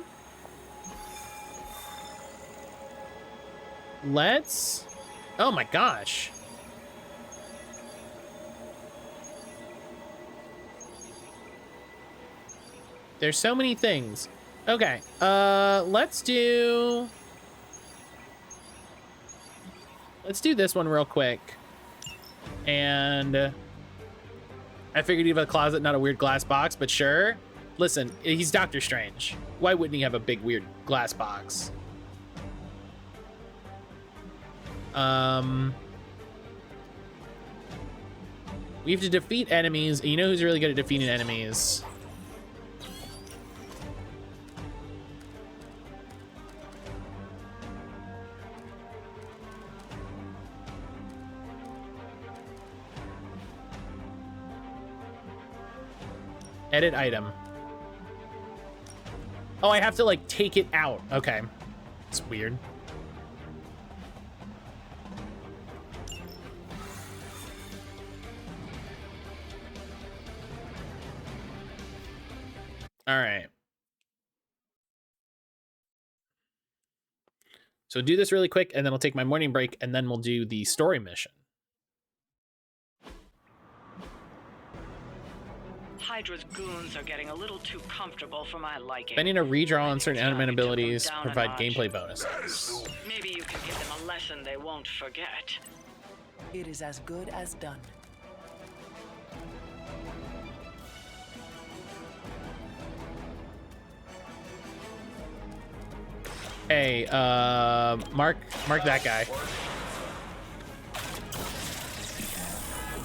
Let's... Oh my gosh. There's so many things. Okay, let's do this one real quick. And I figured he'd have a closet, not a weird glass box, but sure. Listen, he's Doctor Strange. Why wouldn't he have a big weird glass box? We have to defeat enemies. And you know who's really good at defeating enemies? Edit item. Oh, I have to like take it out. Okay. It's weird. All right. So do this really quick, and then I'll take my morning break, and then we'll do the story mission. Hydra's goons are getting a little too comfortable for my liking. Spending a redraw on certain element Time to abilities come down a provide notch. gameplay bonuses. Maybe you can give them a lesson they won't forget. It is as good as done. Hey, mark that guy. The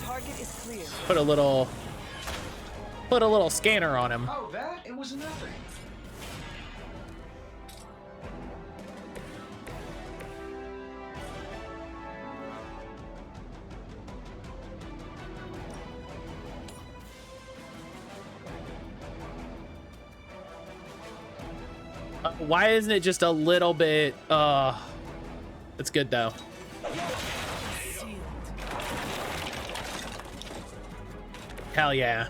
target is clear. Put a little scanner on him. Oh, that? It was nothing. Why isn't it just a little bit? It's good though. Hell yeah.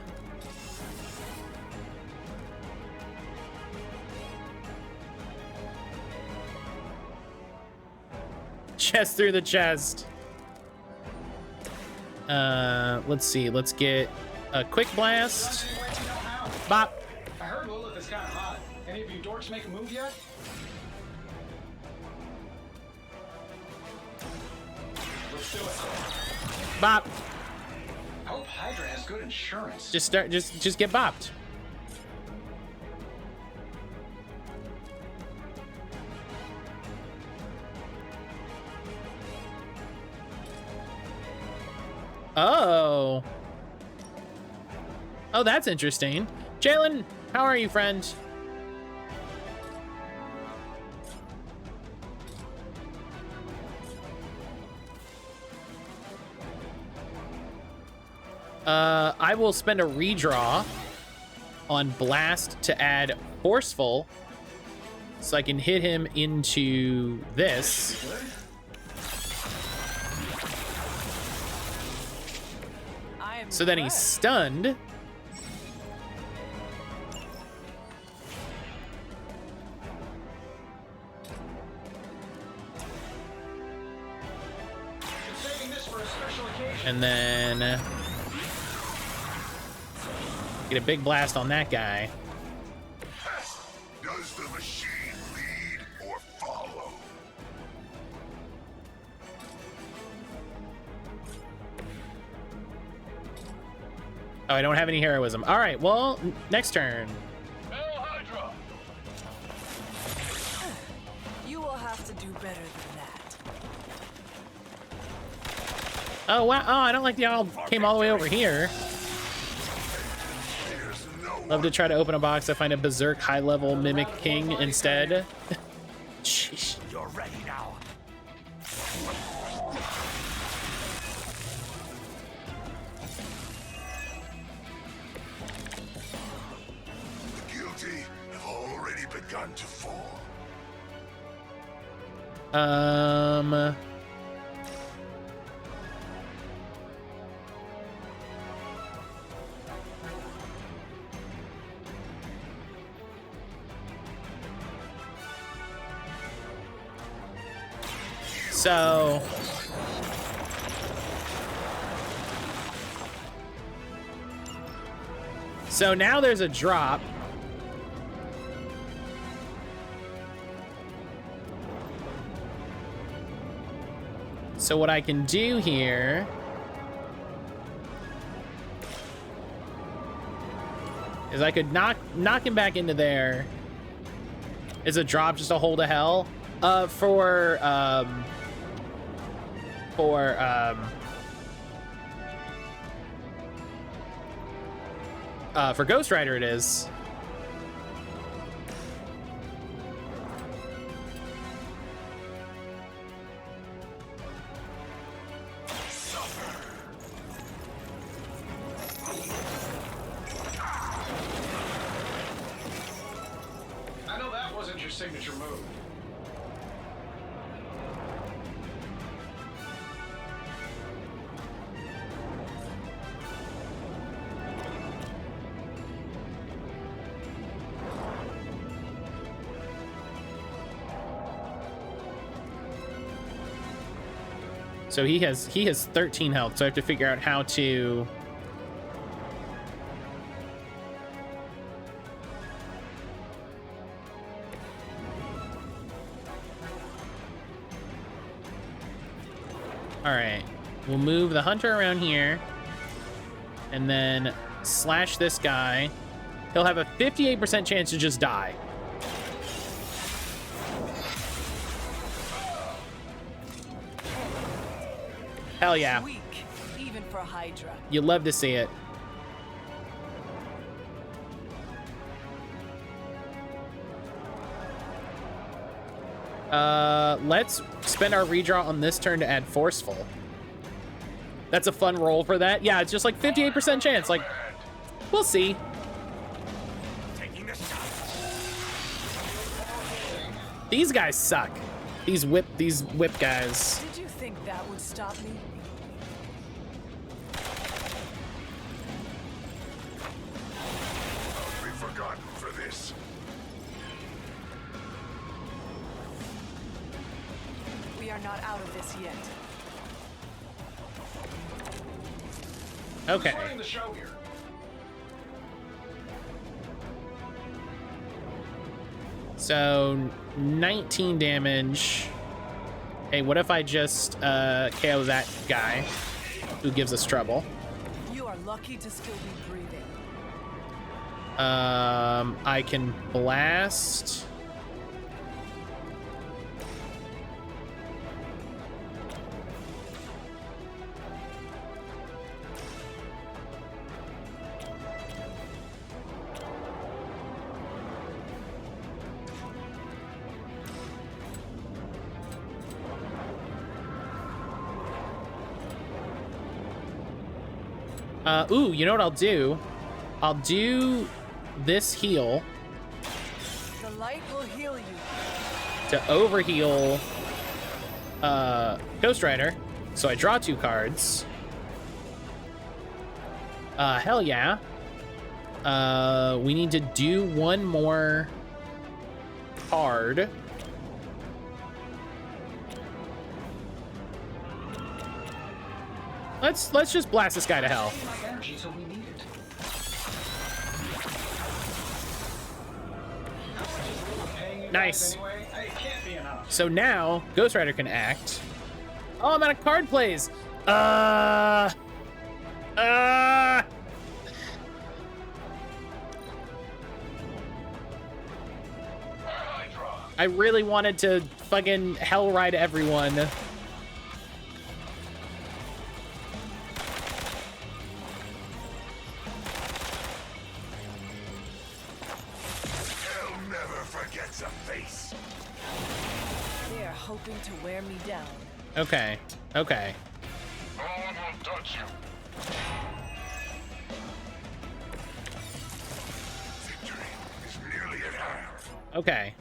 Chest through the chest. Let's see. Let's get a quick blast. Bop. I heard Lilith is kind of hot. Any of you dorks make a move yet? Let's do it. Bop. I hope Hydra has good insurance. Just get bopped. Oh. Oh, that's interesting. Jalen, how are you, friend? I will spend a redraw on Blast to add Forceful so I can hit him into this. So then he's stunned. And then get a big blast on that guy. Does the machine lead or follow? Oh, I don't have any heroism. All right, well, next turn. Hail Hydra! You will have to do better than that. Oh, wow. Oh, I don't like the y'all came all the way over here. Love to try to open a box. I find a berserk high-level mimic king instead. Sheesh. You're ready now. The guilty have already begun to fall. So now there's a drop. So what I can do here is I could knock him back into there. Is a drop just a hole to hell? For Ghost Rider it is. signature move. So he has 13 health, so I have to figure out how to... Alright, we'll move the hunter around here, and then slash this guy. He'll have a 58% chance to just die. Hell yeah. Weak, even for Hydra. You love to see it. Let's spend our redraw on this turn to add forceful. That's a fun roll for that. Yeah, it's just like 58% chance. Like, we'll see. These guys suck. These whip guys. Did you think that would stop me? I'll be forgotten for this. We are not out of this yet. Okay. Who's running the show here? So 19 damage. Hey, what if I just KO that guy who gives us trouble? You are lucky to still be breathing. I can blast. Ooh, you know what I'll do? I'll do this heal The light will heal you. to overheal Ghost Rider. So I draw 2 cards. Hell yeah. We need to do one more card. Let's just blast this guy to hell. Nice. So now Ghost Rider can act. Oh, I'm out of card plays. I really wanted to fucking hell ride everyone. Hoping to wear me down. Okay. Okay. No one will touch you. Victory is nearly at hand. Okay.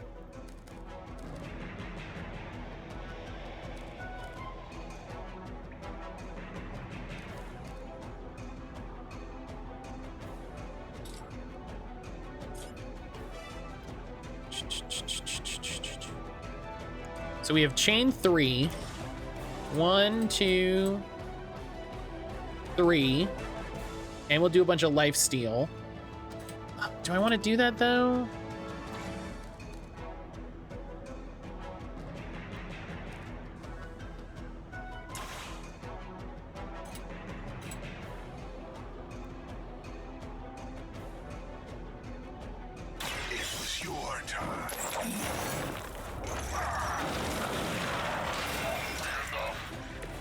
So we have chain 3. 1, 2, 3. And we'll do a bunch of life steal. Do I want to do that though? It was your turn.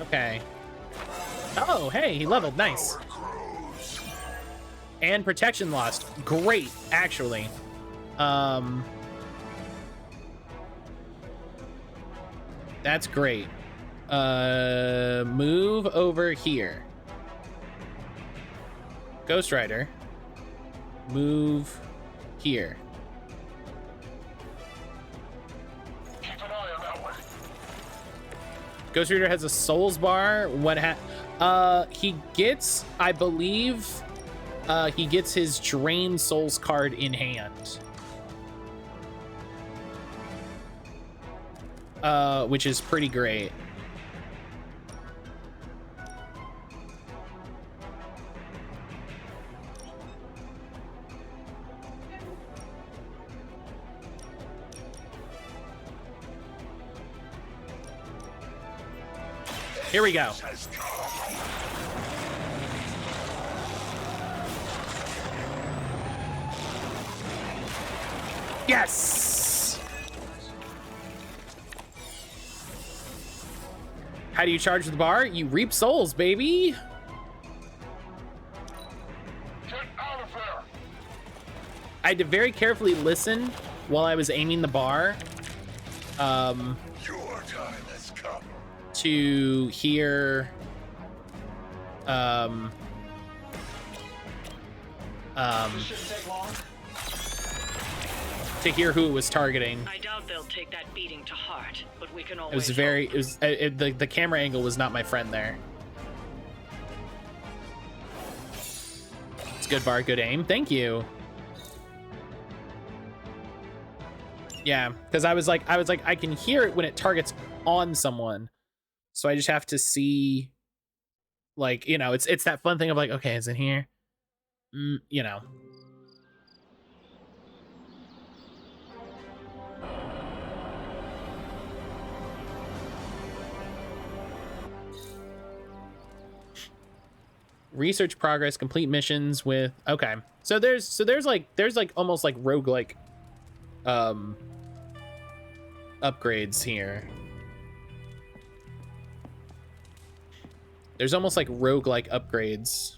Okay. Oh, hey, he leveled. Nice. And protection lost. Great, actually. That's great. Move over here. Ghost Rider. Move here. Ghost Reader has a souls bar. What he gets, I believe, he gets his drain souls card in hand. Which is pretty great. Here we go. Yes! How do you charge the bar? You reap souls, baby. Get out of there. I had to very carefully listen while I was aiming the bar. Your time has come. To hear to hear who it was targeting. I doubt they'll take that beating to heart, but we can always. It was very. It was the camera angle was not my friend there. It's good bar, good aim. Thank you. Yeah, because I was like, I can hear it when it targets on someone, so I just have to see, like, you know, it's that fun thing of like, okay, is it here? You know. Research progress, complete missions with, okay. So there's like almost like roguelike upgrades here. There's almost like roguelike upgrades.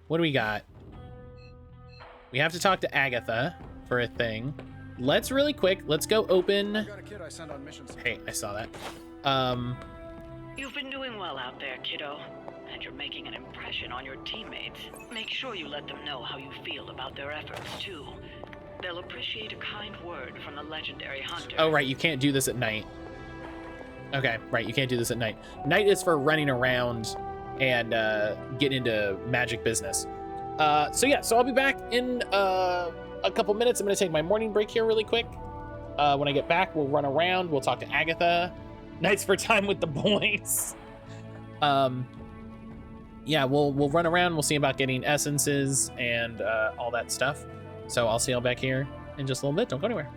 What do we got? We have to talk to Agatha for a thing. Let's really quick, let's go open. I've got a kid I send on missions. Hey, I saw that. You've been doing well out there, kiddo. And you're making an impression on your teammates. Make sure you let them know how you feel about their efforts, too. They'll appreciate a kind word from the legendary hunter. Oh, right, you can't do this at night. Okay, right, you can't do this at night. Night is for running around and getting into magic business. So yeah, so I'll be back in a couple minutes. I'm gonna take my morning break here really quick. When I get back, we'll run around, we'll talk to Agatha. Nights for time with the boys. Yeah, we'll run around, we'll see about getting essences and all that stuff. So I'll see y'all back here in just a little bit. Don't go anywhere.